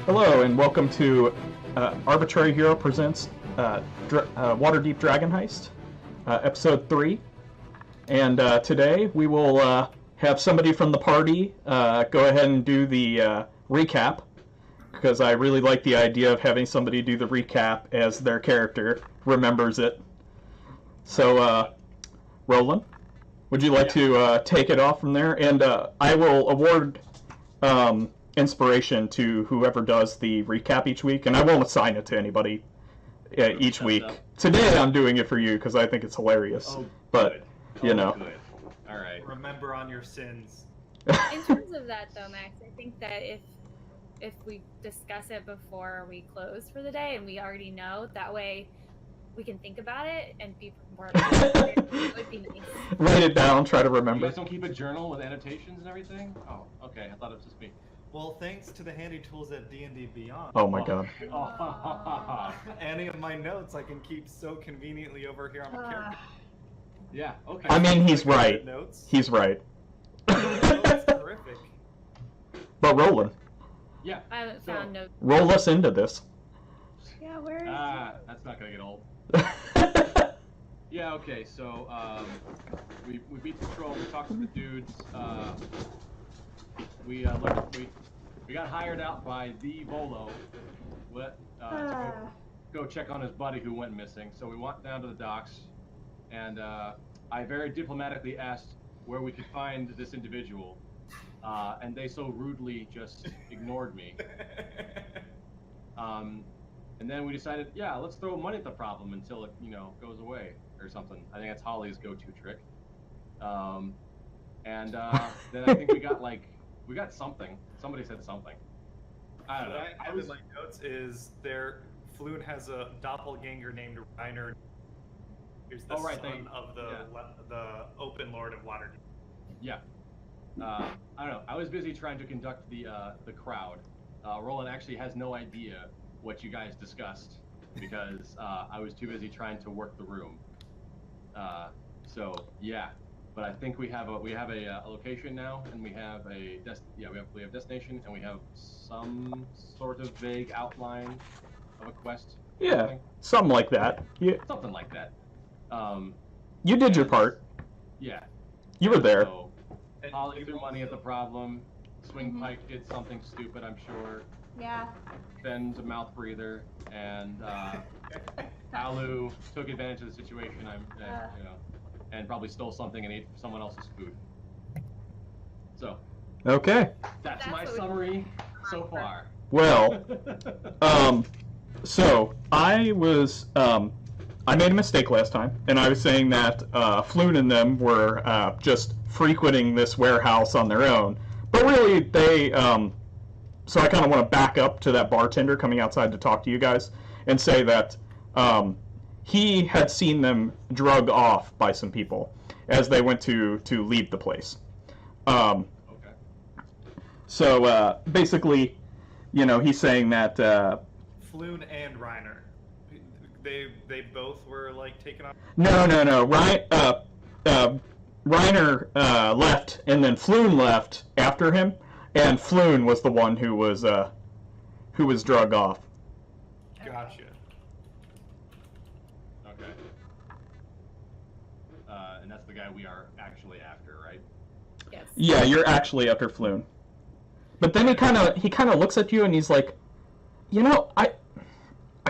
Hello, and welcome to Arbitrary Hero Presents Waterdeep Dragon Heist, Episode 3. And today we will have somebody from the party go ahead and do the recap, because I really like the idea of having somebody do the recap as their character remembers it. So, Roland, would you like to take it off from there? And I will award inspiration to whoever does the recap each week, and I won't assign it to anybody each week. Today I'm doing it for you because I think it's hilarious. Oh, but good. you know. Good. All right. Remember on your sins. In terms of that, though, Max, I think that if we discuss it before we close for the day and we already know, that way we can think about it and be more. It would be nice. Write it down. Try to remember. You guys don't keep a journal with annotations and everything? Oh, okay. I thought it was just me. Well, thanks to the handy tools at D&D Beyond. Oh my god. Any of my notes I can keep so conveniently over here on my character. Yeah. Okay. I mean, he's Like, right. Notes. He's right. That's terrific. But Roland, Yeah. I haven't found notes. roll us into this. Yeah, where is That's not gonna get old. Yeah. Okay. So we beat the troll. We talked to the dudes. We got hired out by the Volo. To go check on his buddy who went missing. So we went down to the docks, and I very diplomatically asked where we could find this individual, and they so rudely just ignored me. And then we decided, yeah, let's throw money at the problem until it, goes away or something. I think that's Holly's go-to trick. Then I think we got something. Somebody said something. I don't know. What I have in my notes is Floon has a doppelganger named Reiner, who's the son of the Open Lord of Waterdeep. Yeah. I don't know. I was busy trying to conduct the crowd. Roland actually has no idea what you guys discussed because I was too busy trying to work the room. So yeah, but I think we have a location now, and we have we have destination, and we have some sort of vague outline of a quest. Yeah, something like that. Something like that. You did your part. Yeah. You were there. So, Holly threw money at the problem. Swing Pike did something stupid, I'm sure. Yeah. Ben's a mouth breather, and Alu took advantage of the situation. And probably stole something and ate someone else's food. So. Okay. That's my summary so far. Well, so I was I made a mistake last time, and I was saying that Floon and them were just frequenting this warehouse on their own, but really they. So I kind of want to back up to that bartender coming outside to talk to you guys and say that he had seen them drug off by some people as they went to leave the place. Okay. So basically, he's saying that Floon and Reiner, they both were taken off. No. Reiner left, and then Floon left after him, and Floon was the one who was drug off. Gotcha. Okay. And that's the guy we are actually after, right? Yes. Yeah, you're actually after Floon. But then he kind of looks at you and he's like, I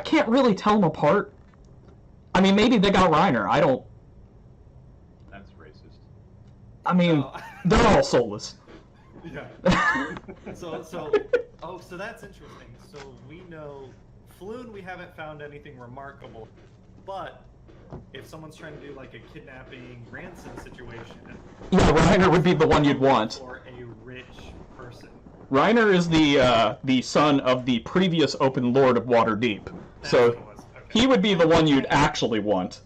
can't really tell them apart. I mean, maybe they got Reiner. I don't. That's racist. I mean, they're all soulless. Yeah. So that's interesting. So we know Floon, we haven't found anything remarkable, but if someone's trying to do a kidnapping ransom situation, yeah, Reiner would be the one you'd want. Or a rich person. Reiner is the son of the previous Open Lord of Waterdeep, so he would be the one you'd actually want.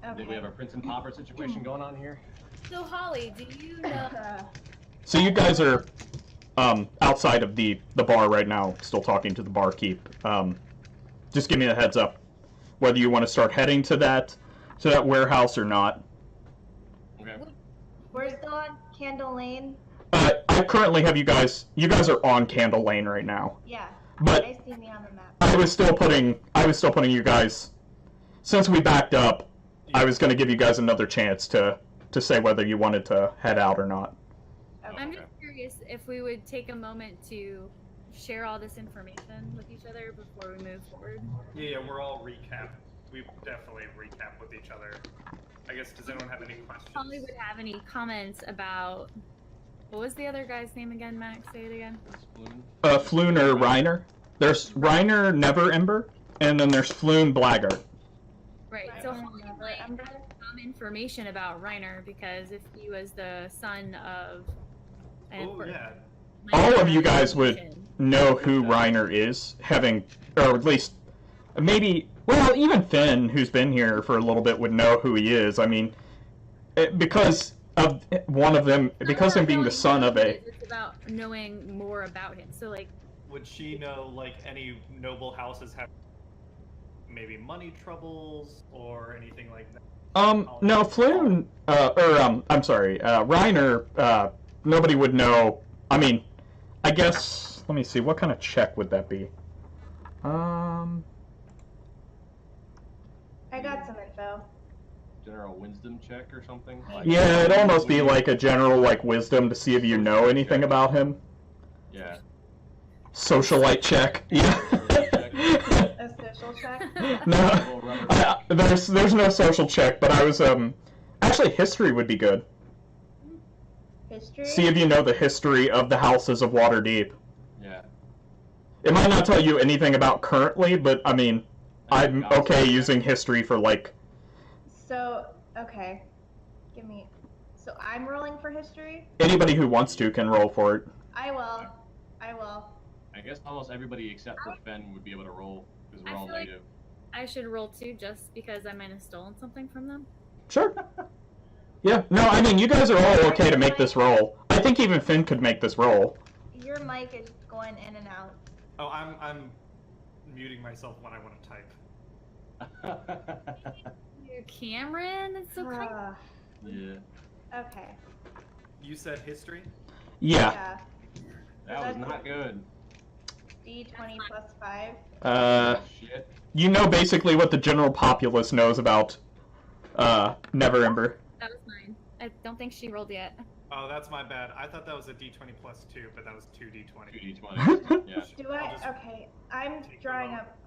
Okay. Did we have a Prince and Pauper situation going on here? So Holly, do you know? So you guys are outside of the bar right now, still talking to the barkeep. Just give me a heads up whether you want to start heading to that warehouse or not. Okay. We're still on Candle Lane. I currently have you guys are on Candle Lane right now. Yeah. But I see me on the map. I was still putting you guys, since we backed up, I was going to give you guys another chance to say whether you wanted to head out or not. I'm just curious if we would take a moment to share all this information with each other before we move forward. Yeah, we're all recap. We definitely recap with each other. I guess, does anyone have any questions? Holly would have any comments about, what was the other guy's name again, Max? Say it again. Floon or Reiner. There's Reiner Never Ember, and then there's Floon Blackguard. Right, so Holly might have some information about Reiner, because if he was the son of... Oh, yeah. All of you guys would know who Reiner is, having, or at least, maybe, well, even Finn, who's been here for a little bit, would know who he is. I mean, because of one of them, because him being the son of a... It's about knowing more about him, so like... Would she know, like, any noble houses have maybe money troubles or anything like that? No, Floon, I'm sorry, Reiner, nobody would know. I mean, I guess, let me see, what kind of check would that be? I got some info. General wisdom check or something? Like, Yeah, it'd almost be like a general, like, wisdom to see if you know anything about him. Yeah. Socialite check. Yeah. A social check? No, there's no social check, but I was, actually, history would be good. History? See if you know the history of the houses of Waterdeep. Yeah. It might not tell you anything about currently, but, I mean, I'm okay using history for, like... So, okay. So I'm rolling for history? Anybody who wants to can roll for it. I will. I guess almost everybody except for Fen would be able to roll, because we're all feel like native. I should roll too, just because I might have stolen something from them. Sure. Yeah, no, I mean, you guys are all okay to make this roll. I think even Finn could make this roll. Your mic is going in and out. Oh, I'm muting myself when I want to type. Cameron, it's so kind. Yeah. Okay. You said history? Yeah. That was not good. D20 plus 5. Shit. You know basically what the general populace knows about, Neverember. That was mine. I don't think she rolled yet. Oh, that's my bad. I thought that was a D20 plus 2, but that was 2D20. 2d20. Yeah. Do I? Okay. I'm drawing up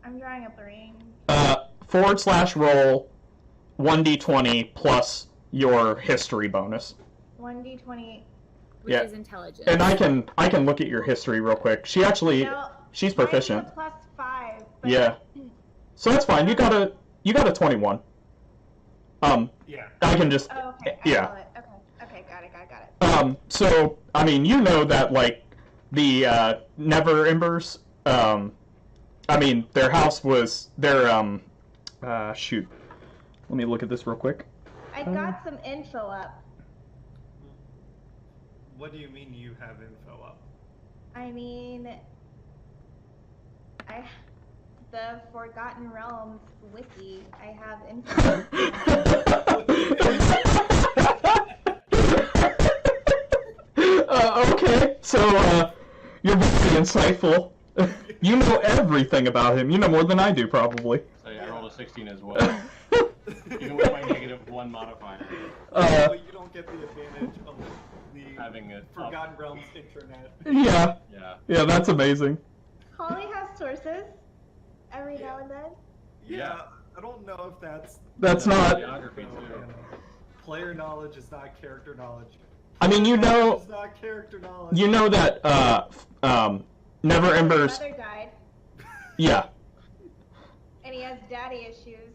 the ring. /roll 1d20 plus your history bonus. 1d20. Which is intelligence. And I can look at your history real quick. She actually, she's proficient. Mine's a plus 5. But Yeah. So that's fine. You got a 21. Yeah. I can just Oh, okay. yeah. I saw it. Okay. Got it. So I mean, you know that like the Never Embers. I mean, their house was their shoot. Let me look at this real quick. I got some info up. What do you mean you have info up? I mean, the Forgotten Realms wiki. I have info. Okay, so you're very insightful. You know everything about him. You know more than I do, probably. So yeah, I rolled a 16 as well. Even with my -1 modifier. But you don't get the advantage of the Having it Forgotten Realms internet. Yeah. Yeah, that's amazing. Holly has sources every now and then. Yeah, I don't know if that's... That's not... Geography too. Player knowledge is not character knowledge. I mean, you know... It's not character knowledge. You know that, Never Ember's... Mother died, Yeah. and he has daddy issues.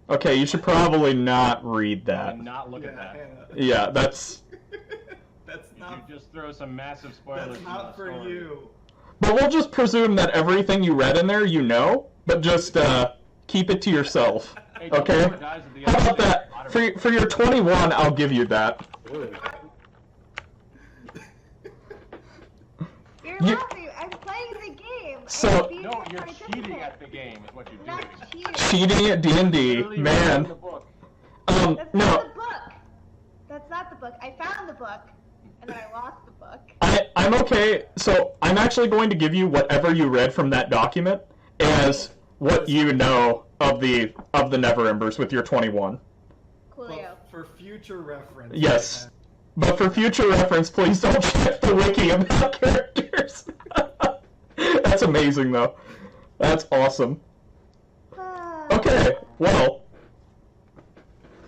Okay, you should probably not read that. Not look at that. Yeah, that's... That's not... You just throw some massive spoilers. That's not for you. But we'll just presume that everything you read in there you know, but just, keep it to yourself. Hey, Okay? How about that? For your 21, I'll give you that. You're You- laughing. I'm playing the game. So- I'm No, being you're participant. cheating at the game, is what you're doing. Not cheating. Cheating at D&D, Literally man. reading the book. That's not No. the book. That's not the book. I found the book, and then I lost the book. I'm okay. So I'm actually going to give you whatever you read from that document as what you know of the Never Embers with your 21. Coolio. But for future reference. Yes. But for future reference, please don't check the wiki about characters. That's amazing, though. That's awesome. Okay, well.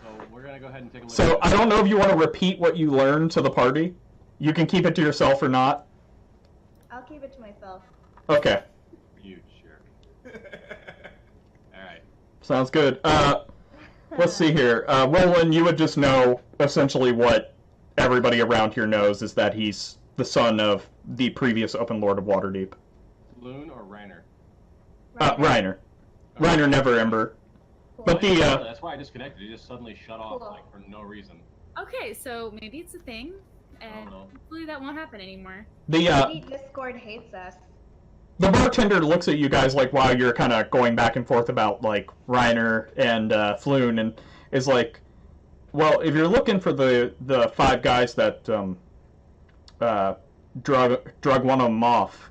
So we're gonna go ahead and take a look. So I don't know if you want to repeat what you learned to the party. You can keep it to yourself or not. I'll keep it to myself. Okay. You jerk. All right. Sounds good. Let's see here. Roland, you would just know essentially what everybody around here knows is that he's the son of the previous Open Lord of Waterdeep. Floon or Reiner? Reiner. Reiner Never Ember. Cool. But the That's why I disconnected. It just suddenly shut off Cool. like for no reason. Okay, so maybe it's a thing, and don't know. hopefully that won't happen anymore. Maybe Discord hates us. the bartender looks at you guys like while you're kind of going back and forth about like Reiner and Floon, and is like, well, if you're looking for the five guys that drug one of them off,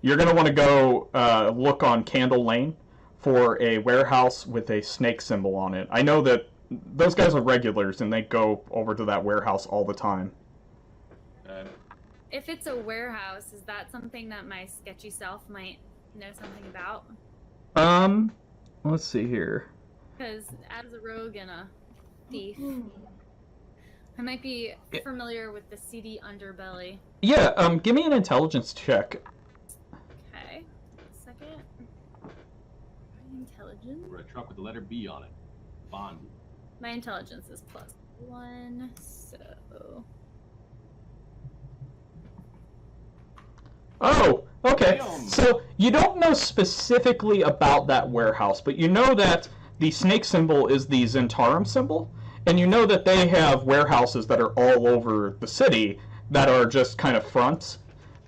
you're gonna want to go look on Candle Lane for a warehouse with a snake symbol on it. I know that those guys are regulars and they go over to that warehouse all the time. If it's a warehouse, is that something that my sketchy self might know something about? Let's see here. Because as a rogue and a thief, I might be familiar with the seedy underbelly. Yeah, give me an intelligence check. Okay, second. Intelligence. We're a truck with the letter B on it. Bond. My intelligence is +1, so... Oh, okay. Damn. So you don't know specifically about that warehouse, but you know that the snake symbol is the Zentarum symbol, and you know that they have warehouses that are all over the city that are just kind of fronts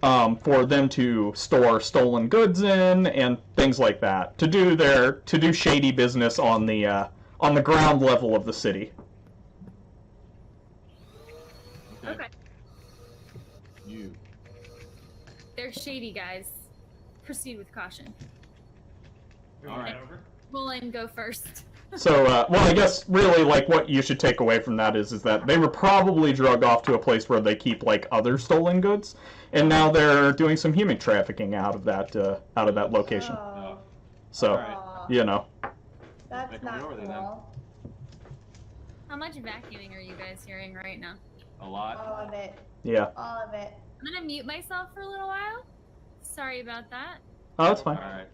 for them to store stolen goods in and things like that, to do shady business on the ground level of the city. Okay. You. They're shady guys. Proceed with caution. All right. Roland, go first. So, well, I guess really, like, what you should take away from that is that they were probably drugged off to a place where they keep, like, other stolen goods, and now they're doing some human trafficking out of that location. Oh, So, Alright. you know. that's Make 'em not go over there, then. cool. How much vacuuming are you guys hearing right now? A lot. All of it. Yeah. All of it. I'm gonna mute myself for a little while. Sorry about that. Oh, that's All fine. right.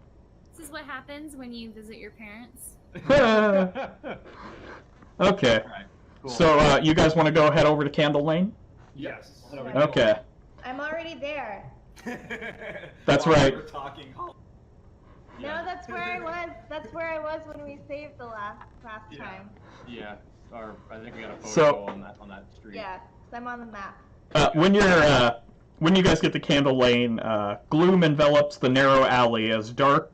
This is what happens when you visit your parents. Okay. All right. Cool. So, you guys want to go head over to Candle Lane? Yes. Okay. I'm already there. That's While right. we were talking. No, that's where I was. That's where I was when we saved the last Yeah. time. Yeah. Or I think we got a photo So- on that street. Yeah, 'cause I'm on the map. When you guys get to Candle Lane, gloom envelops the narrow alley as dark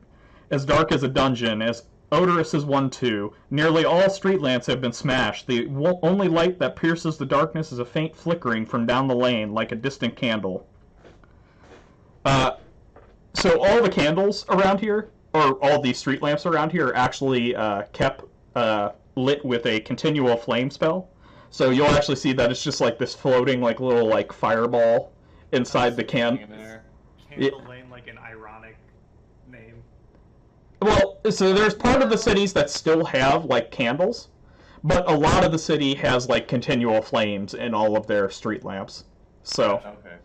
as a dungeon, as odorous as one too. Nearly all street lamps have been smashed. The only light that pierces the darkness is a faint flickering from down the lane, like a distant candle. So all the candles around here, or all the street lamps around here, are actually kept lit with a continual flame spell. So you'll actually see that it's just like this floating, like little like fireball inside the Hang can. in there. Candle Lane, like an ironic name. Well, so there's part of the cities that still have like candles, but a lot of the city has like continual flames in all of their street lamps. So Okay.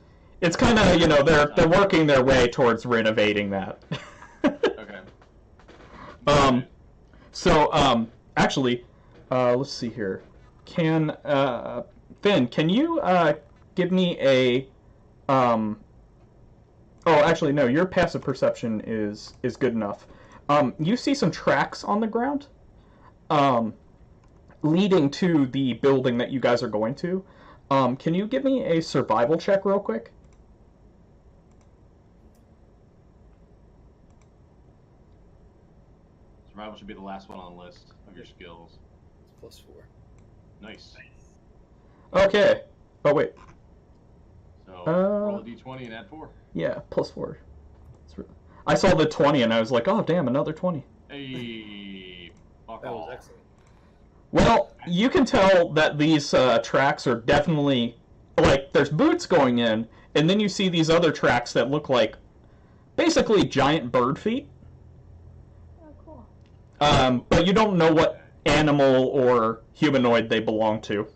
it's kind of, you know, they're working their way towards renovating that. Okay. Actually, let's see here. Can Finn, can you give me a oh, actually no, your passive perception is good enough. You see some tracks on the ground leading to the building that you guys are going to. Can you give me a survival check real quick? Survival should be the last one on the list of your skills. It's +4. Nice. Okay. Oh, wait. So roll a d20 and add 4. Yeah, +4. I saw the 20 and I was like, oh, damn, another 20. Hey, fuck That was off. excellent. Well, you can tell that these tracks are definitely, like, there's boots going in, and then you see these other tracks that look like basically giant bird feet. Oh, cool. But you don't know what animal or humanoid they belong to.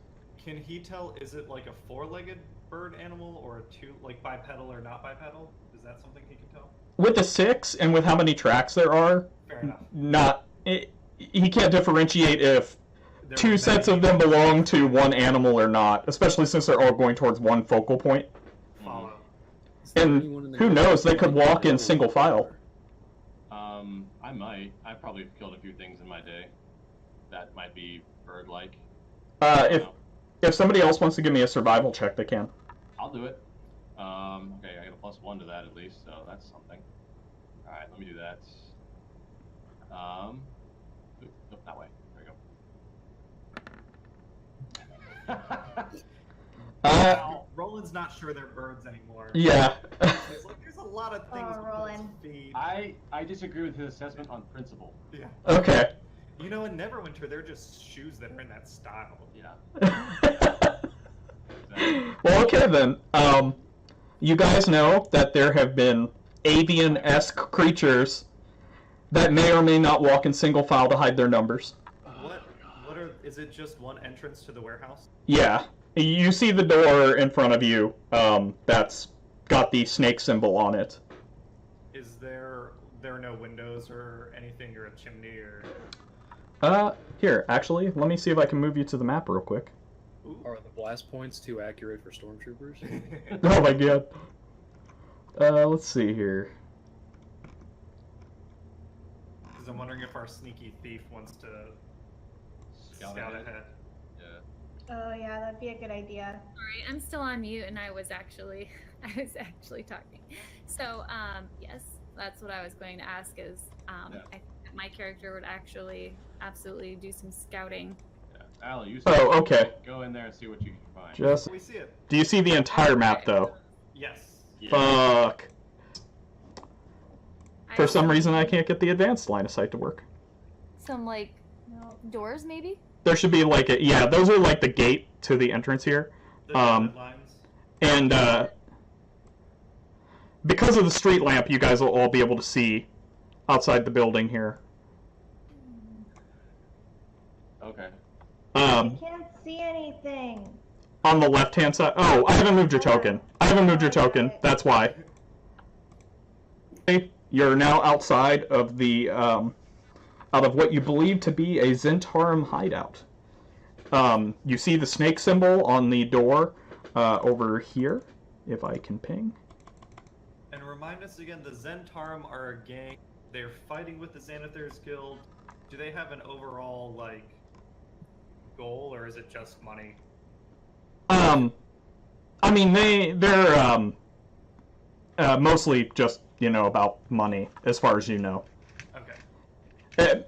Can he tell, is it like a 4-legged bird animal or a 2, like bipedal or not bipedal? Is that something he can tell? With the 6 and with how many tracks there are, Fair enough. he can't differentiate if There two were sets many of them people- belong to one animal or not, especially since they're all going towards one focal point. Follow. Is there And anyone in the who group knows, they that could might walk in know single what they file. are? I might. I probably killed a few things in my day that might be bird-like. If somebody else wants to give me a survival check, they can. I'll do it. Okay, I got a +1 to that at least, so that's something. All right, let me do that. Nope, that way. There we go. Wow, Roland's not sure they're birds anymore. Yeah. He's like, there's a lot of things Oh, with Roland. those feet. I disagree with his assessment on principle. Yeah. Okay. You know, in Neverwinter, they're just shoes that are in that style. Yeah. Well, okay then. You guys know that there have been avian-esque creatures that may or may not walk in single file to hide their numbers. What are? Is it just one entrance to the warehouse? Yeah. You see the door in front of you that's got the snake symbol on it. Is there are no windows or anything or a chimney or? Here, actually, let me see if I can move you to the map real quick. Ooh. Are the blast points too accurate for stormtroopers? Oh my god. Let's see here. Because I'm wondering if our sneaky thief wants to scout ahead. Yeah. Oh yeah, that'd be a good idea. Sorry, I'm still on mute, and I was actually talking. So, yes, that's what I was going to ask. Is I think that my character would actually absolutely do some scouting. Yeah. Allie, you Oh, okay. go in there and see what you can find. Just. We see it. Do you see the entire map though? Yes. Yeah. Fuck. For I some see reason, I can't get the advanced line of sight to work. some like No. doors, maybe. There should be like a yeah. Those are like the gate to the entrance here, The dotted lines. and because of the street lamp, you guys will all be able to see outside the building here. Okay. I can't see anything. On the left-hand side. Oh, I haven't moved your token. I haven't moved your token. That's why. Okay, you're now outside of the out of what you believe to be a Zentarum hideout. You see the snake symbol on the door over here. If I can ping. And remind us again, the Zentarum are a gang. They're fighting with the Xanathars Guild. Do they have an overall like goal, or is it just money? I mean they're mostly just about money as far as you know. Okay.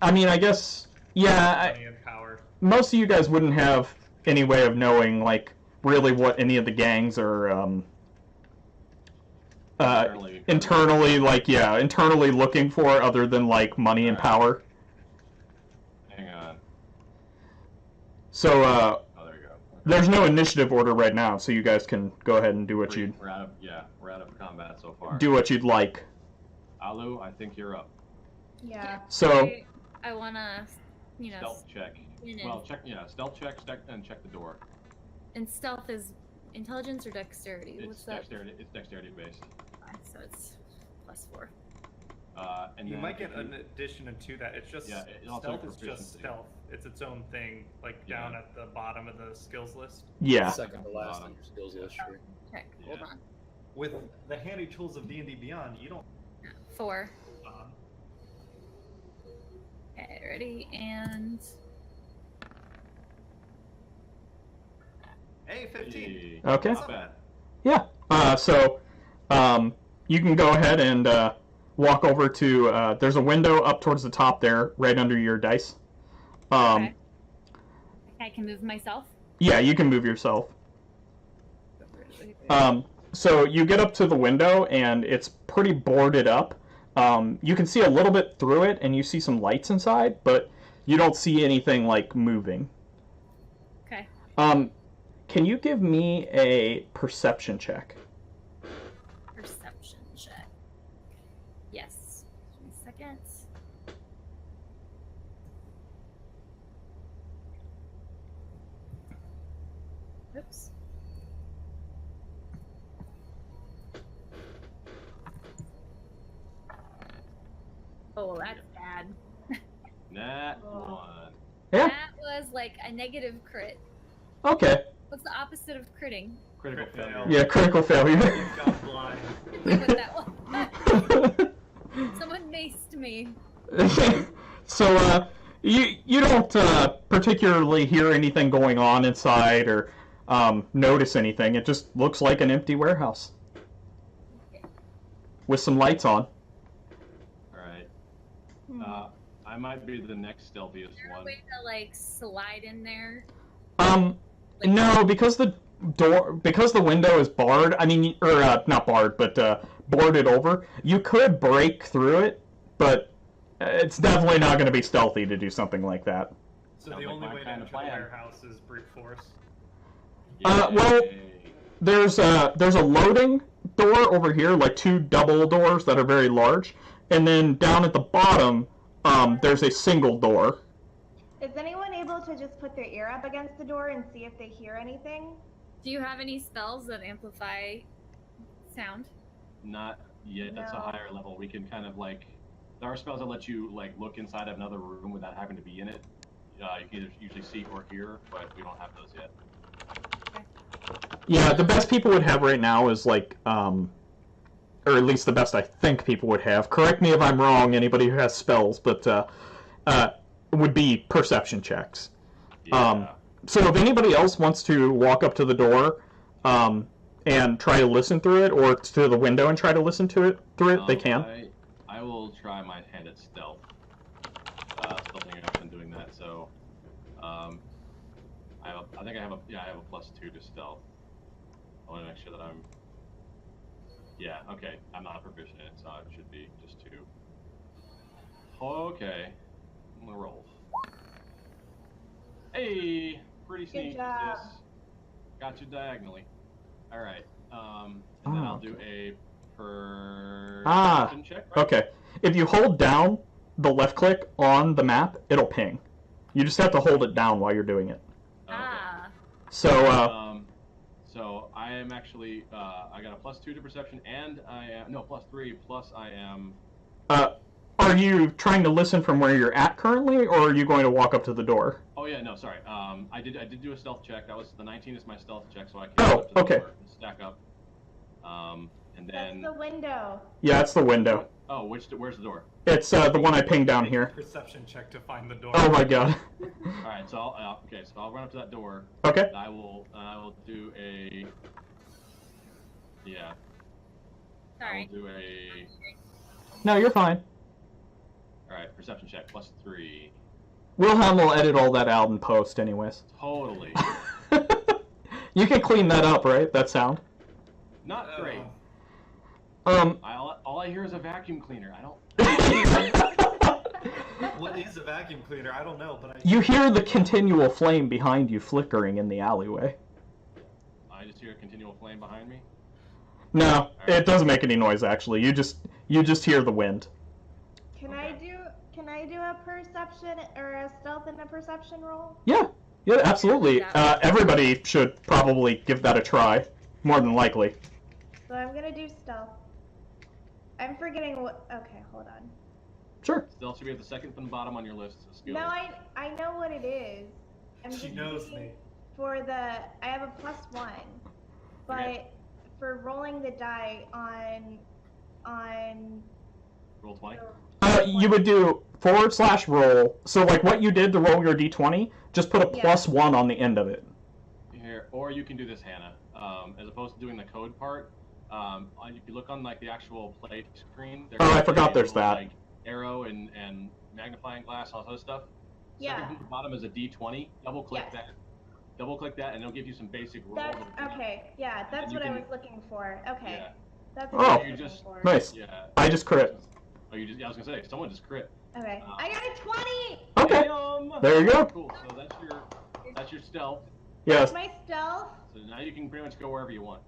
I mean I guess yeah. Money and power. Most of you guys wouldn't have any way of knowing like really what any of the gangs are internally looking for other than like money and power. Hang on. So Oh, there you go. there's no initiative order right now, so you guys can go ahead and do what you'd We're out of combat so far. do what you'd like. Alu, I think you're up. Yeah. So I wanna, Stealth check. in Well, stealth check and check the door. and stealth is intelligence or dexterity? It's What's that? dexterity. It's dexterity based. So it's +4. And You then might get if you- an addition to that. It's just Yeah, it also stealth is just proficiency. stealth. It's its own thing, like Yeah. down at the bottom of the skills list. yeah. Second to last on your skills list. Sure. Okay, hold Yeah. on. With the handy tools of D&D Beyond, you don't. 4. Okay, ready and Hey, 15. Hey, Okay. not bad. Yeah. So you can go ahead and walk over to there's a window up towards the top there, right under your dice. okay. I can move myself. Yeah, you can move yourself. So you get up to the window, and it's pretty boarded up. You can see a little bit through it, and you see some lights inside, but you don't see anything, like, moving. Okay. Can you give me a perception check? Perception check. Yes. 2 seconds. Oops. Oh, that's bad. Nat Oh. 1. Yeah. That was like a negative crit. Okay. What's the opposite of critting? Critical Crit failure. fail. Yeah, critical failure. You've gone blind. What that was. Someone maced me. So, you don't particularly hear anything going on inside or notice anything. It just looks like an empty warehouse with some lights on. Alright. Hmm. I might be the next stealthiest Is there a one. way to like slide in there? No, because the window is barred. I mean, or not barred, but boarded over. You could break through it, but it's definitely not going to be stealthy to do something like that. So Sounds the like only my way to kind enter of the plan. warehouse is brute force. Well, Yay. there's a loading door over here, like 2 double doors that are very large, and then down at the bottom, there's a single door. Is anyone able to just put their ear up against the door and see if they hear anything? Do you have any spells that amplify sound? Not yet. That's a No. higher level. We can kind of like. There are spells that let you like look inside of another room without having to be in it. You can either usually see or hear, but we don't have those yet. Yeah, the best people would have right now is like, or at least the best I think people would have. Correct me if I'm wrong, anybody who has spells, but would be perception checks. Yeah. So if anybody else wants to walk up to the door and try to listen through it, or to the window and try to listen to it through it, they can. I will try my hand at stealth. Stealthing up and doing that. So, I think I have a +2 to stealth. I want to make sure that I'm. Yeah. Okay. I'm not proficient in it, so it should be just 2. Okay. I'm gonna roll. Hey, pretty sneaky. job. Sis. Got you diagonally. All right. And then I'll do a perception check. Right? Okay. If you hold down the left click on the map, it'll ping. You just have to hold it down while you're doing it. Okay. Ah. So, So I am actually I got a +2 to perception, and I am +3 plus I am. are you trying to listen from where you're at currently, or are you going to walk up to the door? Oh yeah, no, sorry. I did do a stealth check. That was the 19 is my stealth check, so I can Oh, go up to the okay. door and stack up. And then. That's the window. Yeah, it's the window. Oh, where's the door? It's the one I pinged down here. Perception check to find the door. Oh my god. All right, so I'll run up to that door. Okay. And I will do a. Yeah. Sorry. I will do a. No, you're fine. All right, perception check +3. Wilhelm will edit all that out in post, anyways. Totally. You can clean that up, right? That sound. Not great. Um. All I hear is a vacuum cleaner. I don't. What is a vacuum cleaner? I don't know, but I. You hear the continual flame behind you flickering in the alleyway. I just hear a continual flame behind me. No, it doesn't make any noise actually. You just hear the wind. Can Okay. I do a perception or a stealth and a perception roll? Yeah, absolutely. Everybody should probably give that a try, more than likely. So I'm gonna do stealth. I'm forgetting what. Okay, hold on. Sure. Stealth should be at the second from the bottom on your list. of skills. No, I know what it is. I'm She just knows thinking me. For the I have a +1, but Okay. for rolling the die on Roll 20. You would do /roll. So like what you did to roll your d20, just put a Yeah. +1 on the end of it. Here, or you can do this, Hannah. As opposed to doing the code part, if you look on like the actual play screen. Oh, I forgot a there's little, that. Like, arrow and magnifying glass, all that other stuff. Yeah. Second from the bottom is a D20. Double click Yes. that, Double-click that, and it'll give you some basic rules. That's okay. Yeah, that's what I was looking for. Okay. Yeah. That's Oh, what I was looking for. Nice. Yeah. I just crit. Oh, you just? Yeah, I was gonna say someone just crit. Okay. I got a 20. Okay. Damn! There you go. Cool. So that's your stealth. Yes. My stealth. So now you can pretty much go wherever you want.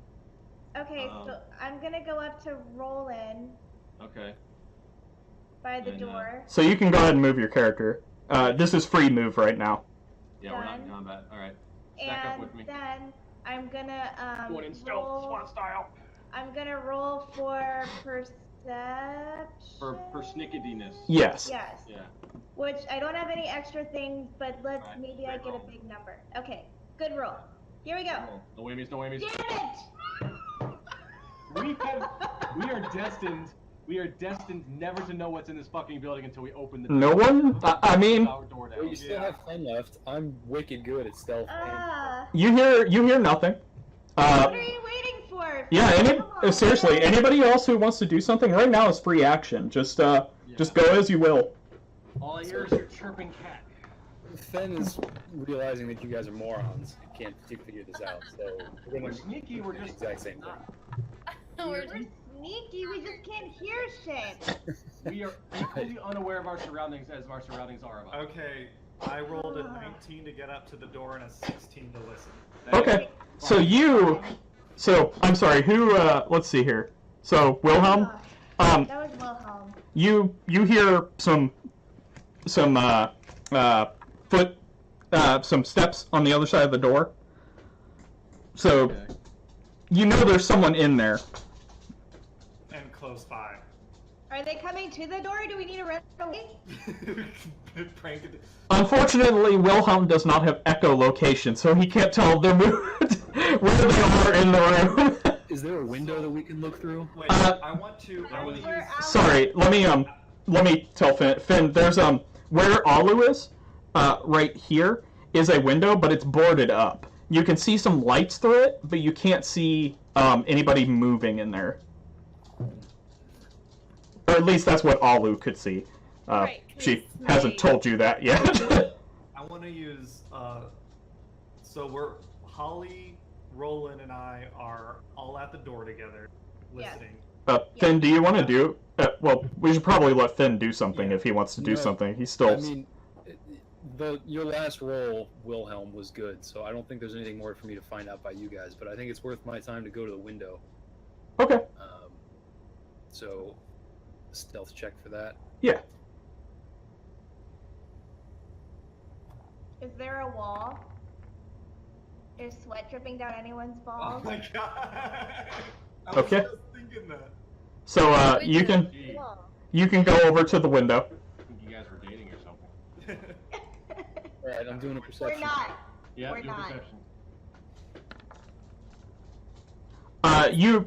Okay, so I'm gonna go up to Roland Okay. by the And, door. So you can go ahead and move your character. This is free move right now. Yeah, we're not in Done. combat. All right. Stack up with me. And then I'm gonna Going in stealth, roll. SWAT style. I'm gonna roll for perception. For persnicketyness. Yes. Yes. Yeah. Which I don't have any extra things, but let's Alright, maybe I great get roll. a big number. Okay, good roll. Here we go. No whammies, no whammies. Damn it! We are destined never to know what's in this fucking building until we open the door. No one? I mean, Door down. Well, you still have 10 left. I'm wicked good at stealth. you hear nothing. What are you waiting for? Yeah, Come on. seriously, anybody else who wants to do something right now is free action. Just go as you will. All I hear is your chirping cat. Fen is realizing that you guys are morons and can't figure this out, so We're sneaky, we're the just exact same thing. We're We're sneaky, we just can't hear shit. we are equally unaware of our surroundings as our surroundings are of us. Okay, I rolled a 19 to get up to the door and a 16 to listen. Okay, so I'm sorry, who, let's see here. So, Wilhelm, That was Wilhelm. you hear some steps on the other side of the door. So, Okay. you know there's someone in there. And close by. Are they coming to the door or do we need to run away? Prank it. Unfortunately, Wilhelm does not have echolocation, so he can't tell their movement where they are in the room. Is there a window that we can look through? Wait, Uh, I want to use... Sorry, let me tell Finn. There's where Alu is, right here is a window, but it's boarded up. You can see some lights through it, but you can't see anybody moving in there. Or at least that's what Alu could see. Right, 'cause She hasn't told you that yet. I want to use, so we're, Holly, Roland, and I are all at the door together, listening. Finn, do you want to do? Well, we should probably let Finn do something Yeah. if he wants to do No, something. He's still. I mean, your last roll, Wilhelm, was good, so I don't think there's anything more for me to find out by you guys, but I think it's worth my time to go to the window. Okay. So, stealth check for that. Yeah. Is there a wall? Is sweat dripping down anyone's Oh balls? my god! I Okay. was just thinking that. So you can Gee, go over to the window. I think you guys were dating or something. Alright, I'm doing a We're perception. not. Yeah, We're do not. perception.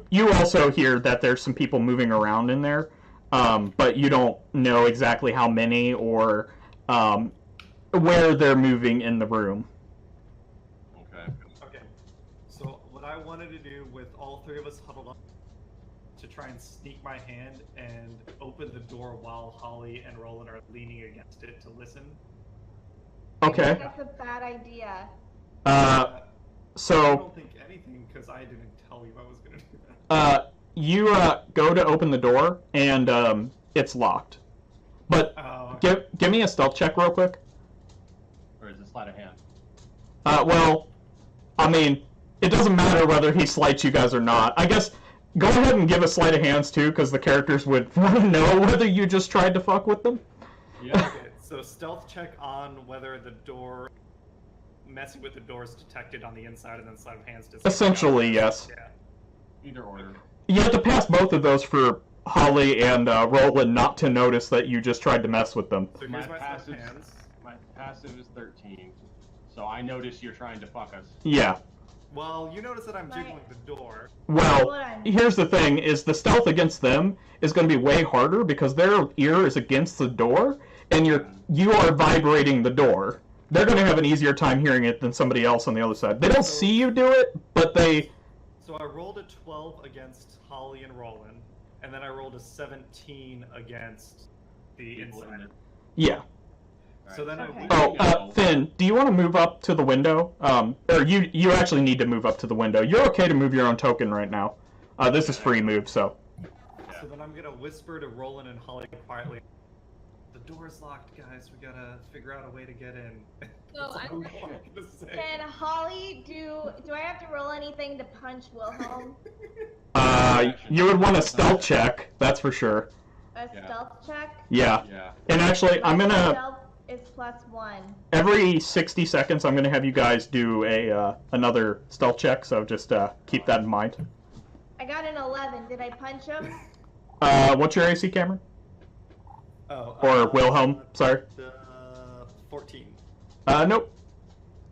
You also hear that there's some people moving around in there, but you don't know exactly how many or where they're moving in the room. Okay. Okay, so what I wanted to do with all three of us huddled up to try and sneak my hand and open the door while Holly and Roland are leaning against it to listen. Okay. That's a bad idea. I So don't think anything because I didn't tell you I was gonna do that. you go to open the door and it's locked. But give me a stealth check real quick. Or is it sleight of hand? Well, I mean, it doesn't matter whether he slights you guys or not. I guess go ahead and give a sleight of hands too, because the characters would want to know whether you just tried to fuck with them. Yeah. Okay, so stealth check on whether the door, messing with the door is detected on the inside, and then sleight of hands to. Essentially, yes. Yeah. Either order. You have to pass both of those for Holly and Roland not to notice that you just tried to mess with them. So My here's my sleight of passive, hands. my passive is 13, so I notice you're trying to fuck us. Yeah. Well, you notice that I'm jiggling the door. Well, Hold on. here's the thing, is the stealth against them is going to be way harder because their ear is against the door, and you are vibrating the door. They're going to have an easier time hearing it than somebody else on the other side. They don't see you do it, but they... So I rolled a 12 against Holly and Roland, and then I rolled a 17 against the People in inside. it. Yeah. So then Okay. Finn, do you want to move up to the window? Or you actually need to move up to the window. You're okay to move your own token right now. This is free move, so. Yeah. So then I'm gonna whisper to Roland and Holly quietly. The door's locked, guys. We gotta figure out a way to get in. So That's I'm- all I'm gonna say. Can Holly do I have to roll anything to punch Wilhelm? You would want a stealth check, that's for sure. A Yeah. stealth check? Yeah. Yeah. And actually, I'm My gonna Stealth is +1. every 60 seconds, I'm gonna have you guys do a another stealth check. So just keep that in mind. I got an 11. Did I punch him? What's your AC, Cameron? Oh, Or Wilhelm? Sorry. 14. Nope.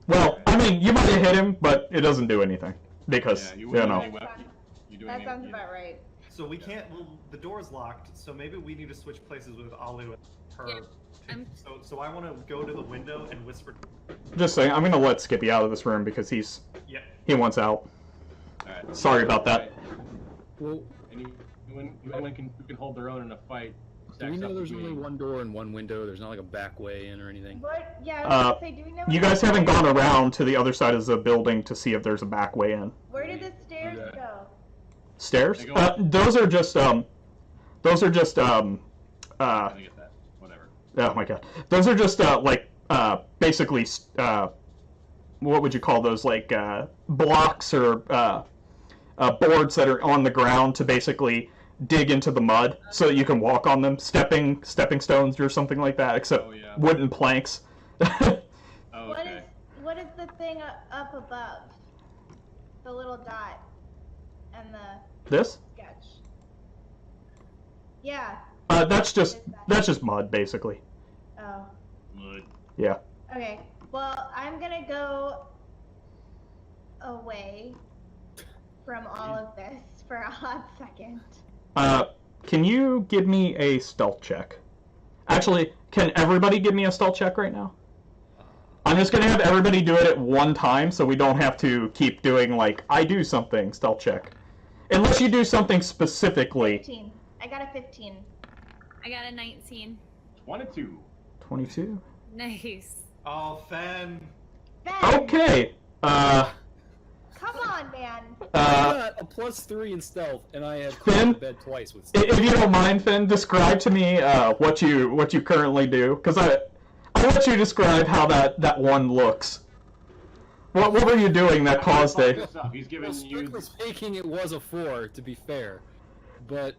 Well, I mean, you might have hit him, but it doesn't do anything because Yeah, you wouldn't know. do any you doing That any- sounds you- about right. So we can't. Well, the door's locked. So maybe we need to switch places with Ollie with her. Yeah, I'm- So I want to go to the window and whisper. Just saying, I'm gonna let Skippy out of this room because he wants out. Alright. Sorry about that. Well, Anyone who can hold their own in a fight. do we stacks know up there's between- only one door and one window? There's not like a back way in or anything? What? Yeah, I was gonna say, do we know You where guys the haven't stairs- gone around to the other side of the building to see if there's a back way in. Where did the stairs Yeah. go? Stairs? They go up. Those are just I think it's that. Whatever. oh my god. Those are just basically what would you call those, like blocks or boards that are on the ground to basically dig into the mud so that you can walk on them, stepping stones or something like that, except Oh, yeah. wooden planks. Oh, What okay. is the thing up above? The little dot and the This? sketch. Yeah. That's just mud, basically. Oh. Mud. Yeah. Okay. Well, I'm gonna go away from all of this for a hot second. Can you give me a stealth check? Actually, can everybody give me a stealth check right now? I'm just gonna have everybody do it at one time so we don't have to keep doing, like, I do something, stealth check. Unless you do something specifically. 15. I got a 15. I got a 19. 22. 22? Nice. Oh, Fen. Ben, Okay. come on, man. I got a +3 in stealth, and I have Finn? crawled to bed twice with stealth. If you don't mind, Finn, describe to me what you currently do, because I want you to describe how that one looks. What were you doing that caused Fuck a? this up. He's giving Well, you. strictly speaking, it was a 4, to be fair. But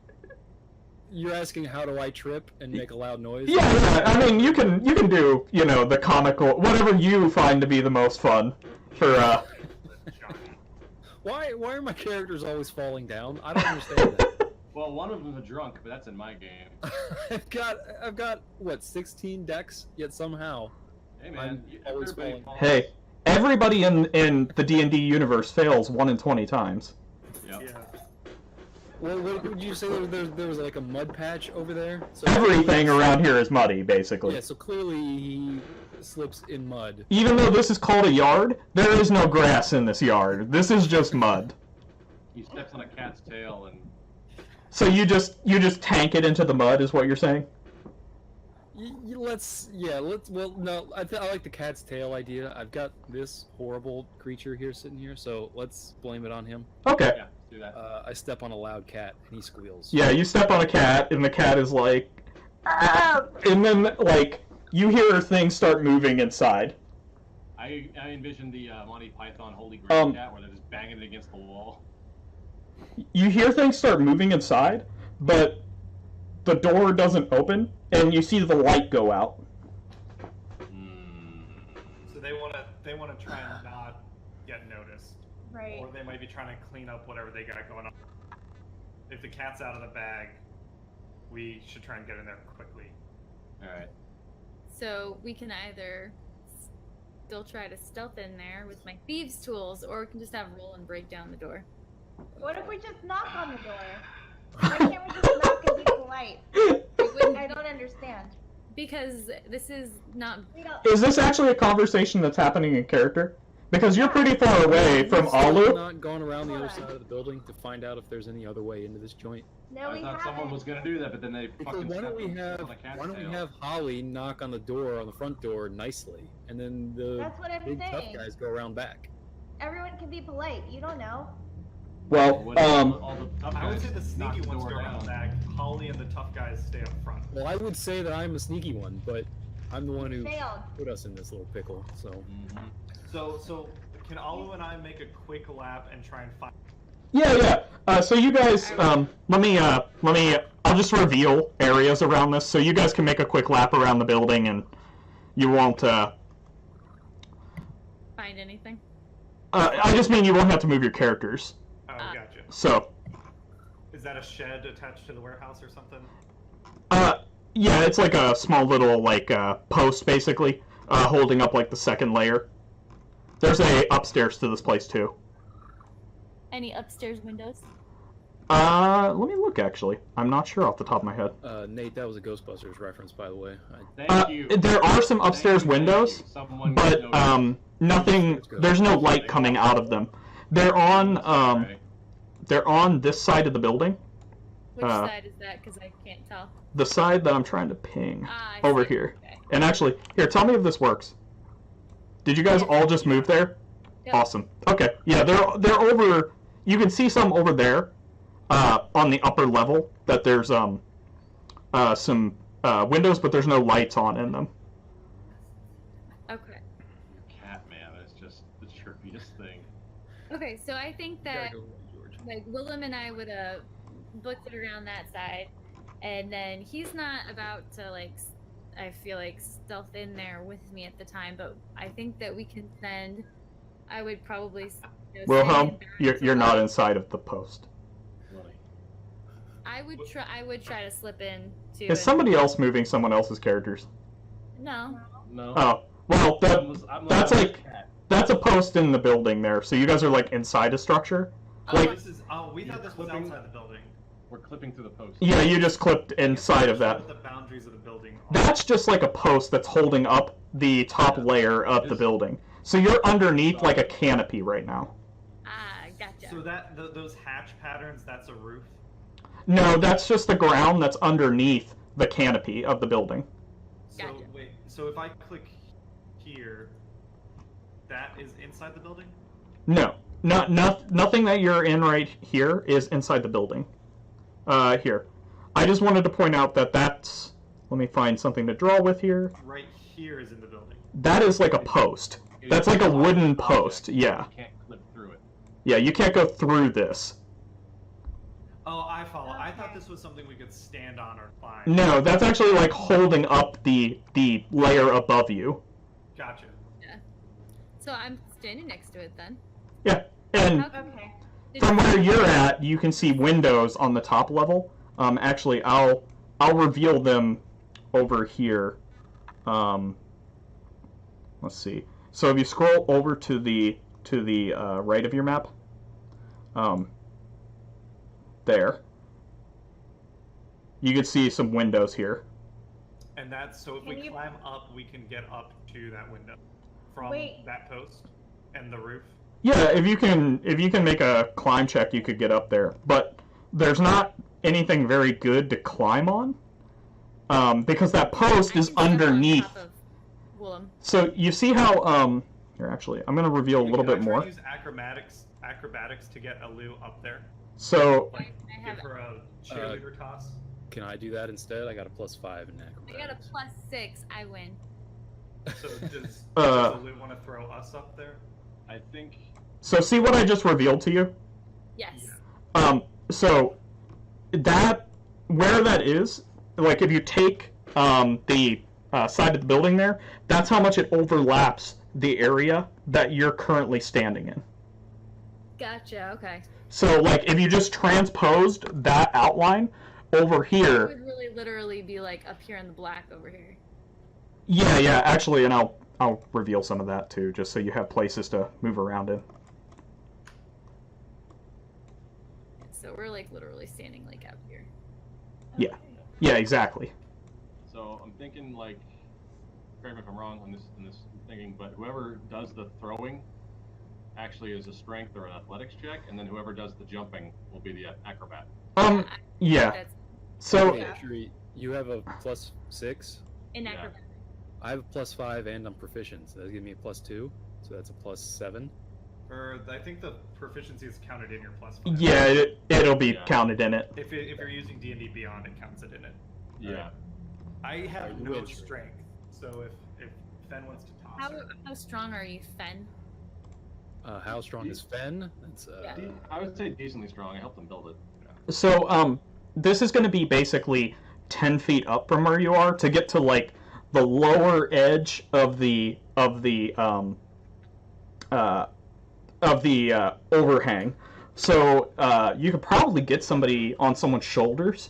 you're asking how do I trip and make a loud noise? Yeah. I mean, you can do the comical, whatever you find to be the most fun for Why are my characters always falling down? I don't understand that. Well, one of them's a drunk, but that's in my game. I've got what, 16 decks, yet somehow. Hey man, I'm always everybody falling. falls. Hey, everybody in the D&D universe fails 1 in 20 times. Yep. Yeah. What did you say there was like a mud patch over there? So Everything around here is muddy, basically. Yeah, so clearly he slips in mud. Even though this is called a yard, there is no grass in this yard. This is just mud. He steps on a cat's tail and. So you just tank it into the mud, is what you're saying? Well, no, I like the cat's tail idea. I've got this horrible creature here sitting here, so let's blame it on him. Okay. Yeah, do that. I step on a loud cat, and he squeals. Yeah, you step on a cat, and the cat is like, "Ah!" And then like you hear things start moving inside. I envision the Monty Python Holy Grail Um, cat where they're just banging it against the wall. You hear things start moving inside, but the door doesn't open, and you see the light go out. So they want to try and not get noticed, Right. or they might be trying to clean up whatever they got going on. If the cat's out of the bag, we should try and get in there quickly. Alright. So we can either still try to stealth in there with my thieves' tools, or we can just have Roland break down the door. What if we just knock on the door? Why can't we just knock and be polite? I don't understand. Because this is not. We don't. Is this actually a conversation that's happening in character? Because you're pretty far away from Alu. Not gone around the other side of the building to find out if there's any other way into this joint. No, I we thought someone haven't. was gonna do that, but then they fucking Why don't we stepped on the cat's tail. have Holly knock on the door, on the front door, nicely, and then the That's what I'm big tough saying. guys go around back. Everyone can be polite. You don't know. Well, What if all the tough I would guys say the knock sneaky the ones door go around down? back. Holly and the tough guys stay up front. Well, I would say that I'm the sneaky one, but I'm the one who Failed. put us in this little pickle. So Mhm. So can Alu and I make a quick lap and try and find? yeah. So you guys, let me. I'll just reveal areas around this, so you guys can make a quick lap around the building, and you won't. Find anything? I just mean you won't have to move your characters. Oh, gotcha. So, Is that a shed attached to the warehouse or something? yeah, it's like a small little like post, basically, holding up like the second layer. There's a upstairs to this place too. Any upstairs windows? Let me look. Actually, I'm not sure off the top of my head. Nate, that was a Ghostbusters reference, by the way. Thank you. There are some upstairs Thank you. windows, Someone but noticed. nothing. There's no light coming out of them. They're on Sorry. they're on this side of the building. Which side is that? Because I can't tell. The side that I'm trying to ping I over see. here. Okay. And actually, here, tell me if this works. Did you guys all just move there? Yep. Awesome. Okay. Yeah, they're over. You can see some over there, on the upper level. That there's some windows, but there's no lights on in them. Okay. Cat man is just the chirpiest thing. Okay, so I think that Gotta go, George. like Willem and I would have booked it around that side, and then he's not about to like I feel like stealth in there with me at the time, but I think that we can send. I would probably. Wilhelm, send in Baron you're to not like- inside of the post. Really. I would try to slip in too. Is somebody else moving someone else's characters? No. No. Oh, well, I'm that's a like- cat. that's a post in the building there. So you guys are like inside a structure. Oh, Like- this is. Oh, we thought this was Flipping- outside the building. We're clipping through the post. Yeah, you just clipped inside of that. What the boundaries of the building are. That's just like a post that's holding up the top layer of the building. So you're underneath like a canopy right now. Ah, gotcha. So that those hatch patterns, that's a roof. No, that's just the ground that's underneath the canopy of the building. So Gotcha. wait, so if I click here, that is inside the building? No, nothing that you're in right here is inside the building. Here. I just wanted to point out that that's... Let me find something to draw with here. Right here is in the building. That is like a post. It That's is like a solid wooden object. post, yeah. You can't clip through it. Yeah, you can't go through this. Oh, I follow. I Okay. thought this was something we could stand on or climb. No, that's actually like holding up the layer above you. Gotcha. So I'm standing next to it then. Yeah, and Okay. from where you're at, you can see windows on the top level. Actually, I'll reveal them over here. Let's see. So if you scroll over to the right of your map, there, you can see some windows here. And that's so if Can we you- climb up, we can get up to that window from Wait. that post and the roof. Yeah, if you can make a climb check, you could get up there. But there's not anything very good to climb on, because that post I is can jump on underneath. top of Willem. So you see how here actually I'm gonna reveal a little Can I bit try more. to use acrobatics to get Alu up there. So I have Give her a cheerleader toss. Can I do that instead? I got a +5 in I acrobatics. got a +6. I win. So does Uh, Alu want to throw us up there? I think. see what I just revealed to you. Yes. So that where that is, like if you take the side of the building there, that's how much it overlaps the area that you're currently standing in. Gotcha. Okay. So like if you just transposed that outline over It here, would really literally be like up here in the black over here. yeah, actually, and I'll reveal some of that too, just so you have places to move around in. So we're like literally standing like out here. Yeah. Yeah, exactly. So I'm thinking like, correct me if I'm wrong on this thinking, but whoever does the throwing actually is a strength or an athletics check, and then whoever does the jumping will be the acrobat. Yeah. That's So, Actually, you have a +6. in Yeah. acrobatics. I have a +5 and I'm proficient, so that gives me a +2. So that's a +7. I think the proficiency is counted in your +5. yeah, it'll be Yeah. counted in it. If you're using D&D Beyond, it counts it in it. Yeah. I have Right, no which- strength, so if Fen wants to toss her, How strong are you, Fen? How strong is Fen? That's Yeah. I would say decently strong. I helped them build it. So, this is going to be basically 10 feet up from where you are to get to like the lower edge of the overhang. So you could probably get somebody on someone's shoulders,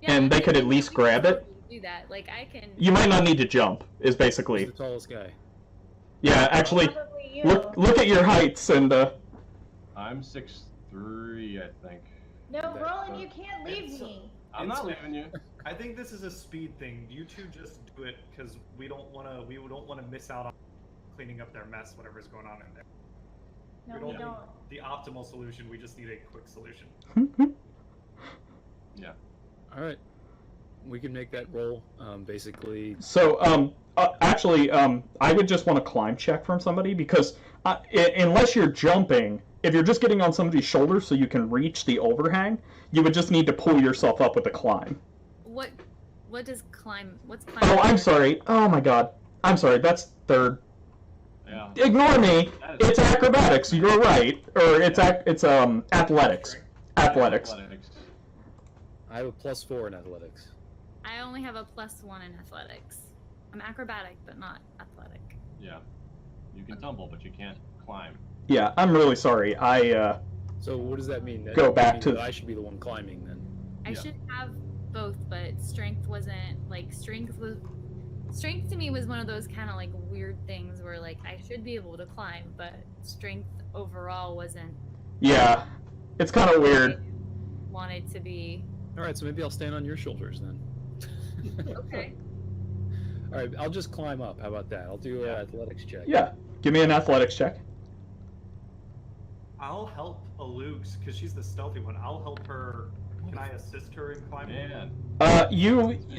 and they could at least grab it. Do that. Like I can. You might not need to jump. Is Who's basically the tallest guy? yeah. Actually, Probably you. look at your heights and I'm 6'3", I think. No, Roland, you can't leave It's- me. I'm not leaving you. I think this is a speed thing. You two just do it because we don't want to miss out on cleaning up their mess, whatever's going on in there. No, we we don't don't. need the optimal solution. We just need a quick solution. Yeah. All right, we can make that roll. Basically, So, actually, I would just want a climb check from somebody because unless you're jumping, if you're just getting on somebody's shoulders so you can reach the overhang, you would just need to pull yourself up with a climb. What does climb? What's climb? Oh, I'm sorry. Oh my god. I'm sorry. That's third. Yeah. Ignore me. That is- It's acrobatics. You're right. Or it's athletics. Athletics. I have a +4 in athletics. I only have a +1 in athletics. I'm acrobatic, but not athletic. Yeah. You can tumble, but you can't climb. Yeah, I'm really sorry. So what does that mean? That Go back means to- that I should be the one climbing then. I Yeah. should have both, but strength wasn't like strength to me was one of those kind of like weird things where like I should be able to climb, but strength overall wasn't Yeah. It's kind of weird. wanted to be. All right, so maybe I'll stand on your shoulders then. Okay. All right, I'll just climb up. How about that? I'll do an athletics check. Yeah. Give me an athletics check. I'll help Alux because she's the stealthy one. I'll help her. Can I assist her in climbing? Man.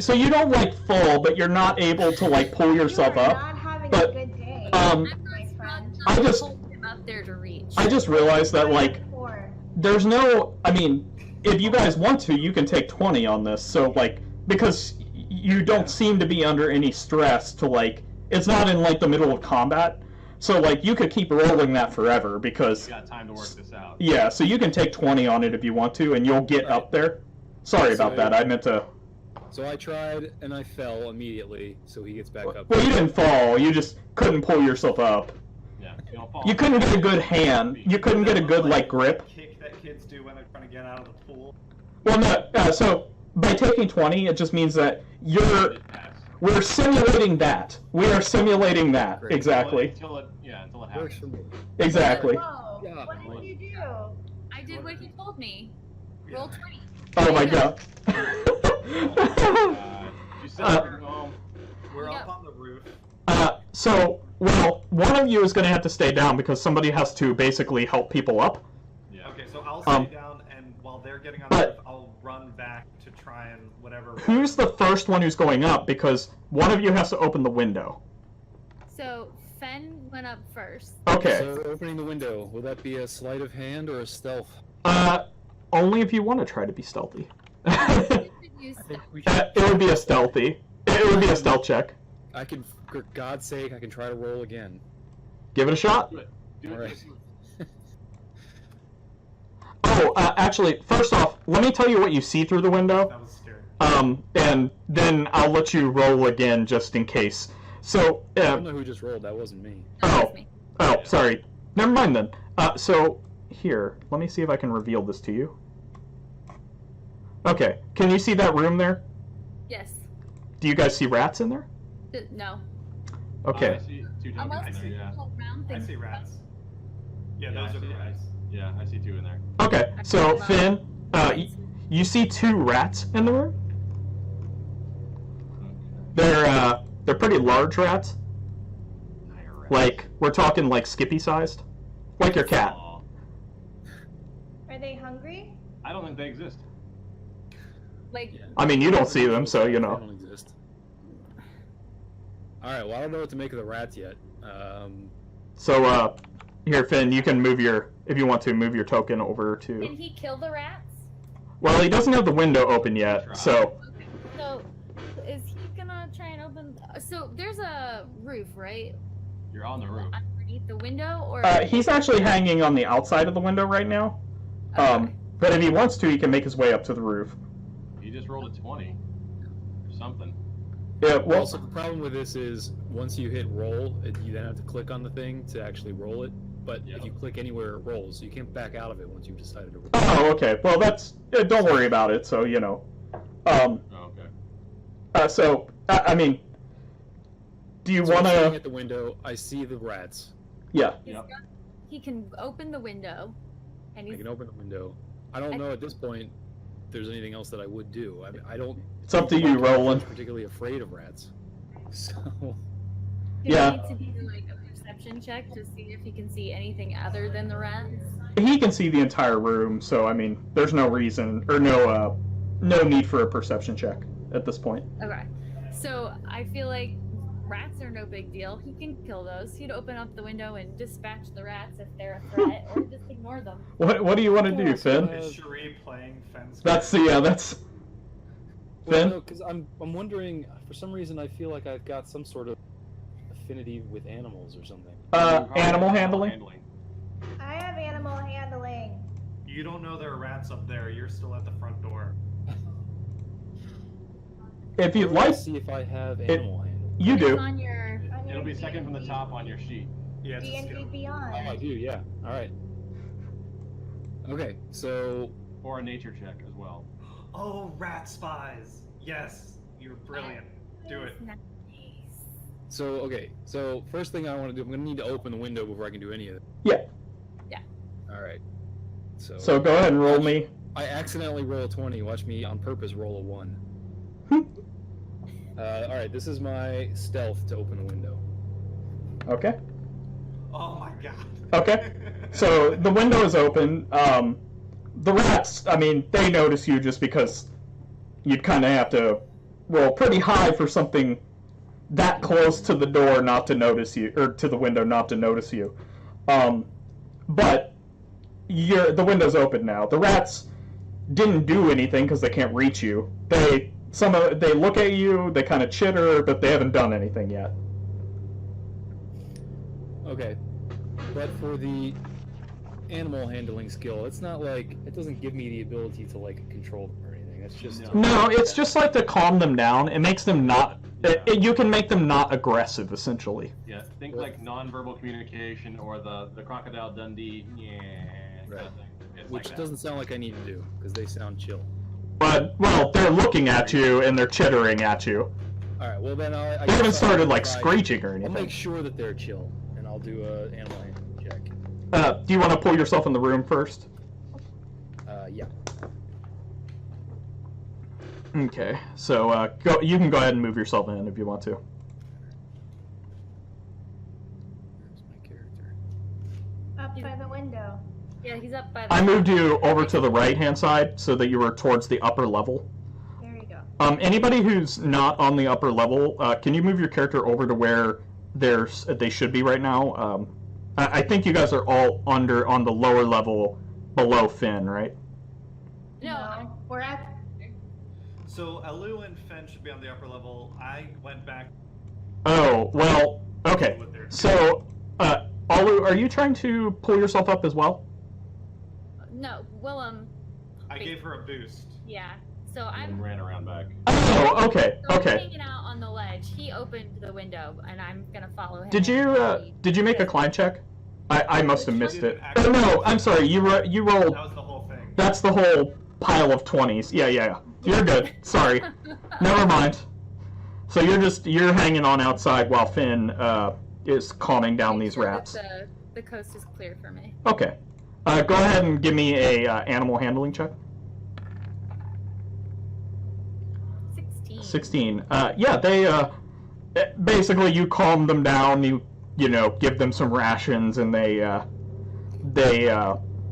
So you don't like fall, but you're not able to like pull yourself You are up. not having but, a good day, um, my friend. I just- hold him up there to reach. I just realized that like Four. there's no. I mean, if you guys want to, you can take 20 on this. So like because you don't seem to be under any stress to like. It's not in like the middle of combat. So like you could keep rolling that forever because We got time to work this out. yeah. So you can take 20 on it if you want to, and you'll get up there. Sorry about So- that. I meant to. So I tried and I fell immediately, so he gets back up. Well, you didn't fall. You just couldn't pull yourself up. Yeah. You don't fall. You couldn't get a good hand. You couldn't get a good like grip. Kick that kids do when they're trying to get out of the pool. Well, no. So by taking 20, it just means that we're simulating that. We are simulating that Great. Works Until it Works happens. for me. exactly. Whoa, Yeah, what did you do? I did what he told me. Roll 20. Oh my god. You said you're home. We're Yeah. up on the roof. Well, one of you is going to have to stay down because somebody has to basically help people up. Yeah. Okay, so I'll stay down, and while they're getting on the but- roof, I'll run back to try and whatever. Who's the first one who's going up? Because one of you has to open the window. So Fen went up first. Okay. So opening the window, will that be a sleight of hand or a stealth? Only if you want to try to be stealthy. You It should use I think stealth. we should. would be a stealthy. It would be a stealth check. I can, for God's sake, I can try to roll again. Give it a shot. Do it. Do it. All right. Oh, actually, first off, let me tell you what you see through the window. That was scary. And then I'll let you roll again just in case. So, I don't know who just rolled. That wasn't me. That was me. oh, sorry. Never mind then. So, here, let me see if I can reveal this to you. Okay, can you see that room there? Yes. Do you guys see rats in there? No. Okay. I see two Unless tokens in you there, yeah. hold round I things. see rats. Yeah, Yeah, those I are the see- rats. Yeah, I see two in there. Okay, so Finn, you see two rats in the room. They're pretty large rats. Like we're talking like Skippy sized. Like your cat. Aw. Are they hungry? I don't think they exist. Like, Yeah. I mean, you don't see them, so you They know. don't exist. All right. Well, I don't know what to make of the rats yet. So, here, Finn, you can move if you want to, move your token over can to... he kill the rats? Well, he doesn't have the window open Try. yet, so... Okay. So, is he gonna try and open? So there's a roof, right? You're on the roof. Underneath the window, or He's actually hanging on the outside of the window right now. Okay. But if he wants to, he can make his way up to the roof. He just rolled a 20 or something. Yeah, well, well, so the problem with this is once you hit roll, you then have to click on the thing to actually roll it. But Yeah. if you click anywhere, it rolls. You can't back out of it once you've decided to roll. oh, okay. Well, that's... don't worry about it, so, you know. Oh, okay. So, I mean... Do you So I'm want standing to... at the window. I see the rats. Yeah. Yep. he can open the window, and I he's can open the window. I don't know at this point if there's anything else that I would do. I mean, I don't. It's up to think you, my character is Roland. Particularly afraid of rats. So Yeah. Need to be like a perception check to see if he can see anything other than the rats. He can see the entire room, so, I mean, there's no reason... Or no need for a perception check at this point. Okay, so I feel like rats are no big deal. He can kill those. He'd open up the window and dispatch the rats if they're a threat, or just ignore them. What do you want to do, Finn? Is Cherie playing fence? That's... Yeah, that's... well, Finn? no, because I'm wondering. For some reason, I feel like I've got some sort of affinity with animals or something. Animal handling? I have animal handling. You don't know there are rats up there. You're still at the front door. If you'd Where do I like, see if I have animal handling. you It's do. on your. On your It'll be second from the top on your sheet. Yeah, it's a D&D skill. Beyond. Oh, I do. Yeah. All right. Okay. So Or a nature check as well. Oh, rat spies. Yes, you're brilliant. Do it. Nice. okay. So first thing I want to do, I'm gonna need to open the window before I can do any of it. Yeah. Yeah. All right. So go ahead and roll me. I accidentally roll a 20. Watch me on purpose roll a 1. All right, this is my stealth to open the window. Okay. Oh my god. Okay. So the window is open. The rats, I mean, they notice you just because you'd kind of have to roll pretty high for something that close to the door not to notice you, or to the window not to notice you. But the window's open now. The rats didn't do anything because they can't reach you. They look at you, they kind of chitter, but they haven't done anything yet. Okay. But for the animal handling skill, it's not like it doesn't give me the ability to like control them or anything. It's just No, it's just like to calm them down. It makes them not. You can make them not aggressive, essentially. Yeah, think like nonverbal communication or the Crocodile Dundee. Yeah. Right. Kind of thing. It's which like that. doesn't sound like I need to do because they sound chill. But well, they're looking at you and they're chittering at you. All right. Well then I They haven't guess started I'll like try- screeching or I'll anything. make sure that they're chill, and I'll do a animal handling check. Do you want to pull yourself in the room first? Yeah. Okay, so go. You can go ahead and move yourself in if you want to. There's my character. Up by the window. Yeah, he's up by the. I moved you over to the right-hand side so that you were towards the upper level. There you go. Anybody who's not on the upper level, can you move your character over to where they should be right now? I think you guys are all on the lower level below Finn, right? No, We're at. So Alu and Fen should be on the upper level. I went back Oh, well, okay. with their. So, Alu, are you trying to pull yourself up as well? no, Wilhelm. I gave her a boost. Yeah. So And I'm. ran around back. Oh, okay, So I'm okay. hanging out on the ledge. He opened the window, and I'm gonna follow him. Did you make a climb check? I must have missed it. Oh, no, I'm sorry. You rolled. That was the whole thing. That's the whole pile of 20s. Yeah. You're good. Sorry. Never mind. So you're hanging on outside while Finn is calming down these Make sure rats. that the coast is clear for me. Okay. Go ahead and give me a animal handling check. 16. 16. Yeah, they basically you calm them down. You know give them some rations, and they they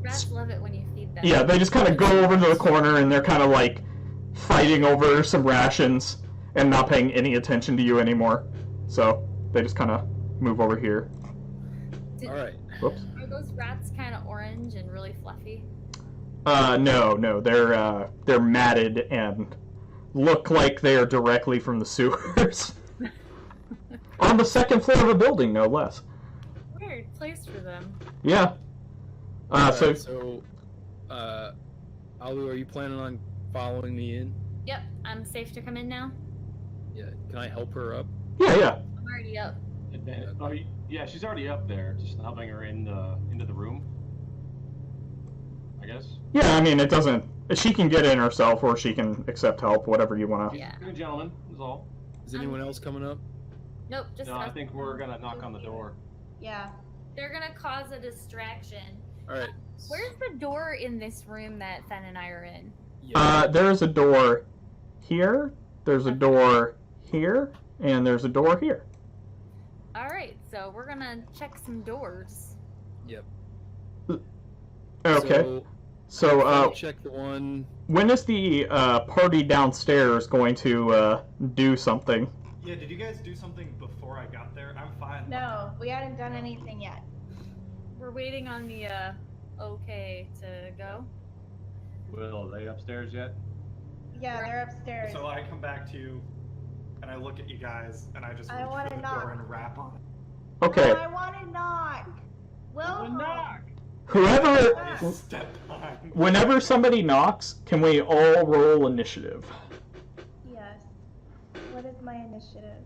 Rats love it when you feed them. yeah, they just kind of go over to the corner and they're kind of like fighting over some rations and not paying any attention to you anymore. So they just kind of move over here. All right. Whoops. Are those rats kind of orange and really fluffy? No, they're matted and look like they are directly from the sewers. On the second floor of a building, no less. Weird place for them. Yeah. Alu, are you planning on following me in? Yep, I'm safe to come in now. Yeah. Can I help her up? Yeah. I'm already up. Yeah, she's already up there, just helping her into the room. I guess. Yeah, I mean, it doesn't... She can get in herself, or she can accept help, whatever you want to... Yeah. Good gentlemen, is all. Is anyone else coming up? Nope, just No, I us. think we're gonna knock on the door. Yeah. They're gonna cause a distraction. All right. Where's the door in this room that Fen and I are in? Yeah. There's a door here, there's a door here, and there's a door here. Alright, so we're gonna check some doors. Yep. Okay. So check the one. When is the party downstairs going to do something? Yeah, did you guys do something before I got there? I'm fine. No, we hadn't done anything yet. We're waiting on the okay to go. Will, are they upstairs yet? Yeah, they're upstairs. So I come back to you, and I look at you guys, and I just I reach wanna for the knock. door and rap on it. Okay. No, I want to knock. Knock. Whoever... I step behind. Whenever somebody knocks, can we all roll initiative? Yes. What is my initiative?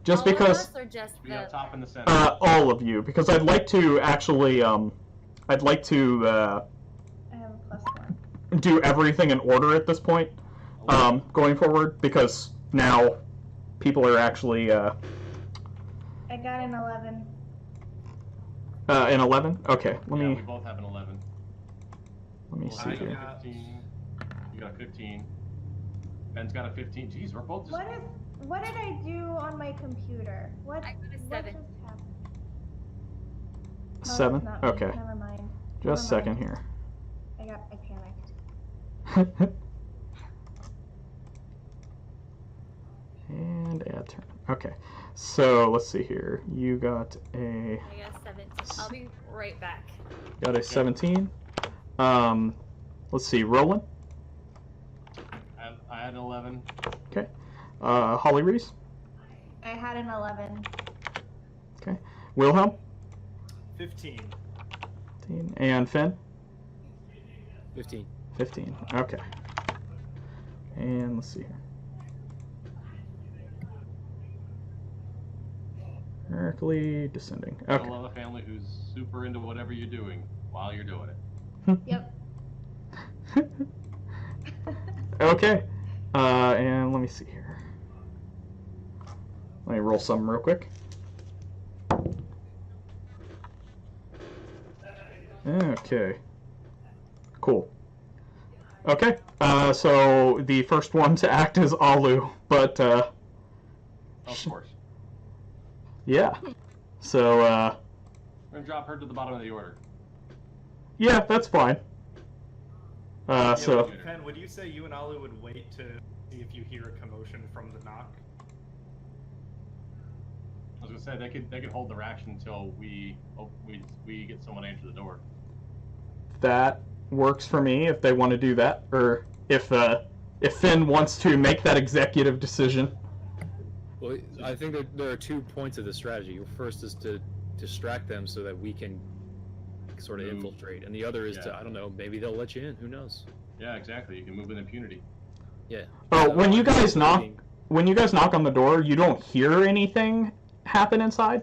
Just All of because... us or just We the... got top in the center. all of you, because I'd like to actually, I'd like to, I have a +1. do everything in order at this point, going forward, because now people are actually, I got an 11. an 11? Okay, let Yeah, me, we both have an 11. let me Well, see I got here. a 15. You got a 15. Ben's got a 15. Jeez, we're both just... What did I do on my computer? What? I got a What 7. just happened? Oh, 7? it's not me. Okay, Never mind. just a second here. I panicked. And add turn. Okay, so let's see here. You got a... I got a 17. I'll be right back. Got a 17. Let's see, Roland. I had an 11. Okay. Hollyreis. I had an 11. Okay. Wilhelm. 15. 15. And Finn. 15. 15. Okay. And let's see here. Numerically descending. I Okay. love a family who's super into whatever you're doing while you're doing it. Yep. Okay. And let me see here. Let me roll some real quick. Okay. Cool. Okay. So the first one to act is Alu, but Of course. yeah. So We're gonna drop her to the bottom of the order. yeah, that's fine. Yeah, So Pen, would you say you and Alu would wait to see if you hear a commotion from the knock? I was gonna say they could hold the reaction until we get someone to answer the door. that works for me if they want to do that, or if Finn wants to make that executive decision. Well, I think there are 2 points of the strategy. First is to distract them so that we can sort of infiltrate, and the other is to, Yeah. I don't know, maybe they'll let you in. Who knows? Yeah, exactly. You can move with impunity. Yeah. Oh, when you I'm guys knock, thinking- when you guys knock on the door, you don't hear anything happen inside.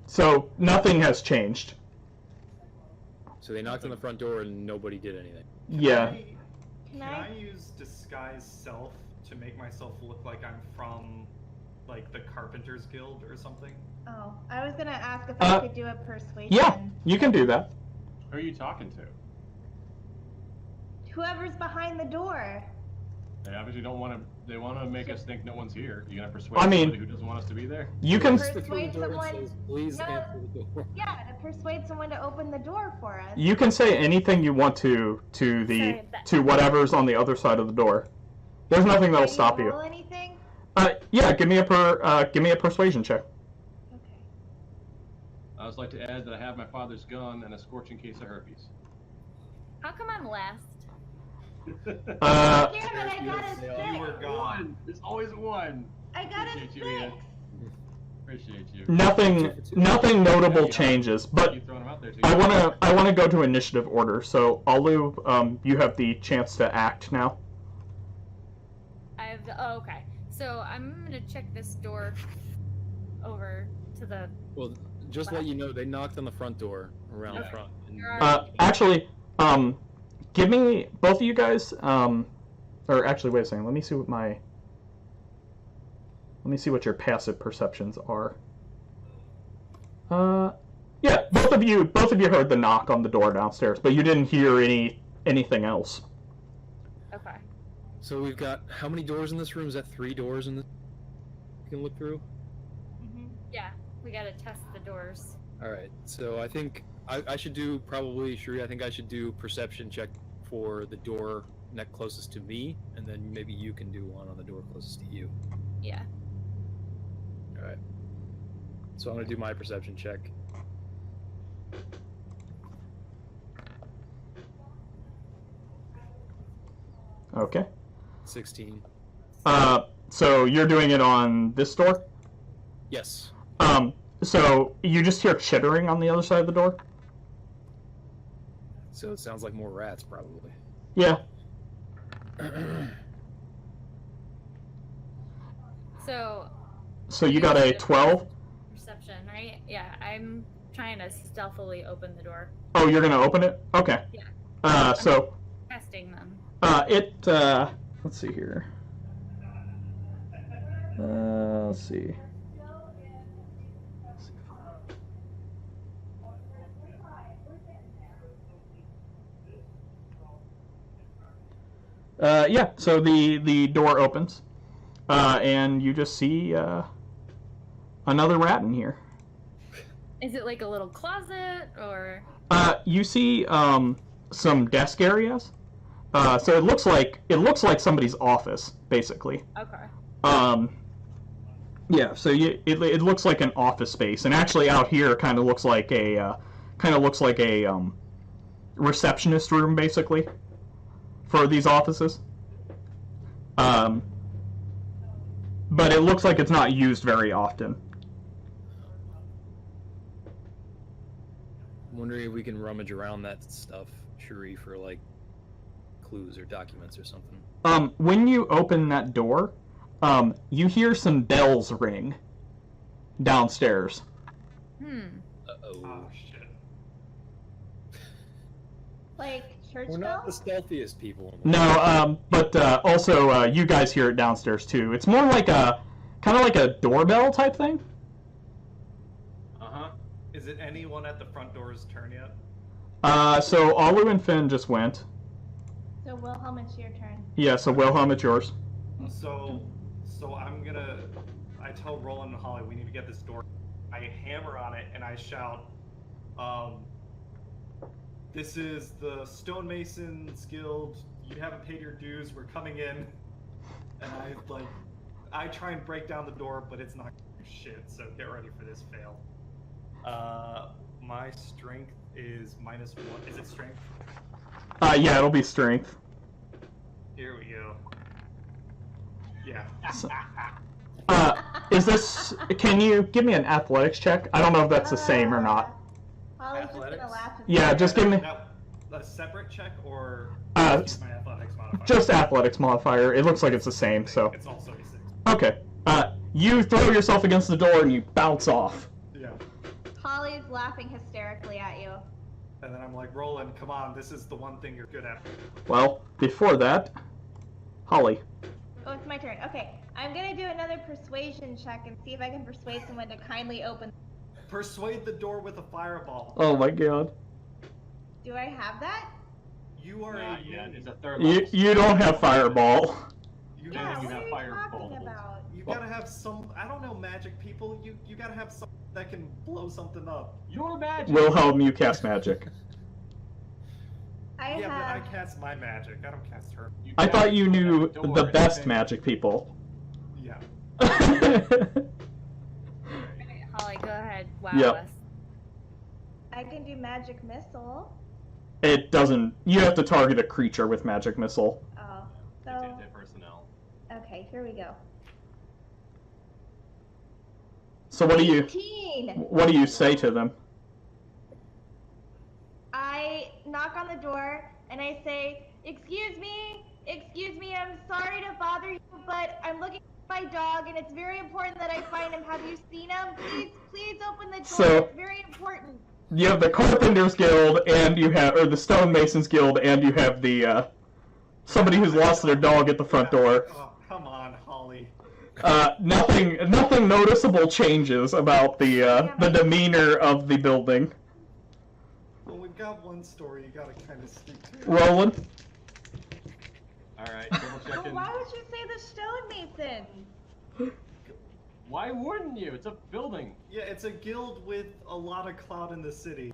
So nothing has changed. So they knocked on the front door and nobody did anything. Yeah. Can I use disguise self to make myself look like I'm from, like, the Carpenters Guild or something? Oh, I was gonna ask if I could do a persuasion. Yeah, you can do that. Who are you talking to? Whoever's behind the door. They obviously don't want to. They want to make us think no one's here. You gonna persuade I mean- somebody who doesn't want us to be there? You can Persuade someone. Please No. answer the door. Yeah, to persuade someone to open the door for us. you can say anything you want to Sorry, whatever's on the other side of the door. There's nothing that'll Can stop you. roll anything? Yeah, give me a persuasion check. Okay. I would like to add that I have my father's gun and a scorching case of herpes. How come I'm last? Damn it, I got a You were 6. gone. There's always one. I got a Appreciate you, Ian. 6. Appreciate you. Nothing notable changes, but Keep throwing them out there too. I wanna go to initiative order. So Alu, you have the chance to act now. Oh, okay. So I'm gonna check this door over to the. Well, just let you know, they knocked on the front door around the Okay. front. And Actually, give me both of you guys. Or actually, wait a second. Let me see what your passive perceptions are. Yeah, both of you heard the knock on the door downstairs, but you didn't hear anything else. Okay. So we've got how many doors in this room? Is that 3 doors in this? You can look through. Yeah, we gotta test the doors. All right. So I think I should do probably Shuri. I think I should do perception check for the door next closest to me, and then maybe you can do one on the door closest to you. Yeah. All right. So I'm gonna do my perception check. Okay. 16. So you're doing it on this door? Yes. So you just hear chittering on the other side of the door? So it sounds like more rats, probably. Yeah. So you got a 12? perception, right? Yeah, I'm trying to stealthily open the door, Oh, you're gonna open it? Okay. Yeah. So, testing them. let's see here. Let's see. Yeah, so the door opens, and you just see another rat in here. Is it like a little closet or? You see some desk areas. So it looks like somebody's office, basically. Okay. Yeah. So it looks like an office space, and actually out here kind of looks like a receptionist room, basically, for these offices. But it looks like it's not used very often. I'm wondering if we can rummage around that stuff, Shuri, for like clues or documents or something. When you open that door, you hear some bells ring downstairs. Uh-oh. Oh shit. Like church We're not the bells? stealthiest people in the No, but also you guys hear it downstairs too. It's more like kind of like a doorbell type thing. Is it anyone at the front door's turn yet? So Alu and Finn just went. So Wilhelm, it's your turn. Yeah, so Wilhelm, it's yours. So I tell Roland and Holly we need to get this door. I hammer on it and I shout, this is the Stonemasons Guild. You haven't paid your dues. We're coming in. And I try and break down the door, but it's not gonna do shit. So get ready for this fail. My strength is -1. Is it strength? Yeah, it'll be strength. Here we go. Yeah. So, is this? Can you give me an athletics check? I don't know if that's the same or not. Holly's just Athletics? gonna laugh. Yeah, just give me Now, a separate check or s- my athletics modifier? just athletics modifier. It looks like it's the same. So It's also a 6. okay. You throw yourself against the door and you bounce off. Yeah. Holly's laughing hysterically at you. And then I'm like, Roland, come on, this is the one thing you're good at. Well, before that, Holly. Oh, it's my turn. Okay, I'm gonna do another persuasion check and see if I can persuade someone to kindly open. Persuade the door with a fireball. Oh my god. Do I have that? You are Not a yet. ninja. It's a third You level. you don't have fireball. You Yeah, guys, what are you fire talking bolts. about? you gotta have some. I don't know, magic people. You gotta have something that can blow something up. You're magic. Wilhelm, you cast magic. I Yeah, but I have. cast my magic. I don't cast her. You I cast thought you it knew at door the and best then- magic people. Yeah. Alright, Holly, go ahead. Wow Yep. us. I can do magic missile. It doesn't. You have to target a creature with magic missile. Oh, It's so anti-personnel. okay, here we go. So what do you 18. what do you say to them? I knock on the door and I say, excuse me, I'm sorry to bother you, but I'm looking for my dog and it's very important that I find him. Have you seen him? Please open the door. So- It's very important. You have the Carpenters Guild, and you have, or the Stonemasons Guild, and you have the somebody who's lost their dog at the front door. Oh, come on, Holly. Nothing noticeable changes about the demeanor of the building. Well, we've got one story you gotta kind of stick to. Roland, Alright, double Well, checking. why would you say the stonemason? Why wouldn't you? It's a building. Yeah, it's a guild with a lot of clout in the city.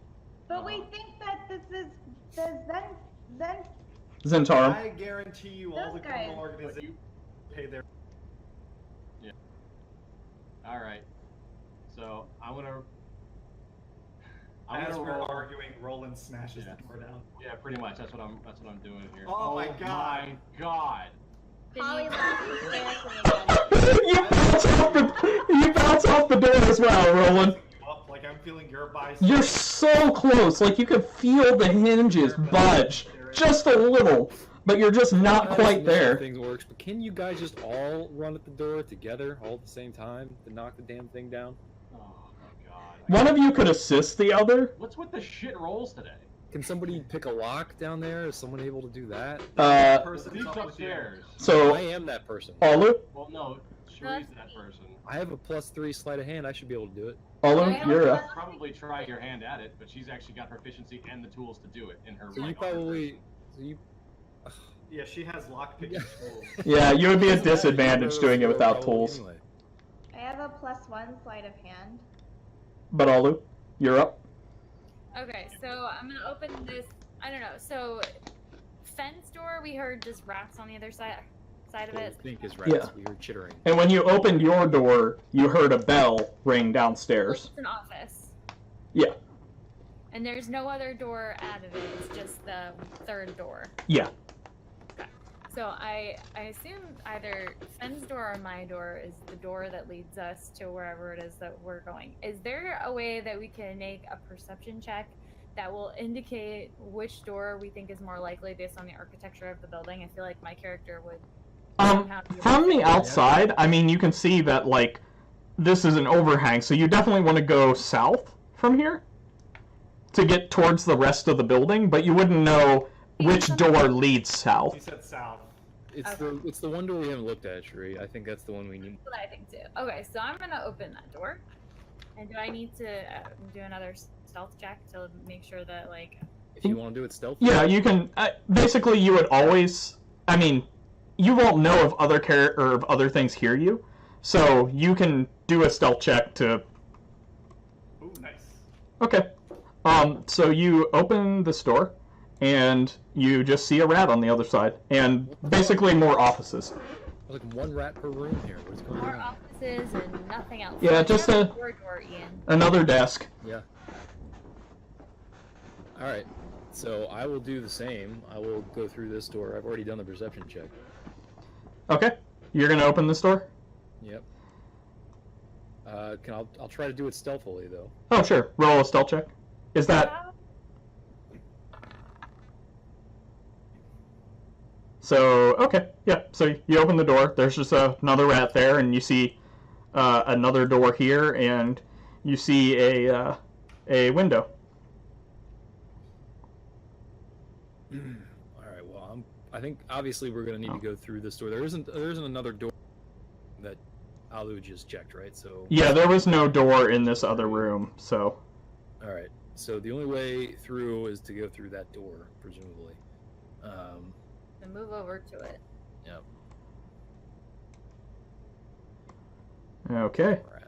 But we think that this is the Zen. Zentarum. I guarantee you all the Those guys. criminal organizations pay their. Alright. So, As we're roll. arguing, Roland smashes Yeah. the door down. Yeah, pretty much. That's what I'm doing here. Oh my God. My God. Holly laughs hysterically. You bounce off the door as well, Roland. Well, like I'm feeling your bias. You're so close, like you can feel the hinges budge just a little, but you're just not How quite this there. thing works, but can you guys just all run at the door together all at the same time to knock the damn thing down? Oh my God. One of you could assist the other. What's with the shit rolls today? Can somebody pick a lock down there? Is someone able to do that? Person's Who's up with you. upstairs? So, I am that person. Olu, Well, no, Cherie's that person. I have a +3 sleight of hand. I should be able to do it. Olu, you're up. Probably try your hand at it, but she's actually got proficiency and the tools to do it in her. So you like, probably. So you. Yeah, she has lockpicking tools. Yeah, you would be a Doesn't matter, disadvantage you doing it go without probably tools. anyway. I have a +1 sleight of hand. But Olu, you're up. Okay, so I'm gonna open this. I don't know. So, fence door. We heard just rats on the other side of What it. I think is right. Yeah. We heard chittering. And when you opened your door, you heard a bell ring downstairs. It's an office. Yeah. And there's no other door out of it. It's just the third door. Yeah. So I assume either Fenn's door or my door is the door that leads us to wherever it is that we're going. Is there a way that we can make a perception check that will indicate which door we think is more likely based on the architecture of the building? I feel like my character would somehow be able From to- the outside, I mean, you can see that, like, this is an overhang, so you definitely want to go south from here to get towards the rest of the building, but you wouldn't know which door leads She south. said south. It's the one door we haven't looked at, Sheree. I think that's the one we need. That's what I think too. Okay, so I'm gonna open that door. And do I need to do another stealth check to make sure that, like, If you want to do it stealth. Yeah, you can. Basically, you would always. I mean, you won't know if other things hear you, so you can do a stealth check to. Ooh, nice. Okay. So you open this door, and you just see a rat on the other side, and basically more offices. Like one rat per room here. What's going more on? offices and nothing else? Yeah, Where's just the a- door, Ian? Another desk. Yeah. All right. So I will do the same. I will go through this door. I've already done the perception check. Okay. You're gonna open this door? Yep. I'll try to do it stealthily though. Oh, sure. Roll a stealth check. Is that so? Okay. Yeah. So you open the door. There's just another rat there, and you see another door here, and you see a window. All right. Well, I think obviously we're gonna need to go through this door. There isn't another door that Alu just checked, right? So. Yeah, there was no door in this other room, so. All right. So the only way through is to go through that door, presumably. To move over to it. Yep. Okay. We're at.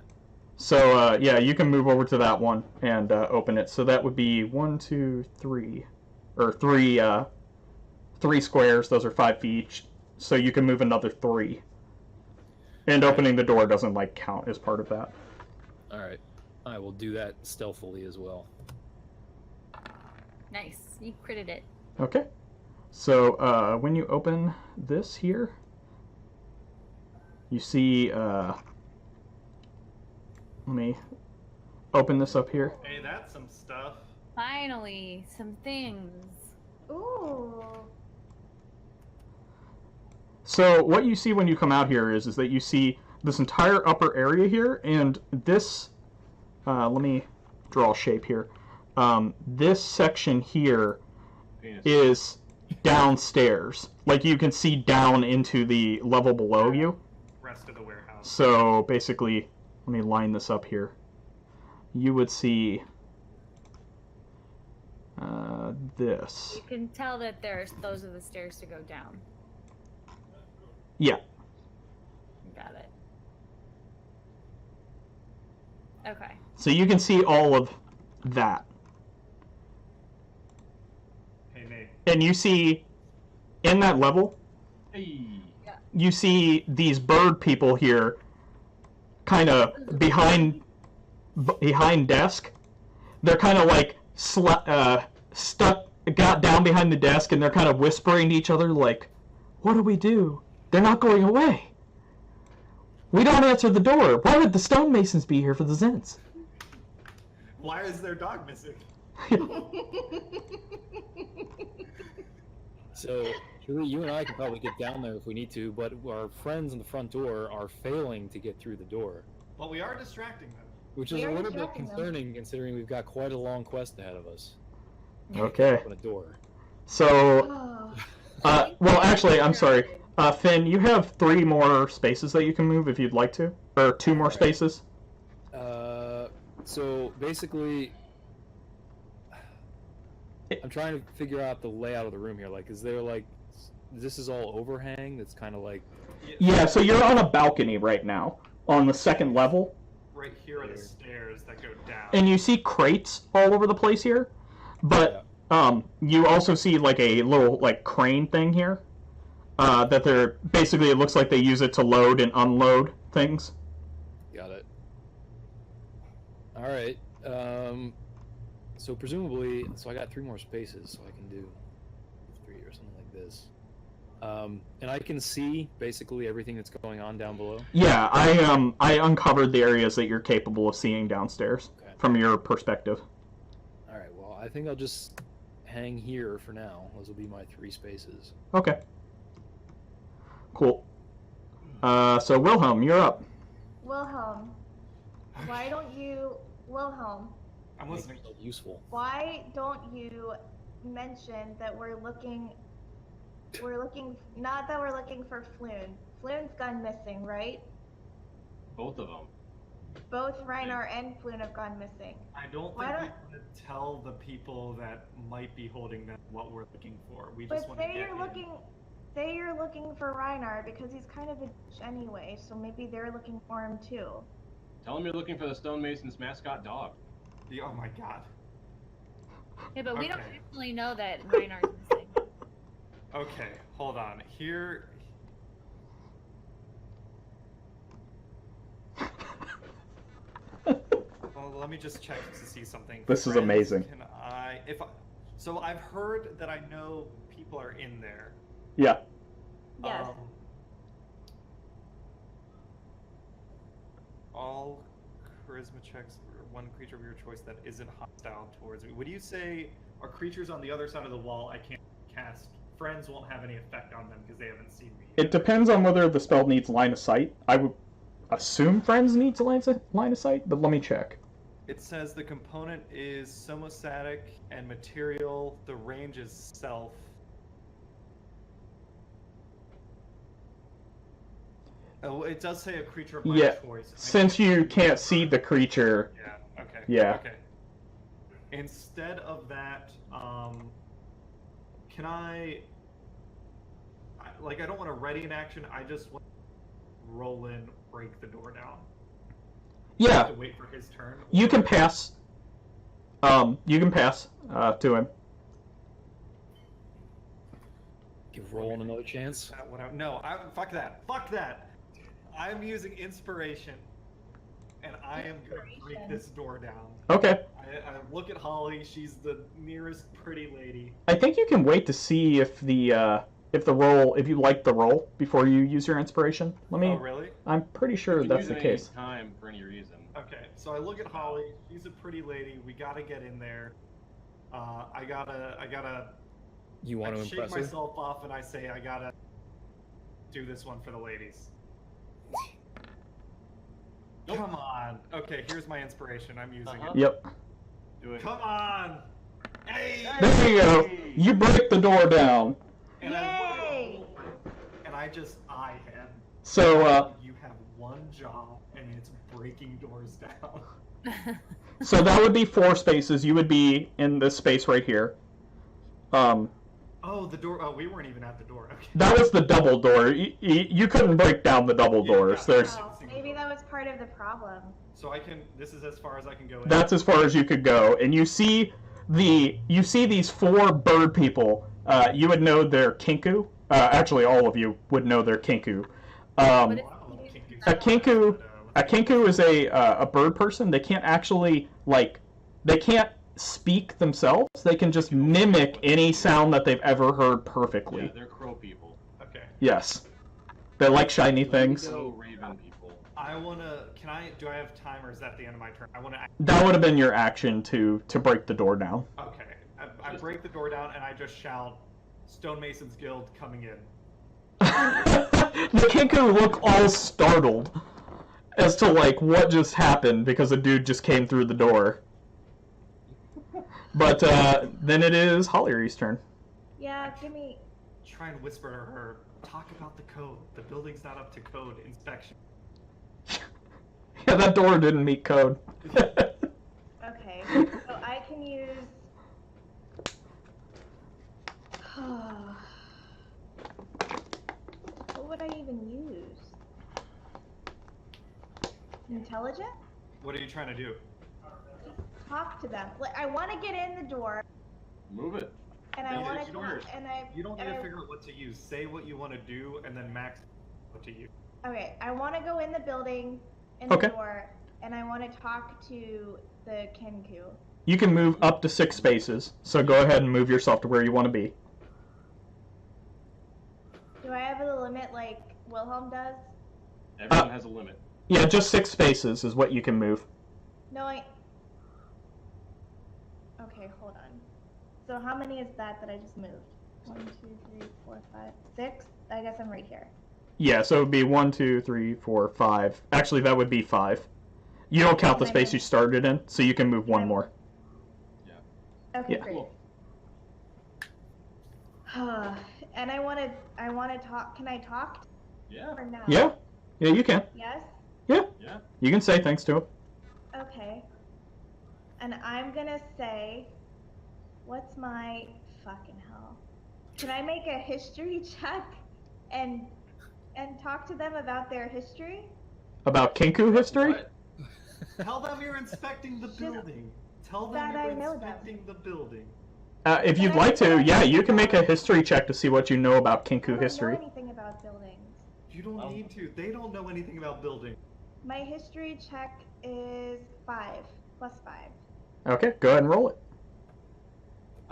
So, yeah, you can move over to that one and open it. So that would be 1, 2, 3, or three squares. Those are 5 feet each. So you can move another 3. And opening the door doesn't, like, count as part of that. Alright. I will do that stealthily as well. Nice. You critted it. Okay. So, when you open this here, you see, let me open this up here. Hey, that's some stuff. Finally, some things. Ooh. So what you see when you come out here is that you see this entire upper area here, and this, let me draw a shape here. This section here Penis. is downstairs. Like, you can see down into the level below you. Rest of the warehouse. So basically, let me line this up here. You would see this. You can tell that those are the stairs to go down. Yeah. Got it. Okay. So you can see all of that. Hey, Nate. And you see, in that level, Hey. you see these bird people here kind of behind desk. They're kind of like got down behind the desk, and they're kind of whispering to each other like, what do we do? They're not going away. We don't answer the door. Why would the stonemasons be here for the Zens? Why is their dog missing? So, Julie, you and I can probably get down there if we need to, but our friends in the front door are failing to get through the door. Well, we are distracting them. Which is We a are little bit distracting them. concerning considering we've got quite a long quest ahead of us. Okay. Open a door. So, Oh. well, actually, I'm sorry. Finn, you have 3 more spaces that you can move if you'd like to. Or 2 more spaces. So basically, I'm trying to figure out the layout of the room here. Like, is there like, this is all overhang? That's kind of like. Yeah, so you're on a balcony right now, on the 2nd level. Right here are the stairs that go down. And you see crates all over the place here. But, you also see like a little, like, crane thing here. That they're, basically it looks like they use it to load and unload things. Got it. Alright, so presumably, so I got 3 more spaces, so I can do 3 or something like this. And I can see basically everything that's going on down below. Yeah, I uncovered the areas that you're capable of seeing downstairs from your perspective. Alright, well, I think I'll just hang here for now. Those will be my 3 spaces. Okay. Cool. So Wilhelm, you're up. Wilhelm, why don't you, Wilhelm, I'm Make listening. yourself useful. why don't you mention that we're looking, not that we're looking for Floon. Floon's gone missing, right? Both of them. Both Reiner and Floon have gone missing. I don't Why think we don't- want to tell the people that might be holding them what we're looking for. We But just want to say get you're looking for Reiner because he's kind of a bitch anyway, so maybe they're looking for him too. Tell them you're looking for the stonemason's mascot dog. Oh my god. Yeah, but we don't Okay. actually know that Reinhardt's missing. Okay, hold on. Here. Well, let me just check to see something. This is Friends, amazing. Can I? So I've heard that I know people are in there. Yeah. Yes. All charisma checks for one creature of your choice that isn't hostile towards me. Would you say are creatures on the other side of the wall I can't cast? Friends won't have any effect on them because they haven't seen me yet. It depends on whether the spell needs line of sight. I would assume Friends needs a line of sight, but let me check. It says the component is somastatic and material. The range is self. Oh, it does say a creature of my Yeah, choice. Since you can't see the creature, Yeah. Okay. Yeah. Okay. Instead of that, can I don't want to ready an action. I just want Roland break the door down. I have Yeah, to wait for his turn. you can pass. You can pass to him. Give Roland another chance. No, fuck that. Fuck that. I'm using inspiration, and I am gonna break this door down. Okay. I look at Holly. She's the nearest pretty lady. I think you can wait to see if if you like the roll before you use your inspiration. Let me. Oh, really? I'm pretty sure You can that's use the it case. any time for any reason. Okay, so I look at Holly. She's a pretty lady. We gotta get in there. I gotta. You want to I impress shake her? myself off and I say I gotta do this one for the ladies. Nope. Come on. Okay, here's my inspiration. I'm using it. Yep. Do it. Come on. Hey. There you go. You break the door down. And Yay! I just eye him. So You have one job, and it's breaking doors down. so that would be 4 spaces. You would be in this space right here. Oh, the door. Oh, we weren't even at the door. Okay. That was the double door. You couldn't break down the double Yeah, doors. yeah. There's Oh, maybe that was part of the problem. So I can. This is as far as I can go. that's as far as you could go, and you see these 4 bird people. You would know they're Kinku. Actually, all of you would know they're Kinku. What if Wow, you Kinku. use A that Kinku- one? A Kinku is a bird person. They can't actually they can't speak themselves. They can just mimic any sound that they've ever heard perfectly. Yeah, they're crow people. Okay. Yes, they like shiny things. So raven people. I wanna. Can I? Do I have time, or is that the end of my turn? I wanna. That would have been your action to break the door down. Okay. I break the door down and I just shout, "Stonemasons Guild coming in." The Kinku look all startled as to what just happened because a dude just came through the door. But then it is Hollyreis' turn. Yeah, give me. Try and whisper to her. Talk about the code. The building's not up to code. Inspection. Yeah, that door didn't meet code. Okay, so I can use. What would I even use? Intelligent? What are you trying to do? Talk to them. Like, I want to get in the door, Move it. and I Yeah, want you to don't- talk, and I. You don't need and to I- figure out what to use. Say what you want to do, and then max what to use. Okay, I want to go in the building, in Okay. the door, and I want to talk to the Kenku. You can move up to 6 spaces, so go ahead and move yourself to where you want to be. Do I have a limit like Wilhelm does? Everyone has a limit. Yeah, just 6 spaces is what you can move. No, Okay, hold on. So how many is that I just moved? 1, 2, 3, 4, 5, 6? I guess I'm right here. Yeah, so it would be 1, 2, 3, 4, 5. Actually, that would be 5. You don't count the space you started in, so you can move 1 more. Okay, Yeah. great. Cool. And I want to talk. Can I talk Yeah. or no? Yeah, yeah, you can. Yes? Yeah. You can say thanks to him. Okay. And I'm gonna say, what's my fucking hell? Can I make a history check and talk to them about their history? About Kinku history? What? Tell them you're inspecting the building. Tell them That you're I know them. inspecting the building. If you'd like to, yeah, you can make a history check to see what you know about I Kinku don't history. know anything about buildings. You don't Well- need to. They don't know anything about building. My history check is 5 plus 5. Okay, go ahead and roll it.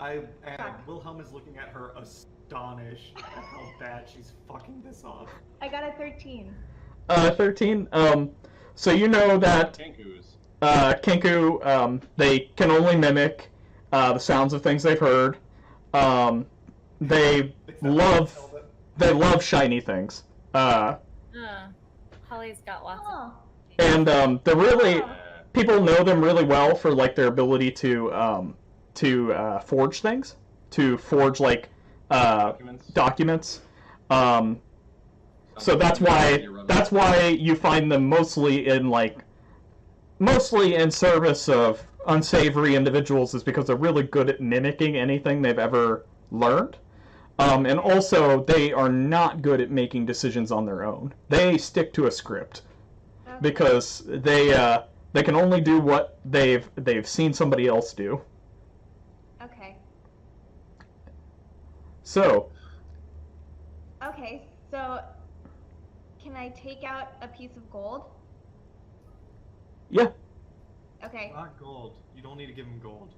And Fuck. Wilhelm is looking at her astonished at how bad she's fucking this up. I got a 13. 13. So you know that Kenkus. Kinku, they can only mimic the sounds of things they've heard. They Is that what you tell them? love shiny things. Holly's got lots of. Oh, And they're really Uh, people know them really well for their ability to forge things, to forge documents. documents. So that's why you find them mostly in service of unsavory individuals, is because they're really good at mimicking anything they've ever learned. And also, they are not good at making decisions on their own. They stick to a script okay. because They can only do what they've seen somebody else do. Okay. So, Okay, so can I take out a piece of gold? yeah. Okay. Not gold. You don't need to give them gold.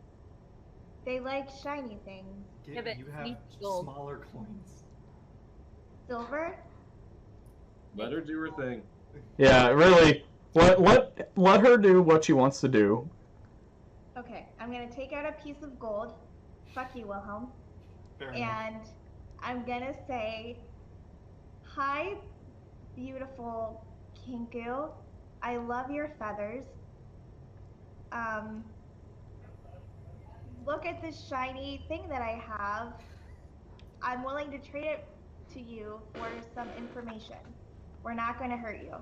They like shiny things. Yeah, but You have need gold. smaller coins. Silver? Let her do her thing. Yeah, really. Let her do what she wants to do. Okay, I'm gonna take out a piece of gold. Fuck you, Wilhelm. Fair enough. And I'm gonna say, hi, beautiful Kinku. I love your feathers. Look at this shiny thing that I have. I'm willing to trade it to you for some information. We're not gonna hurt you.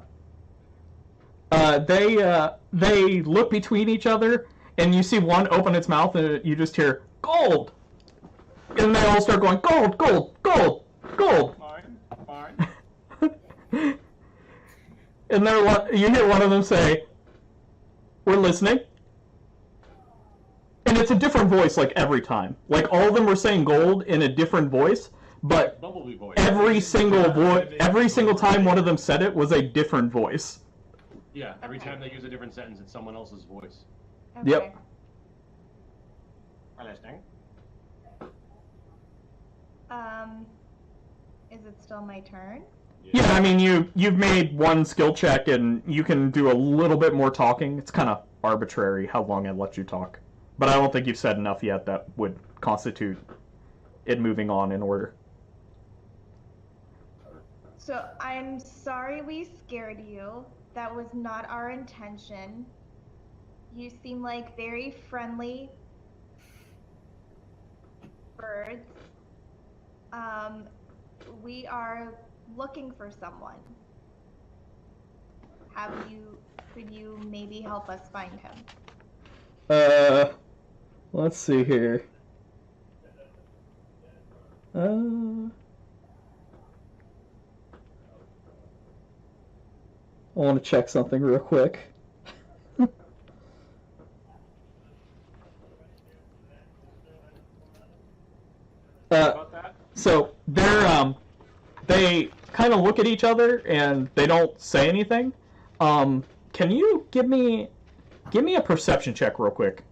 They look between each other, and you see one open its mouth, and you just hear gold, and they all start going gold, gold, gold, gold. Fine. And you hear one of them say, "We're listening." And it's a different voice, like, every time. Like, all of them were saying gold in a different voice, but Bumblebee voice. every single time one of them said it was a different voice. Yeah, every Okay. time they use a different sentence, it's someone else's voice. Okay. Yep. We're listening. Is it still my turn? Yeah, I mean, you've made one skill check, and you can do a little bit more talking. It's kind of arbitrary how long I let you talk. But I don't think you've said enough yet that would constitute it moving on in order. So I'm sorry we scared you. That was not our intention. You seem like very friendly birds. We are looking for someone. Could you maybe help us find him? Let's see here. I want to check something real quick. About that? So they kind of look at each other and they don't say anything. Can you give me a perception check real quick?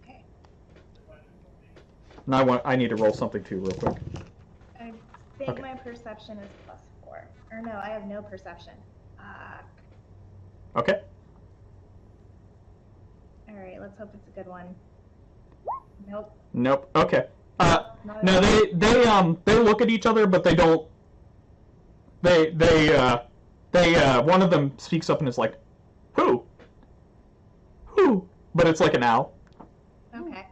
Okay. And I need to roll something too real quick. I think Okay. my perception is +4. Or no, I have no perception. Okay. Alright, let's hope it's a good one. Nope. Nope. Okay. Not No, they look at each other, but they don't. They one of them speaks up and is like, "Who? Who?" But it's like an owl. Okay.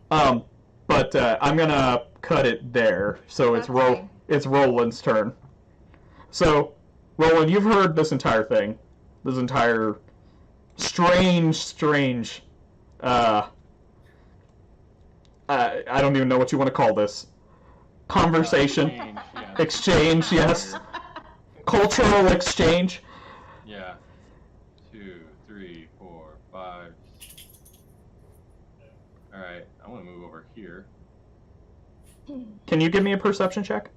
But I'm gonna cut it there. So That's fine. it's Roland's turn. So, Roland, you've heard this entire thing, this entire strange. I don't even know what you want to call this. Conversation, exchange, yes, cultural exchange. Yeah. 2, 3, 4, 5. Alright, I want to move over here. Can you give me a perception check?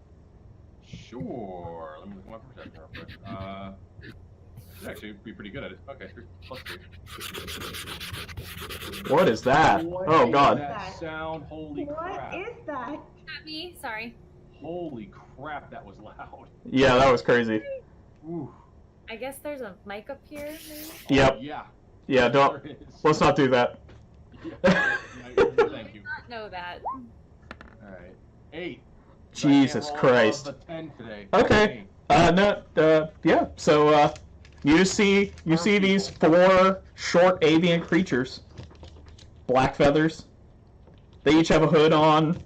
Sure. Let me look at my perception real quick. Should actually be pretty good at it. Okay, +3. What is that? What Oh is God. that sound? Holy crap. What is that? Not me. Sorry. Holy crap, that was loud. Yeah, that was crazy. Ooh. I guess there's a mic up here, maybe? Yep. Yeah. Yeah, don't. There is. Let's not do that. Yeah, thank you. Not know that. Alright. 8. Jesus Christ. The 10 today. Okay. Yeah. So, you see these 4 short avian creatures, black feathers. They each have a hood on,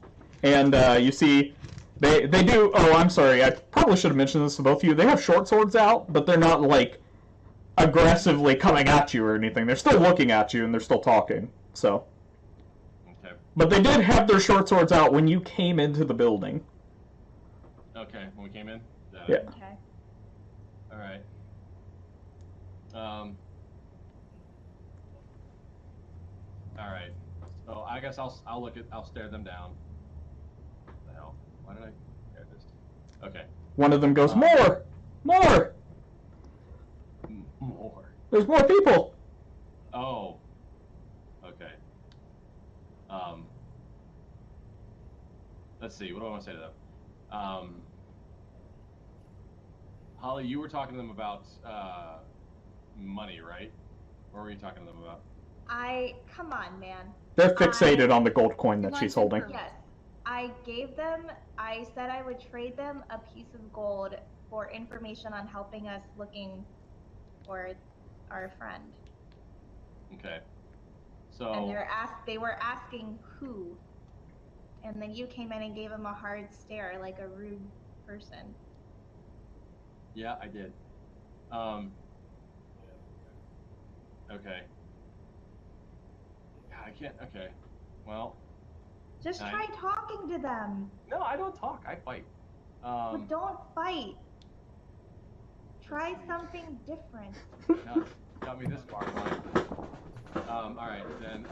and you see they do. Oh, I'm sorry. I probably should have mentioned this to both of you. They have short swords out, but they're not like aggressively coming at you or anything. They're still looking at you and they're still talking. So, Okay. but they did have their short swords out when you came into the building. Okay, when we came in? Yeah. Okay. Alright. All right. So I guess I'll stare them down. What the hell? Why did I stare this? Okay. One of them goes, more! More! More. There's more people! Oh. Okay. Let's see. What do I want to say to them? Holly, you were talking to them about money, right? What were you talking to them about? Come on, man. They're fixated on the gold coin that she's holding. Yes. I said I would trade them a piece of gold for information on helping us looking for our friend. Okay. So. And they were asking who. And then you came in and gave them a hard stare like a rude person. Yeah, I did. Okay. Yeah, I can't. Okay. Well. Just try talking to them. No, I don't talk. I fight. But don't fight. Try something different. Got me this far. All right, then.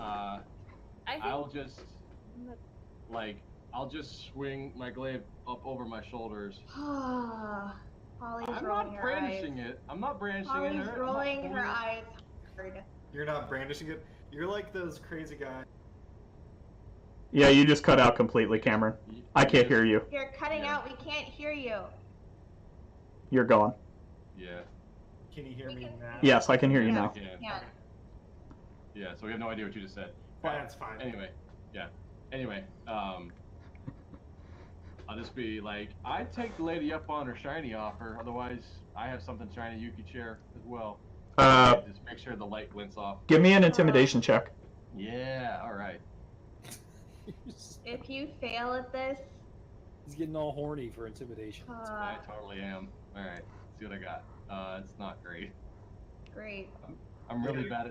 I'll just swing my glaive up over my shoulders. Holly's I'm rolling not her brandishing eyes. it. I'm not brandishing Holly's it. rolling her eyes hard. You're not brandishing it. You're like those crazy guys. Yeah, you just cut out completely, Cameron. I can't hear you. You're cutting out. We can't hear you. You're gone. Yeah. Can you hear me now? Yes, I can hear you now. Yeah. Yeah, so we have no idea what you just said. That's fine. Anyway, yeah. Anyway, I'll just be like, I'd take the lady up on her shiny offer. Otherwise, I have something shiny you could share as well. Just make sure the light glints off. Give me an intimidation check. Yeah, all right. If you fail at this, He's getting all horny for intimidation. I totally am. All right, see what I got. It's not great. great. I'm really bad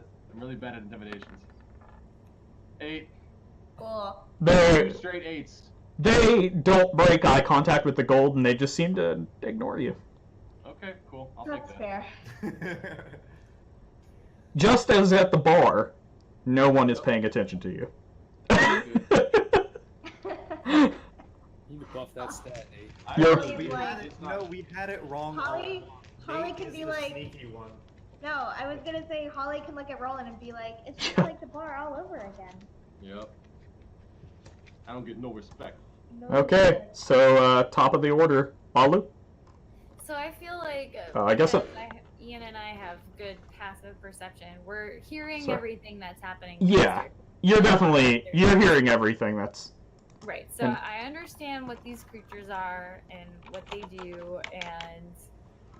at intimidations. 8. Cool. They 2 straight 8s. They don't break eye contact with the gold, and they just seem to ignore you. Okay, cool. I'll That's take that. fair. Just as at the bar, no one is paying attention to you. You need to buff that stat, Nate. We had it wrong. Holly Nate could is be the like- sneaky one. No, I was gonna say Holly can look at Roland and be like, it's just like the bar all over again. Yep. I don't get no respect. No Okay, respect. so top of the order, Balu. So I feel like I guess because Ian and I have good passive perception. We're hearing Sorry. everything that's happening. Yeah, you're hearing everything that's Right. So And- I understand what these creatures are and what they do, and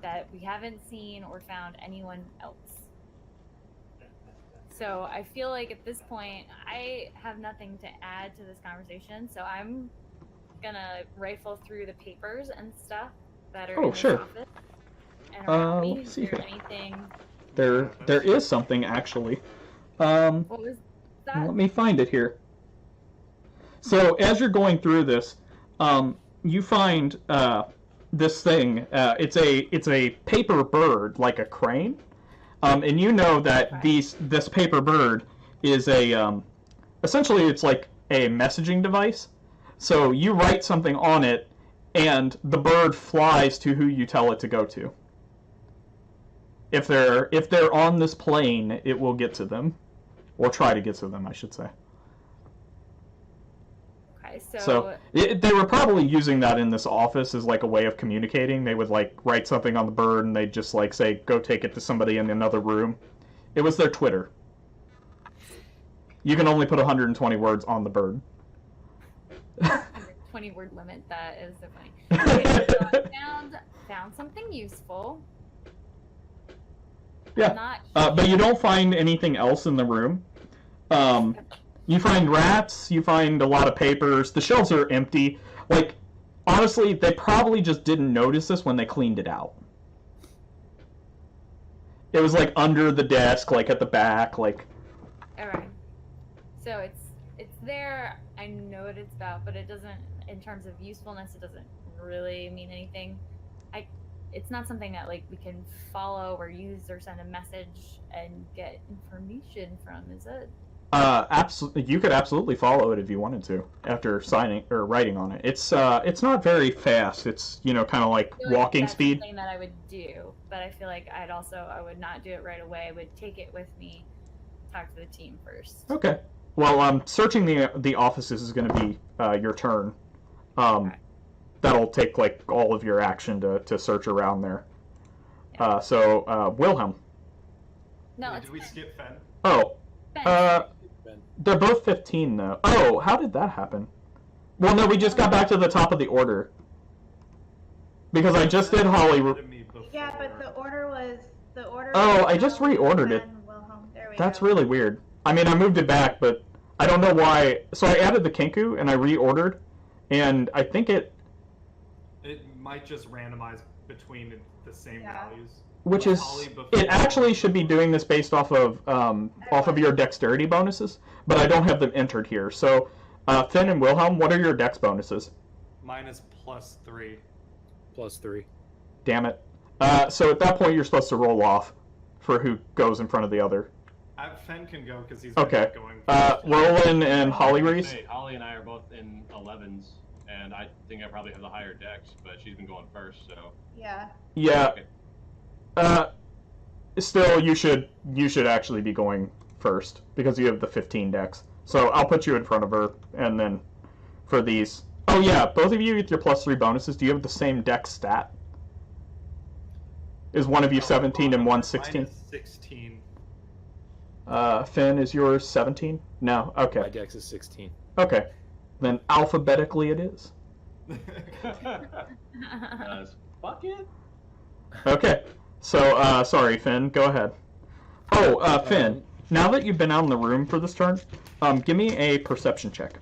that we haven't seen or found anyone else. So I feel like at this point, I have nothing to add to this conversation. So I'm gonna rifle through the papers and stuff that are in this sure. office and around me. let's Is see there here. anything? there is something actually. What was that? Let me find it here. So as you're going through this, you find this thing. It's a paper bird, like a crane, and you know that Okay. this paper bird is a essentially it's like a messaging device. So you write something on it, and the bird flies to who you tell it to go to. If they're on this plane, it will get to them, or try to get to them, I should say. Okay, So they were probably using that in this office as like a way of communicating. They would like write something on the bird, and they'd just like say, "Go take it to somebody in another room." It was their Twitter. You can only put 120 words on the bird. 20-word limit. That is so funny. Okay, so I found something useful. Yeah, Not but you don't find anything else in the room. You find rats. You find a lot of papers. The shelves are empty. Like, honestly, they probably just didn't notice this when they cleaned it out. It was like under the desk, like at the back, like. All right. So it's there. I know what it's about, but it doesn't. In terms of usefulness, it doesn't really mean anything. It's not something that like we can follow or use or send a message and get information from, is it? Absolutely, you could absolutely follow it if you wanted to after signing or writing on it. It's not very fast. It's kind of like I feel like walking that's speed. something that I would do, but I feel like I would not do it right away. I would take it with me, talk to the team first. Okay. Well, searching the offices is going to be your turn. Okay. That'll take like all of your action to search around there. So Wilhelm. No, Wait, it's did we Ben. skip Fen? Oh, Ben. they're both 15 though. Oh, how did that happen? Well, no, we just got back to the top of the order because I just did Holly. Yeah, but the order was Oh, was I just Holly, reordered it. Ben, Wilhelm. There we That's go. really weird. I mean, I moved it back, but I don't know why. So I added the Kinku and I reordered, and I think it might just randomize between the same values. which Like is Holly before- it actually should be doing this based off of your dexterity bonuses, but I don't have them entered here. So Finn and Wilhelm, what are your dex bonuses? Mine is +3. +3. Damn it. So at that point you're supposed to roll off for who goes in front of the other. Fen can go because he's Okay. going. Roland and Hollyreis. Hey, Holly and I are both in 11s, and I think I probably have the higher dex, but she's been going first, so. Yeah. Yeah. Okay. Still, you should actually be going first because you have the 15 dex. So I'll put you in front of her, and then for these. Oh yeah, both of you with your +3 bonuses. Do you have the same dex stat? Is one of you 17 and one 16? Mine is 16. Finn, is yours 17? No. My Okay. dex is 16. Okay. Then alphabetically it is. Fuck it. Okay. So, sorry, Finn. Go ahead. Oh, Finn. Now that you've been out in the room for this turn, give me a perception check.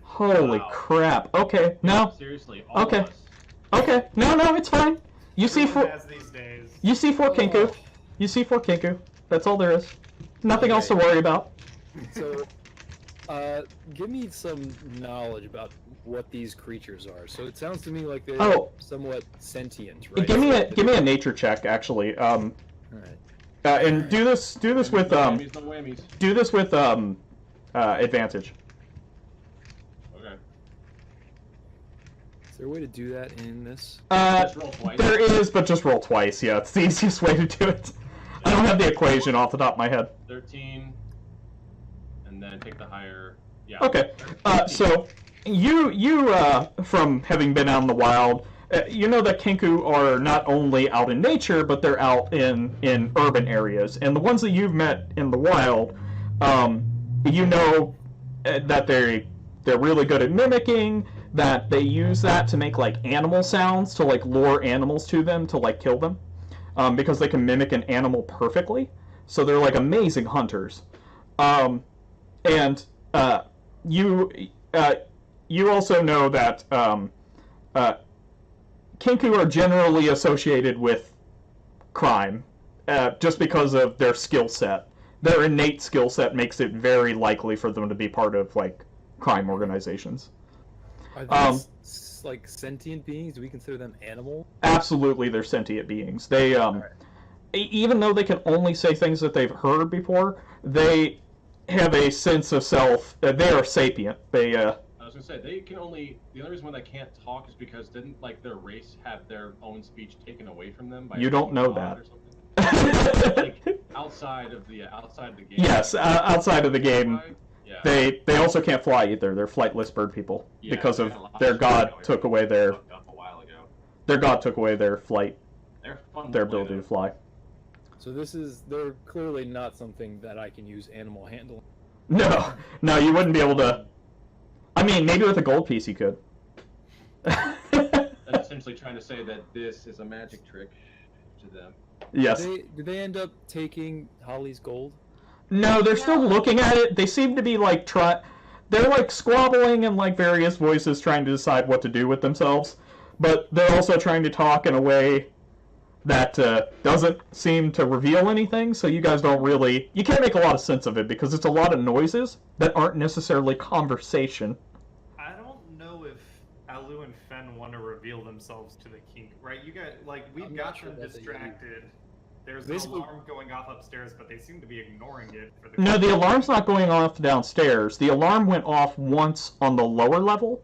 Holy Wow. crap. Okay. No. Seriously, all Okay. of us. Okay. No, it's fine. You see Everyone four. has these days. You see four Kinku. You see four Kinku. That's all there is. Nothing else to Okay. worry about. So, give me some knowledge about what these creatures are. So it sounds to me like they're Oh. somewhat sentient, right? Give me a nature check, actually. All right. And do this with No whammies. do this with advantage. Okay. Is there a way to do that in this? Just roll twice. There is, but just roll twice. Yeah, it's the easiest way to do it. I don't have the equation off the top of my head. 13, and then take the higher. Yeah. Okay. So you from having been out in the wild, you know that Kinku are not only out in nature, but they're out in urban areas. And the ones that you've met in the wild, you know that they're really good at mimicking. That they use that to make like animal sounds to like lure animals to them to like kill them, because they can mimic an animal perfectly. So they're like amazing hunters. And you also know that Kinku are generally associated with crime, just because of their skill set. Their innate skill set makes it very likely for them to be part of like crime organizations. Are these like sentient beings? Do we consider them animal? Absolutely, they're sentient beings. They even though they can only say things that they've heard before, they have a sense of self. They are sapient. They I was gonna say they can only. The only reason why they can't talk is because didn't like their race have their own speech taken away from them by You don't know that. or something? Like outside of the game. Yes, outside of the game, Yeah. they also can't fly either. They're flightless bird people Yeah, because they of had a lot their of god shit took going away their fucked up a while ago. flight, They're fun their to play, ability to though. fly. So they're clearly not something that I can use animal handling. No, you wouldn't be able to. I mean, maybe with a gold piece you could. That's essentially trying to say that this is a magic trick to them. Yes. Did they end up taking Holly's gold? No, they're still looking at it. They seem to be like they're like squabbling in like various voices trying to decide what to do with themselves, but they're also trying to talk in a way that doesn't seem to reveal anything, so you guys don't really... You can't make a lot of sense of it, because it's a lot of noises that aren't necessarily conversation. I don't know if Alu and Fen want to reveal themselves to the king, right? You guys, like, we've got them distracted. There's an alarm going off upstairs, but they seem to be ignoring it. For the No, the alarm's not going off downstairs. The alarm went off once on the lower level,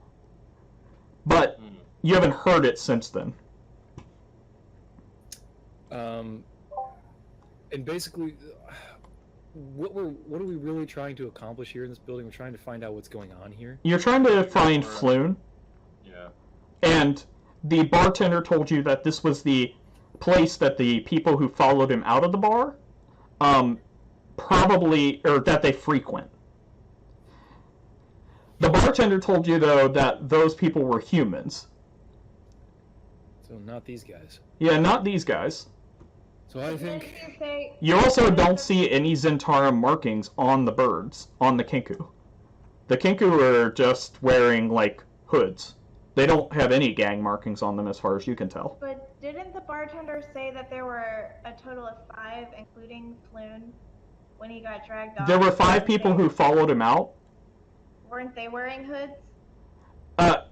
but you haven't heard it since then. And basically, what are we really trying to accomplish here in this building? We're trying to find out what's going on here. You're trying to find Floon. Yeah. And the bartender told you that this was the place that the people who followed him out of the bar, probably, or that they frequent. The bartender told you, though, that those people were humans. So not these guys. Yeah, not these guys. So I think... You also don't see any Zentarum markings on the birds, on the Kinku. The Kinku are just wearing, like, hoods. They don't have any gang markings on them as far as you can tell. But didn't the bartender say that there were a total of 5, including Floon, when he got dragged off? There were 5 people who followed him out. Weren't they wearing hoods?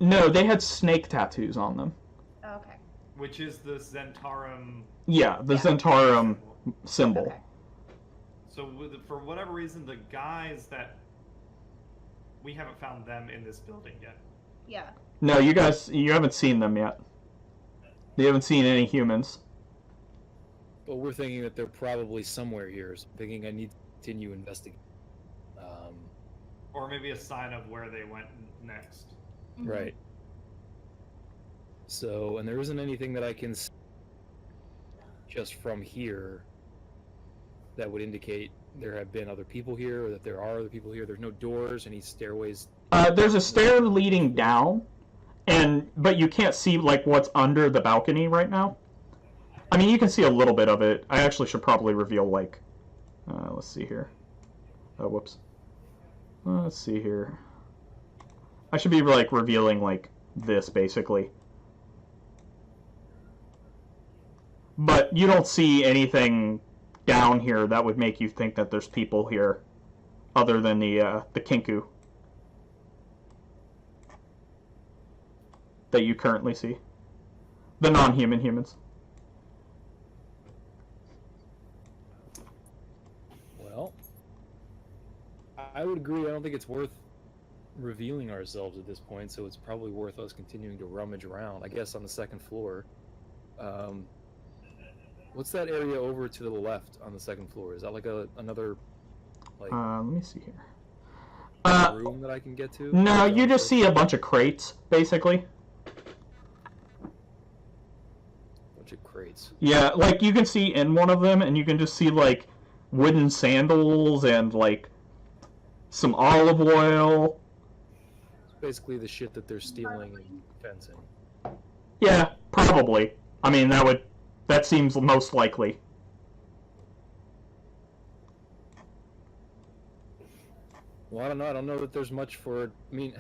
No, they had snake tattoos on them. Oh, okay. Which is the Zentarum... Yeah, the Zentarum symbol. Okay. So for whatever reason, the guys that... We haven't found them in this building yet. Yeah. No, you haven't seen them yet. You haven't seen any humans. But we're thinking that they're probably somewhere here, so I'm thinking I need to continue investigating. Or maybe a sign of where they went next. Mm-hmm. Right. So, and there isn't anything that I can see just from here that would indicate there have been other people here, or that there are other people here. There's no doors, any stairways. There's a stair leading down, but you can't see like what's under the balcony right now. I mean, you can see a little bit of it. I actually should probably reveal like, let's see here. Oh, whoops. Let's see here. I should be like revealing like this basically. But you don't see anything down here that would make you think that there's people here, other than the Kinku that you currently see, the non-human humans. Well, I would agree. I don't think it's worth revealing ourselves at this point, so it's probably worth us continuing to rummage around. I guess on the second floor. What's that area over to the left on the second floor? Is that like another like Let me see here. room that I can get to? No, you just see a bunch of crates, basically. Bunch of crates. Yeah, like you can see in one of them, and you can just see like wooden sandals and like some olive oil. It's basically the shit that they're stealing and fencing. Yeah, probably. I mean, that seems most likely. Well, I don't know. I don't know that there's much for. I mean,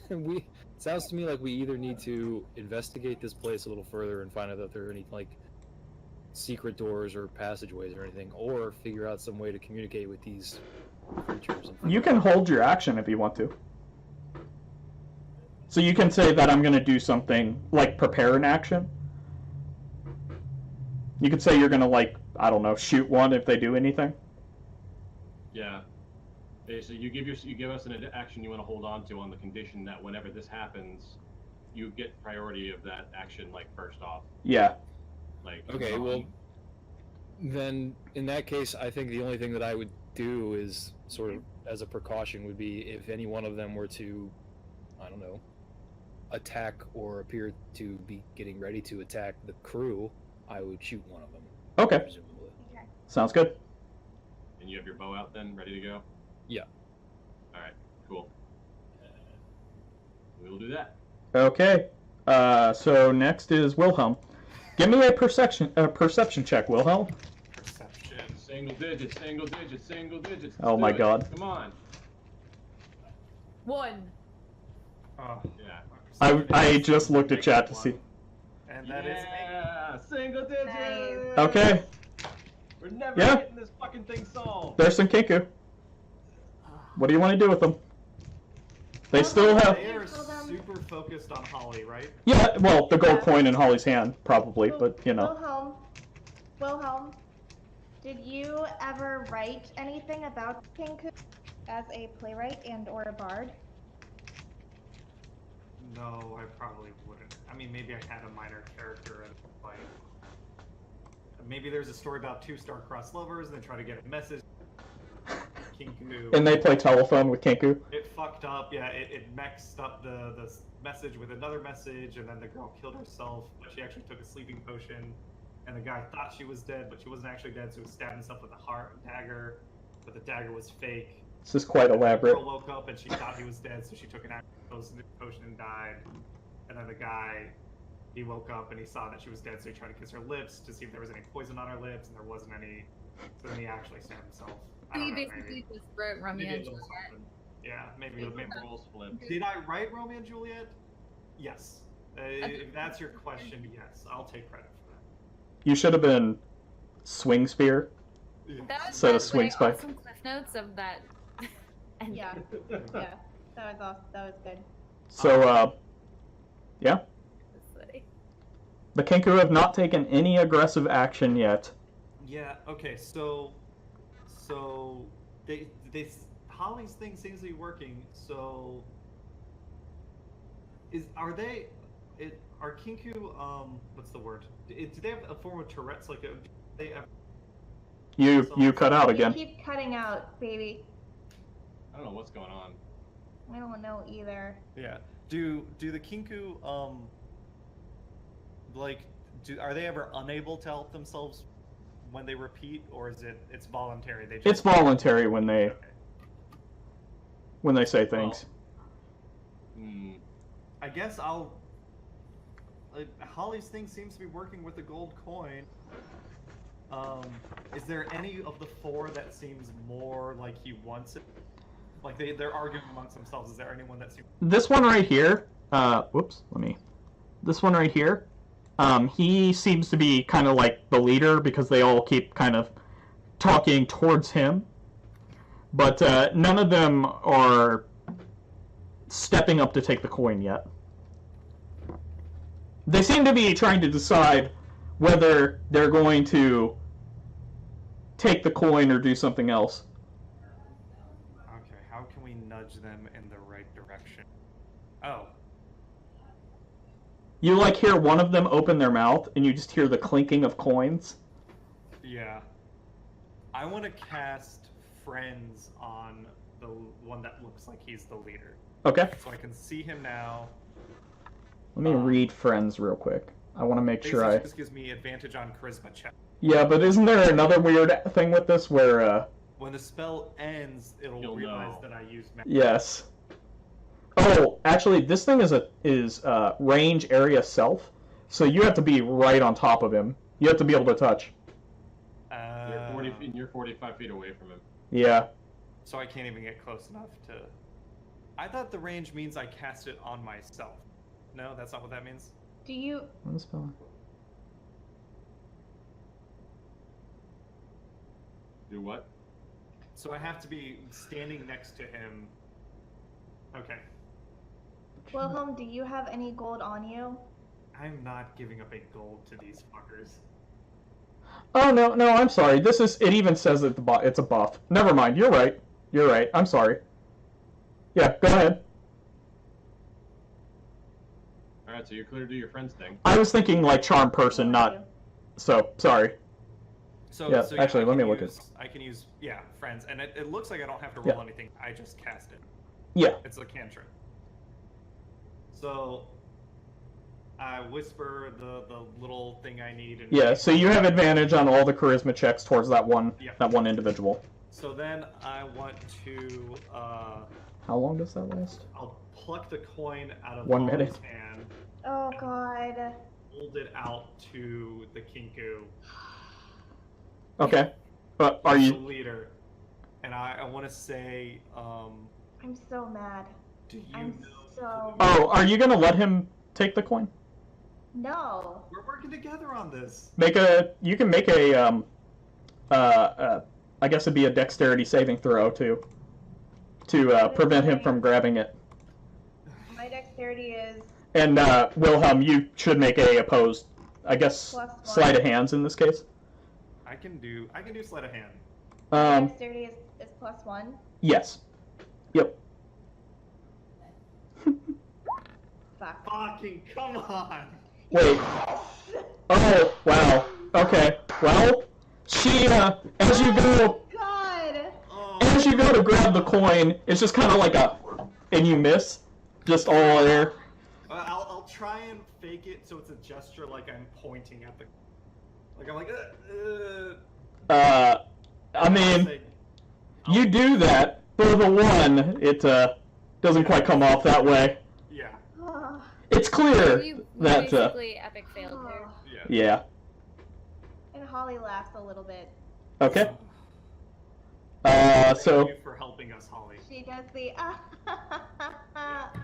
it sounds to me like we either need to investigate this place a little further and find out if there are any like secret doors or passageways or anything, or figure out some way to communicate with these creatures. You can hold your action if you want to. So you can say that I'm going to do something, like prepare an action. You could say you're going to, like, I don't know, shoot one if they do anything. Yeah. Basically, you give us an action you want to hold on to on the condition that whenever this happens, you get priority of that action, like, first off. Yeah. Like. Okay, well, then in that case, I think the only thing that I would do is sort of as a precaution would be if any one of them were to, I don't know, attack or appear to be getting ready to attack the crew, I would shoot one of them. Okay. Presumably. Okay. Sounds good. And you have your bow out then, ready to go? Yeah. Alright, cool. We will do that. Okay. So next is Wilhelm. Give me a perception check, Wilhelm. Perception. Single digits, single digits, single digits. Oh Let's my do it. God. Come on. 1. Oh, Yeah. I just looked at chat to see. And that is yeah, single digit. Nice. Okay, We're never Yeah. getting this fucking thing solved. there's some Kinku. What do you want to do with them? They still have... They are super focused on Holly, right? Yeah, well, the gold coin in Holly's hand, probably, but, you know. Wilhelm, did you ever write anything about Kinku as a playwright and or a bard? No, I probably wouldn't. I mean, maybe I had a minor character in a fight. Maybe there's a story about two star-crossed lovers and they try to get a message. Kinku. And they play telephone with Kinku. It fucked up, yeah, it mixed up the message with another message, and then the girl killed herself, but she actually took a sleeping potion, and the guy thought she was dead, but she wasn't actually dead, so he was stabbing himself with a dagger, but the dagger was fake. This is quite elaborate. The girl woke up and she thought he was dead, so she took an actual potion and died. And then the guy, he woke up and he saw that she was dead, so he tried to kiss her lips to see if there was any poison on her lips, and there wasn't any, so then he actually stabbed himself. I don't You know, basically maybe. just wrote Romeo Maybe a and little Juliet. something. Yeah, maybe. Roles flipped. Did I write Romeo and Juliet? Yes. If that's your question, yes. I'll take credit for that. You should have been Swing Spear. That was Instead of like swing spike. awesome cliff notes of that. And Yeah, yeah, that was awesome. That was good. So, yeah. That's funny. The Kinku have not taken any aggressive action yet. Yeah. Okay. So they Holly's thing seems to be working. So are Kinku what's the word? Do they have a form of Tourette's? Like they have? You cut out You again. keep cutting out, baby. I don't know what's going on. I don't know either. Yeah. Do the Kinku are they ever unable to help themselves when they repeat, or is it's voluntary? They just It's voluntary when they Okay. say things. I guess Holly's thing seems to be working with the gold coin. Is there any of the four that seems more like he wants it? Like they're arguing amongst themselves. Is there anyone that seems? This one right here. This one right here. He seems to be kind of like the leader because they all keep kind of talking towards him. But none of them are stepping up to take the coin yet. They seem to be trying to decide whether they're going to take the coin or do something else. Okay, how can we nudge them in the right direction? Oh, You like hear one of them open their mouth and you just hear the clinking of coins. yeah. I want to cast Friends on the one that looks like he's the leader. Okay. So I can see him now. Let me read Friends real quick. I want to make sure Basically, I... This gives me advantage on charisma check. Yeah, but isn't there another weird thing with this where, When the spell ends, it'll You'll realize know. that I used magic. Yes. Oh, actually, this thing is range area self, so you have to be right on top of him. You have to be able to touch. You're 45 feet away from him. Yeah. So I can't even get close enough to... I thought the range means I cast it on myself. No, that's not what that means? Do you? What is spelling? Do what? So I have to be standing next to him. Okay. Wilhelm, do you have any gold on you? I'm not giving up a gold to these fuckers. Oh, no, I'm sorry. It even says that it's a buff. Never mind, you're right. I'm sorry. Yeah, go ahead. Alright, so you're clear to do your friend's thing. I was thinking like charm person, not... So, sorry. So, Yeah, so actually, I let can me look use, I can use, yeah, Friends. And it looks like I don't have to roll Yeah. anything. I just cast it. Yeah. It's a cantrip. So I whisper the little thing I need. And Yeah, so you have advantage on all the charisma checks towards that one individual. So then I want to, How long does that last? I'll pluck the coin out of 1 Holly's minute. hand, Oh God. hold it out to the Kinku, Okay. But are the you... leader, and I want to say, I'm so mad. do you I'm know? so. Oh, are you gonna let him take the coin? No. We're working together on this. You can make a I guess it'd be a dexterity saving throw to prevent him from grabbing it. My dexterity is And Wilhelm, you should make a opposed, I guess, +1. sleight of hands in this case. I can do sleight of hand. My dexterity is +1. Yes. Yep. Fuck. Fucking come on. Wait. Oh, wow. Okay. Well, she, as you go, God. Oh. as you go to grab the coin, it's just kind of like and you miss, just all there. I'll try and fake it so it's a gesture like I'm pointing at the. Like I'm like. I mean, you do that for the one. It doesn't quite come off that way. Yeah. It's clear You that. basically epic failed there. Yeah. And Holly laughs a little bit. Okay. Thank So you for helping us, Holly. She does the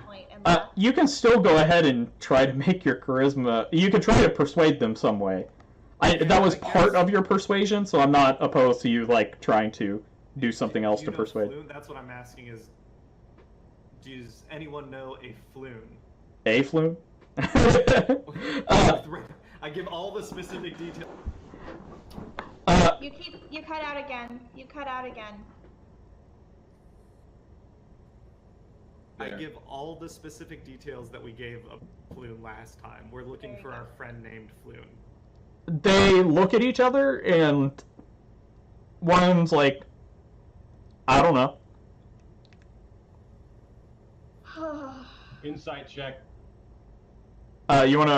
point and laugh. you can still go ahead and try to make your charisma. You can try to persuade them some way. That was part of your persuasion, so I'm not opposed to you like trying to do something else Do to you know persuade. Floon? That's what I'm asking is, does anyone know a Floon? A Floon? I give all the specific details. You cut out again. You cut out again. I give all the specific details that we gave of Floon last time. We're looking for our friend named Floon. They look at each other, and one's like, I don't know. Insight check. You want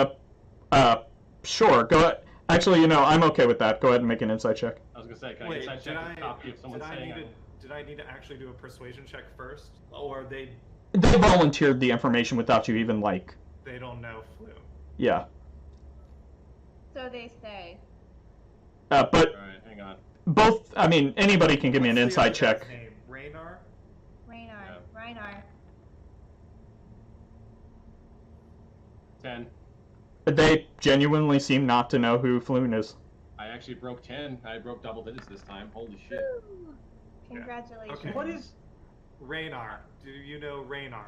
to? Sure. Go ahead. Actually, I'm okay with that. Go ahead and make an insight check. I was gonna say, can I Wait, insight check and copy if someone's saying did I need to actually do a persuasion check first, or they They volunteered the information without you even they don't know Floon? Yeah. So they say. But Alright, hang on. both. I mean, anybody can give me an What's the insight other check. guy's name? Reiner? Reiner. 10. They genuinely seem not to know who Floon is. I actually broke 10. I broke double digits this time. Holy shit. Congratulations. Okay. What is... Reiner. Do you know Reiner?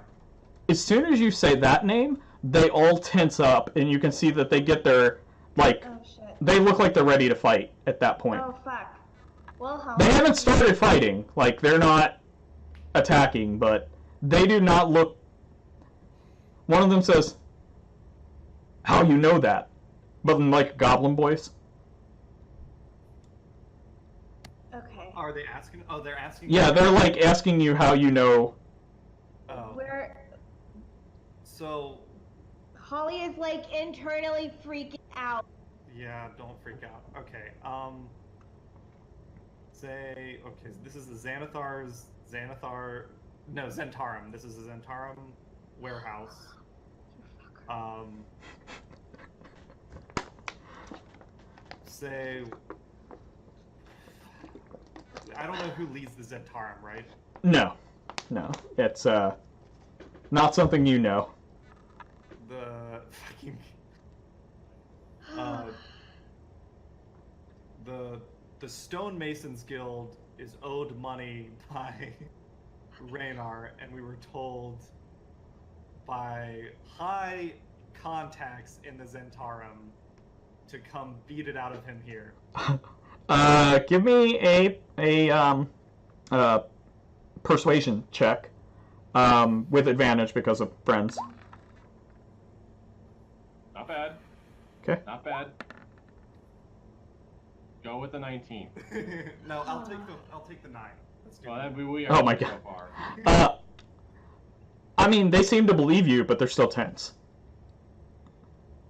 As soon as you say that name, they all tense up, and you can see that they get their Oh shit. They look like they're ready to fight at that point. Oh fuck. Wilhelm. They haven't started fighting. They're not attacking, but they do not look... One of them says, "How you know that?" But in, goblin voice. Okay. Are they asking? Oh, they're asking. Yeah, they're, asking you how you know... Oh. We're So, Holly is internally freaking out. yeah, don't freak out. Okay. Say, okay, this is the Xanathar. No, Zentarum. This is the Zentarum warehouse. Say, I don't know who leads the Zentarum, right? No. It's, not something you know. The fucking the Stonemasons Guild is owed money by Reiner, and we were told by high contacts in the Zentarum to come beat it out of him here. Give me a persuasion check, with advantage because of friends. Not bad. Okay. Not bad. Go with the 19. No, I'll take the 9. Let's do Well, that. then we are Oh my so God. far. I mean, they seem to believe you, but they're still tense.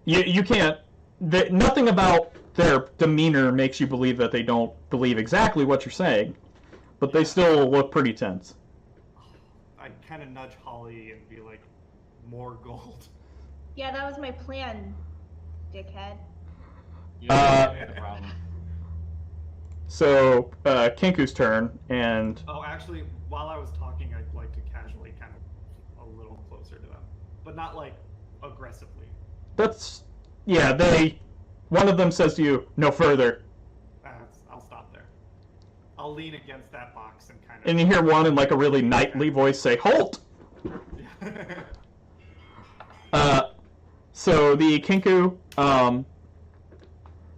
You can't... Nothing about their demeanor makes you believe that they don't believe exactly what you're saying, but they still look pretty tense. I kind of nudge Holly and be like, more gold. Yeah, that was my plan, dickhead. You know, the problem. So, Kinku's turn, and... Oh, actually, while I was talking, I'd like to casually kind of a little closer to them. But not, aggressively. That's one of them says to you, no further. I'll stop there. I'll lean against that box and kind of... And you hear one in like a really knightly voice say, halt! So the Kinku,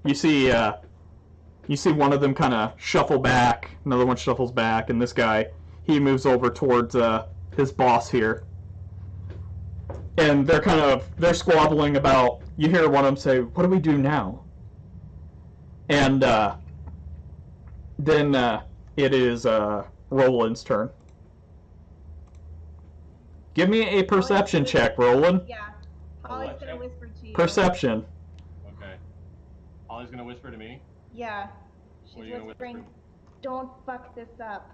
you see one of them kind of shuffle back, another one shuffles back, and this guy, he moves over towards his boss here. And they're squabbling about, you hear one of them say, what do we do now? And then it is Roland's turn. Give me a perception check, Roland. Yeah. Holly's gonna whisper to you. Perception. Okay. Holly's gonna whisper to me? Yeah. She's What are you gonna whispering, whisper? don't fuck this up.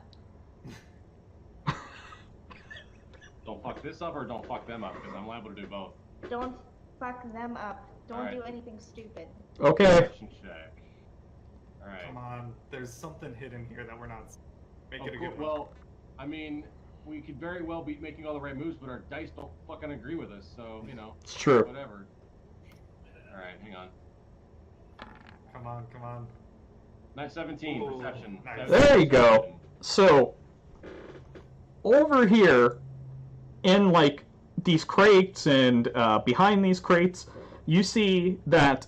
Don't fuck this up or don't fuck them up, because I'm liable to do both. Don't fuck them up. Don't Alright. do anything stupid. Okay. Perception check. Alright. Come on, there's something hidden here that we're not... Make Of it a course, good one. well, I mean, we could very well be making all the right moves, but our dice don't fucking agree with us, so, you know. It's true. Whatever. Alright, hang on. Come on. Nice 17, Ooh, perception. nice. There you go. So, over here, in like these crates and behind these crates, you see that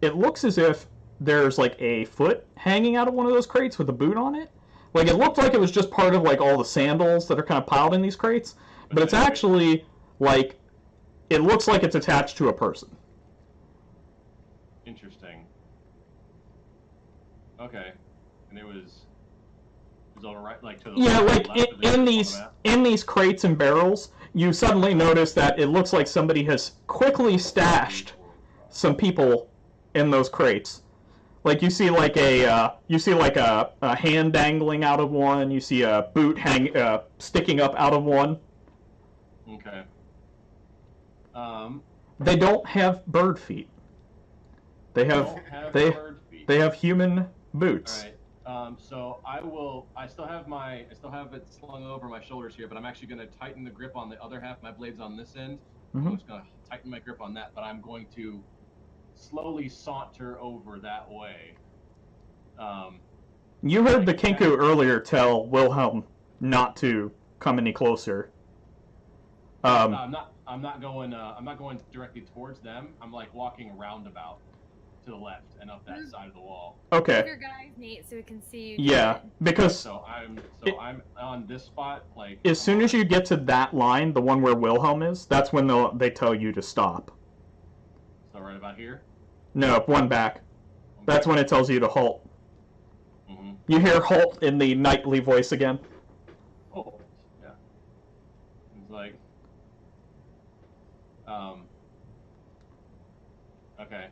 it looks as if there's like a foot hanging out of one of those crates with a boot on it. Like it looked like it was just part of like all the sandals that are kind of piled in these crates, but it's actually like it looks like it's attached to a person. Interesting. Okay. And it was on the right, like to the Yeah, left, like left of it, in on the these map? crates and barrels, you suddenly notice that it looks like somebody has quickly stashed some people in those crates. Like you see like a hand dangling out of one. You see a boot sticking up out of one. Okay. They don't have bird feet. They have bird feet. they have human boots. All right. So I still have it slung over my shoulders here, but I'm actually going to tighten the grip on the other half. My blade's on this end. Mhm. I'm just going to tighten my grip on that, but I'm going to slowly saunter over that way. You heard the Kinku earlier tell Wilhelm not to come any closer. I'm not going directly towards them. I'm like walking roundabout to the left and up that side of the wall. Okay. Move your guys, Nate, so we can see you. do Yeah, it. because So I'm on this spot, like as soon as you get to that line, the one where Wilhelm is, that's when they tell you to stop. So right about here. No, one back. That's when it tells you to halt. Mm-hmm. You hear halt in the knightly voice again. Oh, yeah. It's like, okay.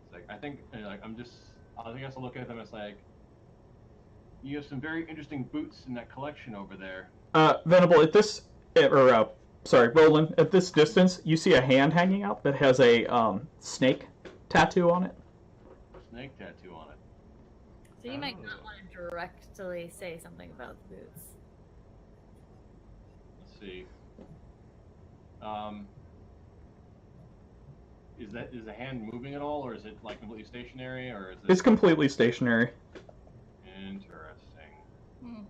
It's like I think like I guess I'll look at them as like, you have some very interesting boots in that collection over there. Venable, Roland, at this distance, you see a hand hanging out that has a snake tattoo on it. Snake tattoo on it. So you might not want to directly say something about the boots. Let's see. Is the hand moving at all, or is it like completely stationary, or is it? It's completely stationary. Interesting. Hmm.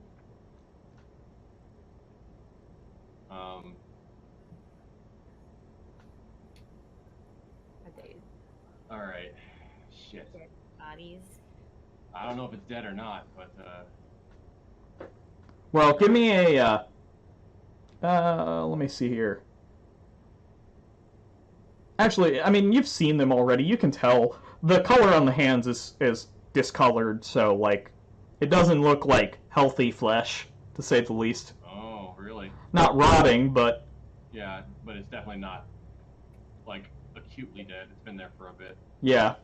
Are they All right. Shit. dead bodies? I don't know if it's dead or not, but Well, give me a. Let me see here. Actually, I mean, you've seen them already. You can tell the color on the hands is discolored, so like, it doesn't look like healthy flesh, to say the least. oh, really? Not rotting, but Yeah, but it's definitely not like acutely dead. It's been there for a bit. yeah.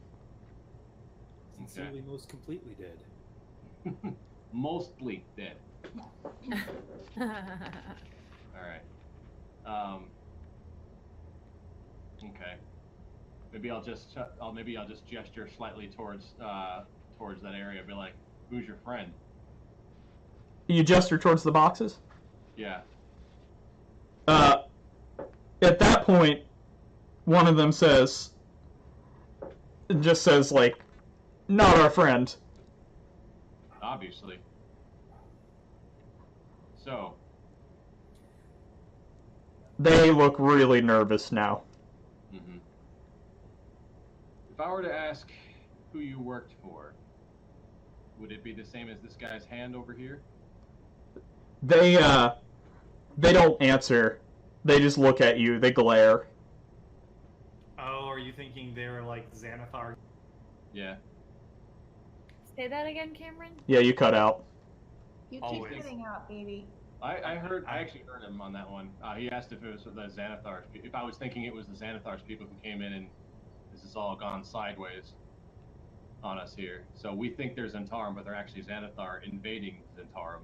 Sincerely, most completely dead. Mostly dead. All right. Okay. Maybe I'll just gesture slightly towards that area. Be like, "Who's your friend?" You gesture towards the boxes. Yeah. At that point, one of them says, just says, like, not our friend. Obviously. So, They look really nervous now. mhm. If I were to ask who you worked for, would it be the same as this guy's hand over here? They don't answer. They just look at you. They glare. Oh, are you thinking they're like Xanathar? Yeah. Say that again, Cameron. Yeah, you cut out. You Always. keep cutting out, baby. I actually heard him on that one. He asked if it was the Xanathars. If I was thinking it was the Xanathars people who came in and this has all gone sideways on us here. So we think they're Zentarum, but they're actually Xanathar invading Zentarum.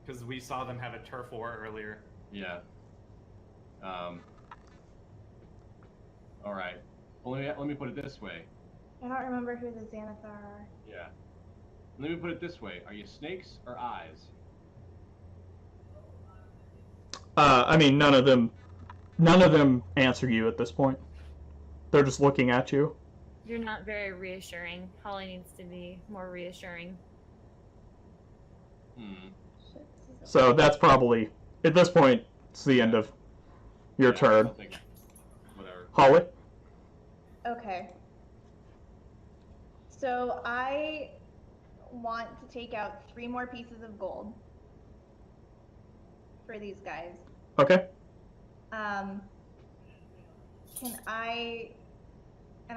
Because we saw them have a turf war earlier. Yeah. All right. Well, let me put it this way. I don't remember who the Xanathar are. Yeah. Let me put it this way. Are you snakes or eyes? I mean, none of them answer you at this point. They're just looking at you. You're not very reassuring. Holly needs to be more reassuring. Hmm. Shit, this is So that's probably, at this point, it's the end of your Yeah, turn. I'll take it. Whatever. Holly? Okay. So I want to take out 3 more pieces of gold for these guys. Okay. And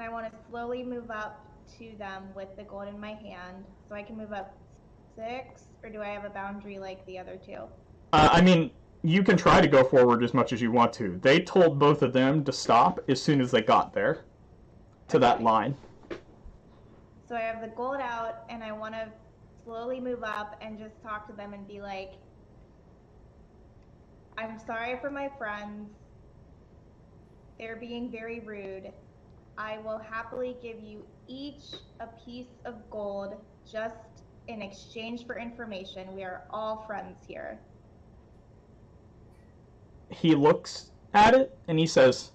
I want to slowly move up to them with the gold in my hand. So I can move up 6, or do I have a boundary like the other 2? I mean, you can try to go forward as much as you want to. They told both of them to stop as soon as they got there to that Okay. line. So I have the gold out, and I want to slowly move up and just talk to them and be like, I'm sorry for my friends. They're being very rude. I will happily give you each a piece of gold just in exchange for information. We are all friends here. He looks at it and he says,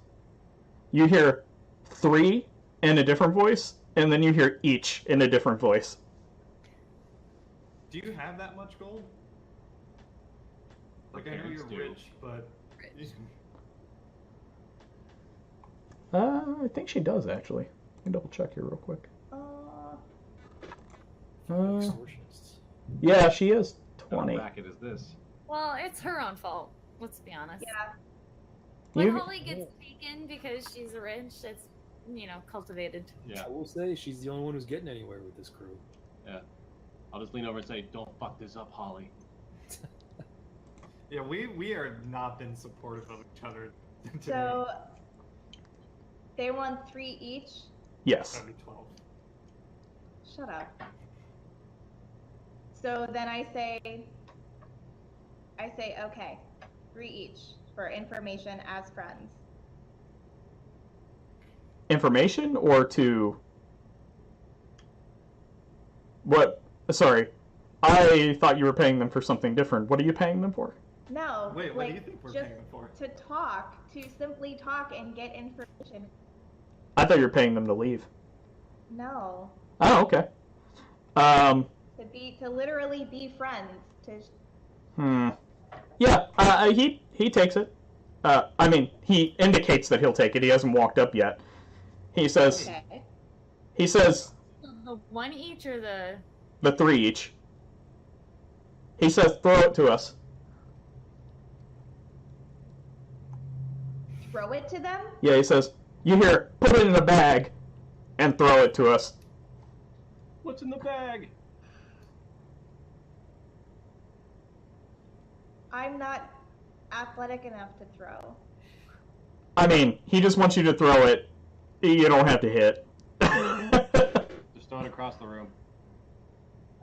you hear 3 in a different voice, and then you hear each in a different voice. Do you have that much gold? Like, I know Parents you're do. rich, but... I think she does, actually. Let me double check here real quick. Extortionists. Yeah, she is What 20. racket is this? Well, it's her own fault. Let's be honest. Yeah. When You- Holly gets taken because she's rich, it's, cultivated. Yeah. I will say she's the only one who's getting anywhere with this crew. I'll just lean over and say, "Don't fuck this up, Holly." Yeah, we are not been supportive of each other today. So they want 3 each. Yes. That'd be 12. Shut up. So then I say, okay, 3 each for information as friends. Information or to... What? Sorry. I thought you were paying them for something different. What are you paying them for? No, Wait, what like, do you think we're just paying them for? to talk, to simply talk and get information. I thought you were paying them to leave. No, Oh, okay. to literally be friends. Yeah, he takes it. I mean, he indicates that he'll take it. He hasn't walked up yet. He says, Okay. The 1 each or the... the 3 each. He says, throw it to us. Throw it to them. Yeah, he says, you hear, put it in a bag and throw it to us. What's in the bag? I'm not athletic enough to throw. I mean, he just wants you to throw it. You don't have to hit. Just throw it across the room.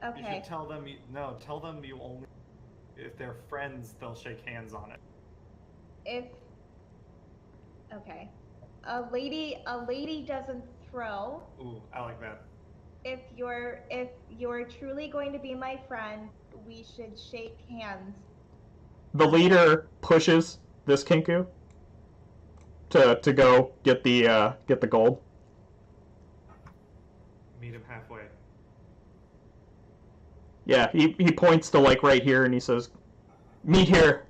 You Okay. should tell them, tell them you only... If they're friends, they'll shake hands on it. Okay. A lady doesn't throw. Ooh, I like that. If you're truly going to be my friend, we should shake hands. The leader pushes this Kinku to go get the gold. Meet him halfway. Yeah, he points to like right here and he says, "Meet here."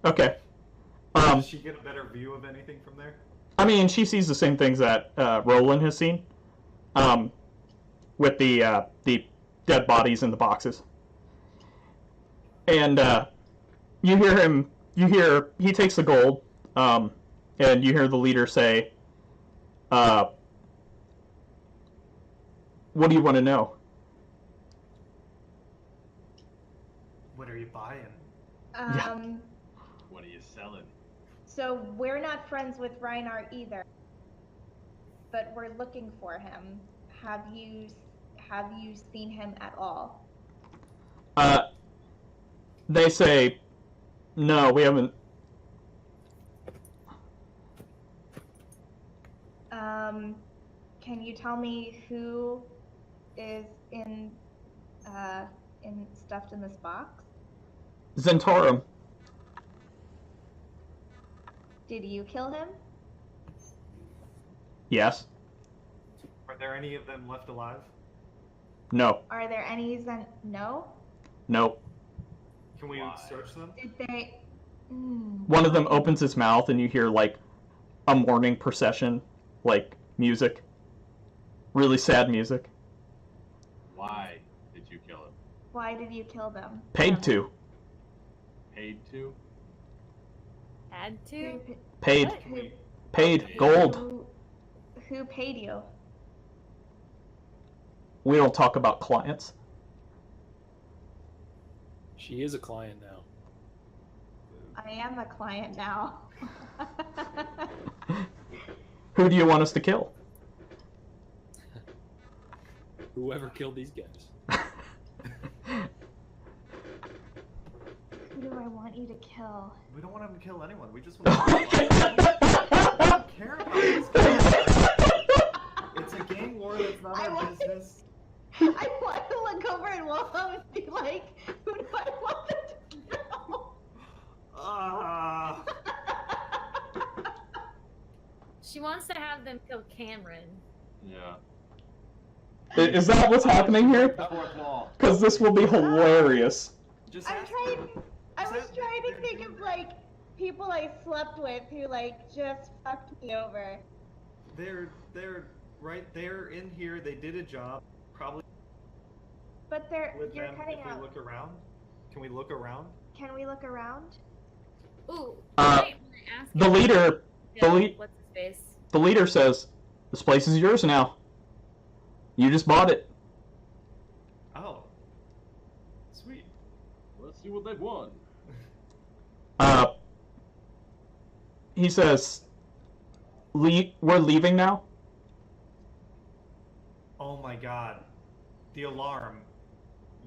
Okay. Does she get a better view of anything from there? I mean, she sees the same things that Roland has seen, with the dead bodies in the boxes. And you hear him. You hear he takes the gold, and you hear the leader say, "What do you want to know?" What are you buying? What are you selling? So we're not friends with Reiner either, but we're looking for him. Have you seen him at all? They say, "No, we haven't." Can you tell me who is stuffed in this box? Zentarum. Did you kill him? Yes. Are there any of them left alive? No. Are there any no? Nope. Can we Why? search them? Did they? One of them opens his mouth and you hear like a mourning procession, like music. Really sad music. Why did you kill him? Why did you kill them? Paid to. Paid to? Had to? Paid. What? Paid. Gold. Who paid you? We don't talk about clients. She is a client now. I am a client now. Who do you want us to kill? Whoever killed these guys. Who do I want you to kill? We don't want him to kill anyone. We just want to we don't care about these guys. It's a gang war that's not our business. I want to look over at Wilhelm and be like, who do I want them to kill? She wants to have them kill Cameron. Yeah. Is that what's happening here? Fourth wall. Because this will be hilarious. Just I ask was trying to think of like people I slept with who like just fucked me over. They're right there in here. They did a job. Probably But with you're them. cutting If we out. look around, can we look around? Can we look around? Ooh, Uh, I might ask The him. leader, Yeah, the what's his face? the leader says, "This place is yours now. You just bought it." Oh, sweet. Let's see what they've won. He says, we're leaving now." Oh my god, the alarm.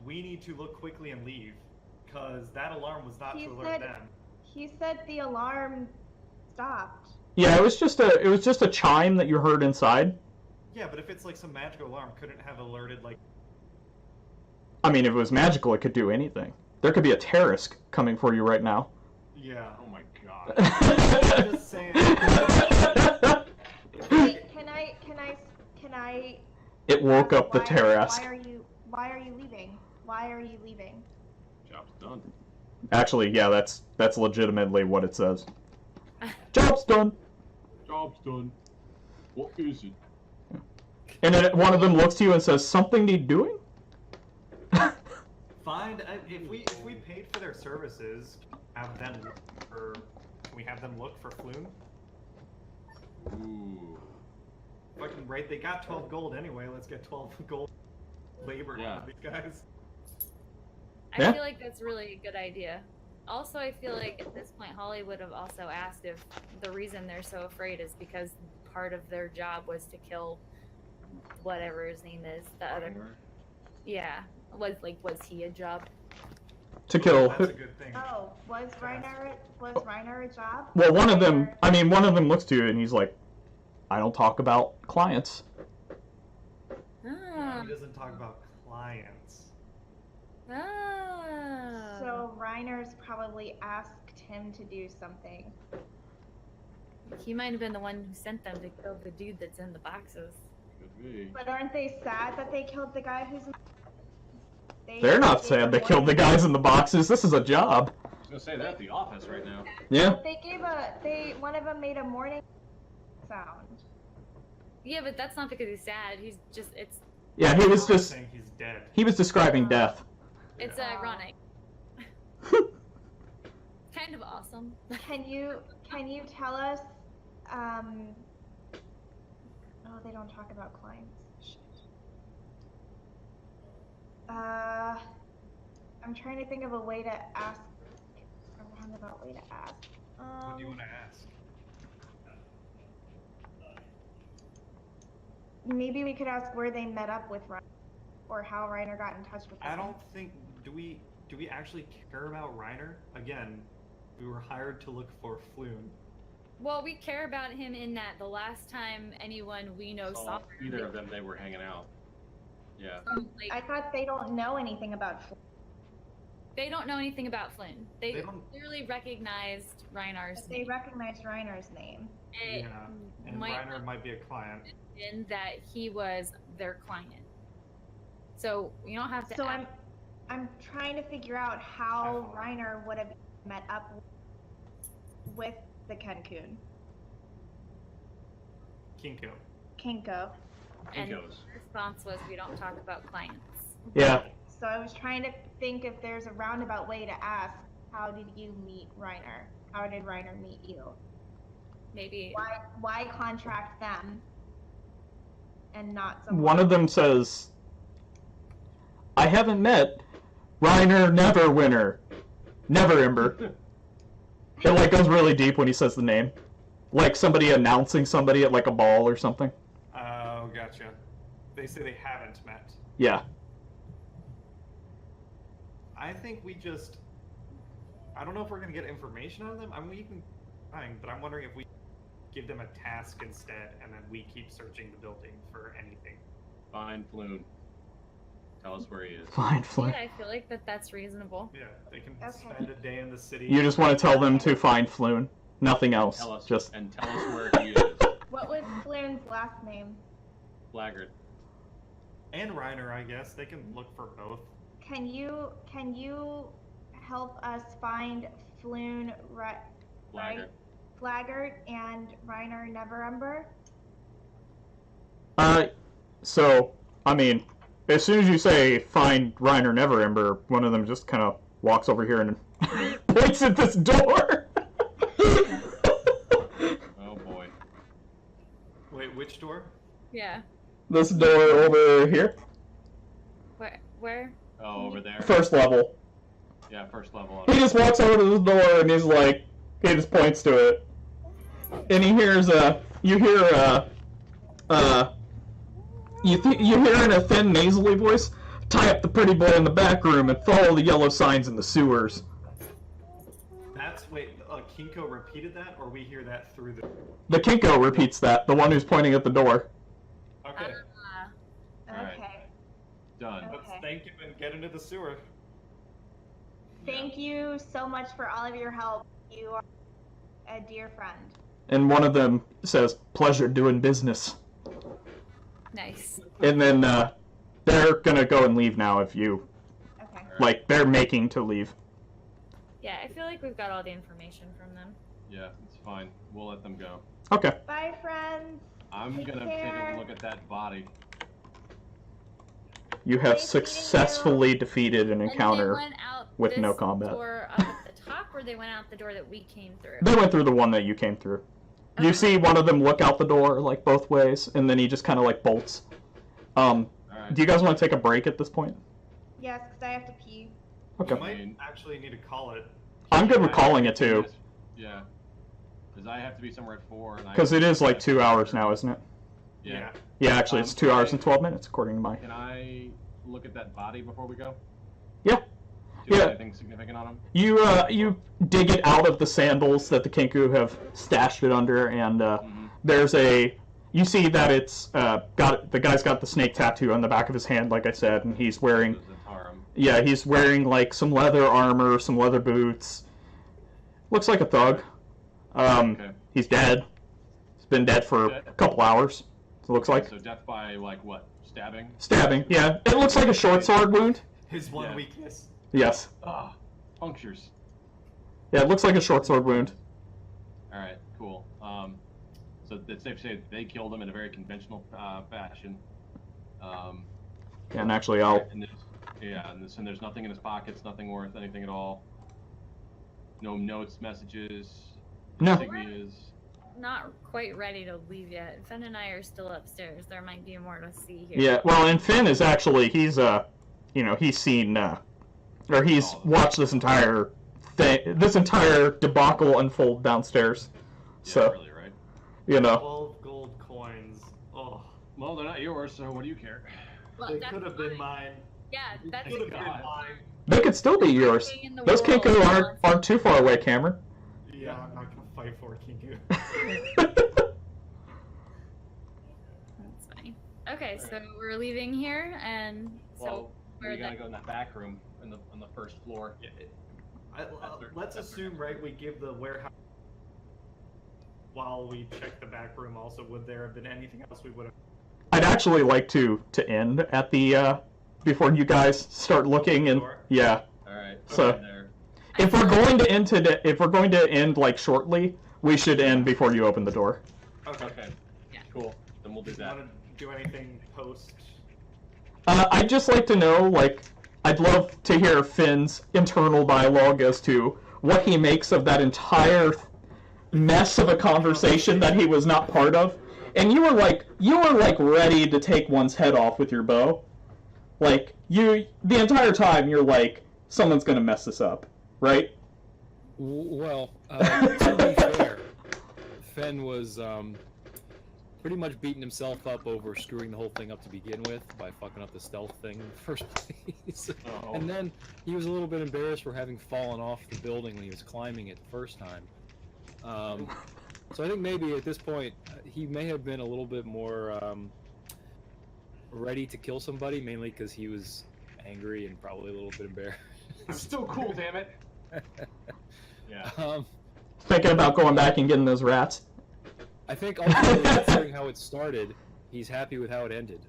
We need to look quickly and leave, because that alarm was not He to alert said- them. He said the alarm stopped. Yeah, it was just a chime that you heard inside. Yeah, but if it's like some magical alarm, couldn't it have alerted like? I mean, if it was magical, it could do anything. There could be a terrorist coming for you right now. Yeah. Oh my god. I'm just saying. Wait, can I? It woke up the why- terrorist. Why are you leaving? Why are you leaving? Job's done. Actually, yeah, that's legitimately what it says. Job's done. Job's done. What is it? And then one of them looks to you and says, "Something need doing?" If we paid for their services, have them look for. Can we have them look for Floon? Ooh. Fucking right, they got 12 gold anyway. Let's get 12 gold labor Yeah. out of these guys. I Yeah. feel like that's really a good idea. Also, I feel like at this point, Holly would have also asked if the reason they're so afraid is because part of their job was to kill whatever his name is. The other, yeah, was he a job? To kill. That's a good thing. Oh, was Reiner a job? Well, one of them. Or- I mean, one of them looks to you and he's like, "I don't talk about clients." Ah, He doesn't talk about clients. ah. So Reiner's probably asked him to do something. He might have been the one who sent them to kill the dude that's in the boxes. Could be. But aren't they sad that they killed the guy who's... They're not sad they killed the guys in the boxes. This is a job. I was gonna say they're at the office right now. Yeah. One of them made a morning sound. Yeah, but that's not because he's sad. He's just, Yeah, he was just... saying he's dead. He was describing death. it's ironic. Kind of awesome. Can you tell us, oh, they don't talk about clients. Shit. I'm trying to think of a way to ask, a roundabout way to ask. What do you want to ask? Maybe we could ask where they met up with Reiner, or how Reiner got in touch with them. I don't think, do we actually care about Reiner? Again, we were hired to look for Floon. Well, we care about him in that the last time anyone we know saw him, Either of them, they were hanging out. Yeah. like, I thought they don't know anything about Floon. they don't know anything about Flynn. They They don't- clearly recognized Reiner's They name. recognized Reiner's name. It Yeah, and might Reiner not might be a client. have been that he was their client. So you don't have to. So ask- I'm trying to figure out how Reiner would have met up with the Kenkun. Kinko. Kinko. and Kinkos. the response was, "We don't talk about clients." Yeah. So I was trying to think if there's a roundabout way to ask, how did you meet Reiner? How did Reiner meet you? Maybe. Why contract them and not someone? One of them says, I haven't met Reiner Neverwinter. Neverember. It like goes really deep when he says the name. Like somebody announcing somebody at like a ball or something. Oh, gotcha. They say they haven't met. Yeah. I think we just... I don't know if we're going to get information out of them. I mean, we can... Fine, but I'm wondering if we give them a task instead, and then we keep searching the building for anything. Find Floon. Tell us where he is. Fine, Flynn. Yeah, I feel like that's reasonable. Yeah, they can Okay. spend a day in the city. You just want to tell them to find Floon. Nothing else. Tell us Just and tell us where he is. What was Floon's last name? Blackguard. And Reiner, I guess. They can look for both. Can you help us find Floon, Blackguard. Flaggart, and Reiner Neverember? So, I mean, as soon as you say find Reiner Neverember, one of them just kind of walks over here and points at this door. Oh boy. Wait, which door? Yeah. This door over here, Where? Oh, over there. first level. Yeah, first level. He just walks over to the door and he's like, he just points to it, and he hears you hear in a thin nasally voice, tie up the pretty boy in the back room and follow the yellow signs in the sewers. Wait, Kinko repeated that, or we hear that through the... The Kinko repeats that, the one who's pointing at the door. Okay, Alright. Okay. Done. Okay. let's thank him and get into the sewer. Thank you so much for all of your help. You are a dear friend. And one of them says, pleasure doing business. Nice. And then they're gonna go and leave now if you, Okay. like, they're making to leave. Yeah, I feel like we've got all the information from them. Yeah, it's fine. We'll let them go. Okay. Bye, friends. I'm Take gonna care. take a look at that body. You have Nice meeting successfully defeated an And encounter. they went out with no this combat. door up at the top, or they went out the door that we came through? They went through the one that you came through. You Okay. see one of them look out the door, like, both ways, and then he just kind of, like, bolts. Alright. Do you guys want to take a break at this point? Yes, because I have to pee. Okay. You might actually need to call it. I'm good with calling it, too. Yeah. Because I have to be somewhere at 4. Because it is, like, 2 hours now, isn't it? Yeah. Yeah, actually, it's 2 hours and 12 minutes, according to my... Can I look at that body before we go? Yeah. Do Yeah. anything significant on him? You dig it out of the sandals that the Kinku have stashed it under, and there's a... You see that it's the guy's got the snake tattoo on the back of his hand, like I said, and he's wearing... Zatarum. Yeah, he's wearing, like, some leather armor, some leather boots. Looks like a thug. Okay. He's dead. He's been dead for a couple hours. It looks like. So death by like what? Stabbing? Stabbing, yeah. It looks like a short sword wound. His one Yeah. weakness. Yes. Ah, punctures. Yeah, it looks like a short sword wound. All right, cool. So it's safe to say they killed him in a very conventional fashion. And actually, I'll... And there's nothing in his pockets, nothing worth anything at all. No notes, messages, No. insignias. Not quite ready to leave yet. Finn and I are still upstairs. There might be more to see here. Yeah, well, and Finn is actually, he's seen, or he's watched this entire debacle unfold downstairs. Yeah, So, really, right? 12 gold coins. Oh, Well, they're not yours, so what do you care? Well, they that's could have been fine. mine. Yeah, that's Could have been God. mine. they could still be yours. Everything in the Those world Kinko wants- aren't too far away, Cameron. Yeah, I'm not gonna fight for it, Kingu. That's funny. Okay, so we're leaving here, and so Well, where we gotta the- go in that back room on the first floor. Let's assume, right, we give the warehouse while we check the back room. Also, would there have been anything else we would have? I'd actually like to end at the, before you guys start looking, and, Sure. yeah. All right. So- okay, there. If we're going to end today, if we're going to end, like, shortly, we should end before you open the door. Okay. Yeah. Cool. Then we'll do Do you that. want to do anything post? I'd just like to know, like, I'd love to hear Finn's internal dialogue as to what he makes of that entire mess of a conversation that he was not part of. And you were like ready to take one's head off with your bow. Like, the entire time you're like, someone's gonna mess this up, right? Well, to be fair, Fenn was pretty much beating himself up over screwing the whole thing up to begin with by fucking up the stealth thing in the first place. Oh. And then he was a little bit embarrassed for having fallen off the building when he was climbing it the first time. So I think maybe at this point he may have been a little bit more ready to kill somebody, mainly because he was angry and probably a little bit embarrassed. It's still cool, damn it. Yeah. Thinking about going back and getting those rats. I think ultimately, considering how it started, he's happy with how it ended,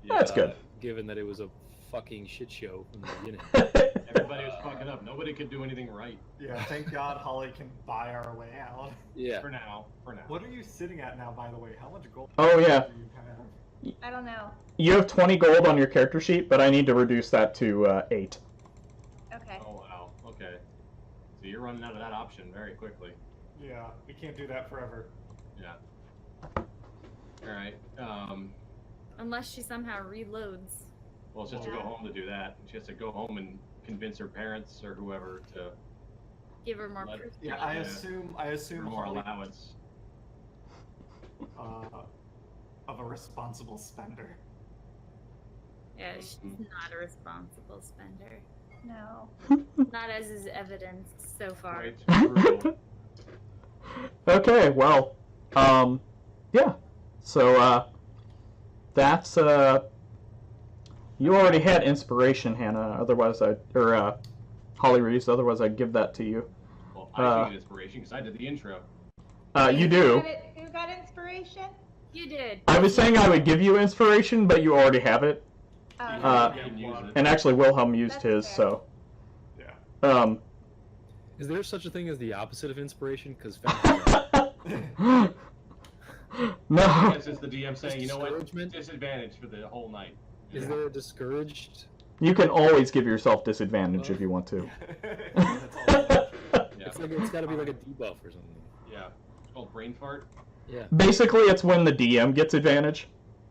That's good. given that it was a fucking shit show from the beginning. Everybody was fucking up. Nobody could do anything right. Yeah, thank God Holly can buy our way out. Yeah. For now. What are you sitting at now, by the way? How much gold Oh, yeah. do you have? I don't know. You have 20 gold on your character sheet, but I need to reduce that to 8. Okay. Oh, wow. Okay. So you're running out of that option very quickly. Yeah, we can't do that forever. Yeah. Alright. unless she somehow reloads. Well, it's just to go home to do that. She has to go home and convince her parents or whoever to Give her more Let- proof. Yeah, Yeah. I assume for more Holly, allowance. of a responsible spender. Yeah, she's not a responsible spender. No. Not as is evidenced so far. Quite brutal. Okay, well, yeah. So, that's, you already had inspiration, Hannah, otherwise Hollyreis, otherwise I'd give that to you. Well, I need inspiration because I did the intro. You do. Who got inspiration? You did. I was saying I would give you inspiration, but you already have it. Oh, You can use it. And actually, Wilhelm used That's his, fair. so. Yeah. Is there such a thing as the opposite of inspiration? Because No. This is the DM saying, you know what? Discouragement? Disadvantage for the whole night. is there a discouraged? You can always give yourself disadvantage if you want to. That's all. Yeah. It's got to be like a debuff or something. Yeah. It's called brain fart. Yeah. Basically, it's when the DM gets advantage.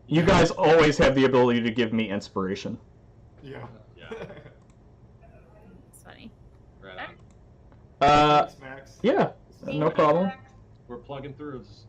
You guys always have the ability to give me inspiration. Yeah. Yeah. It's funny. Right on. Uh, Thanks, Max. yeah, no problem. We're plugging through. It's,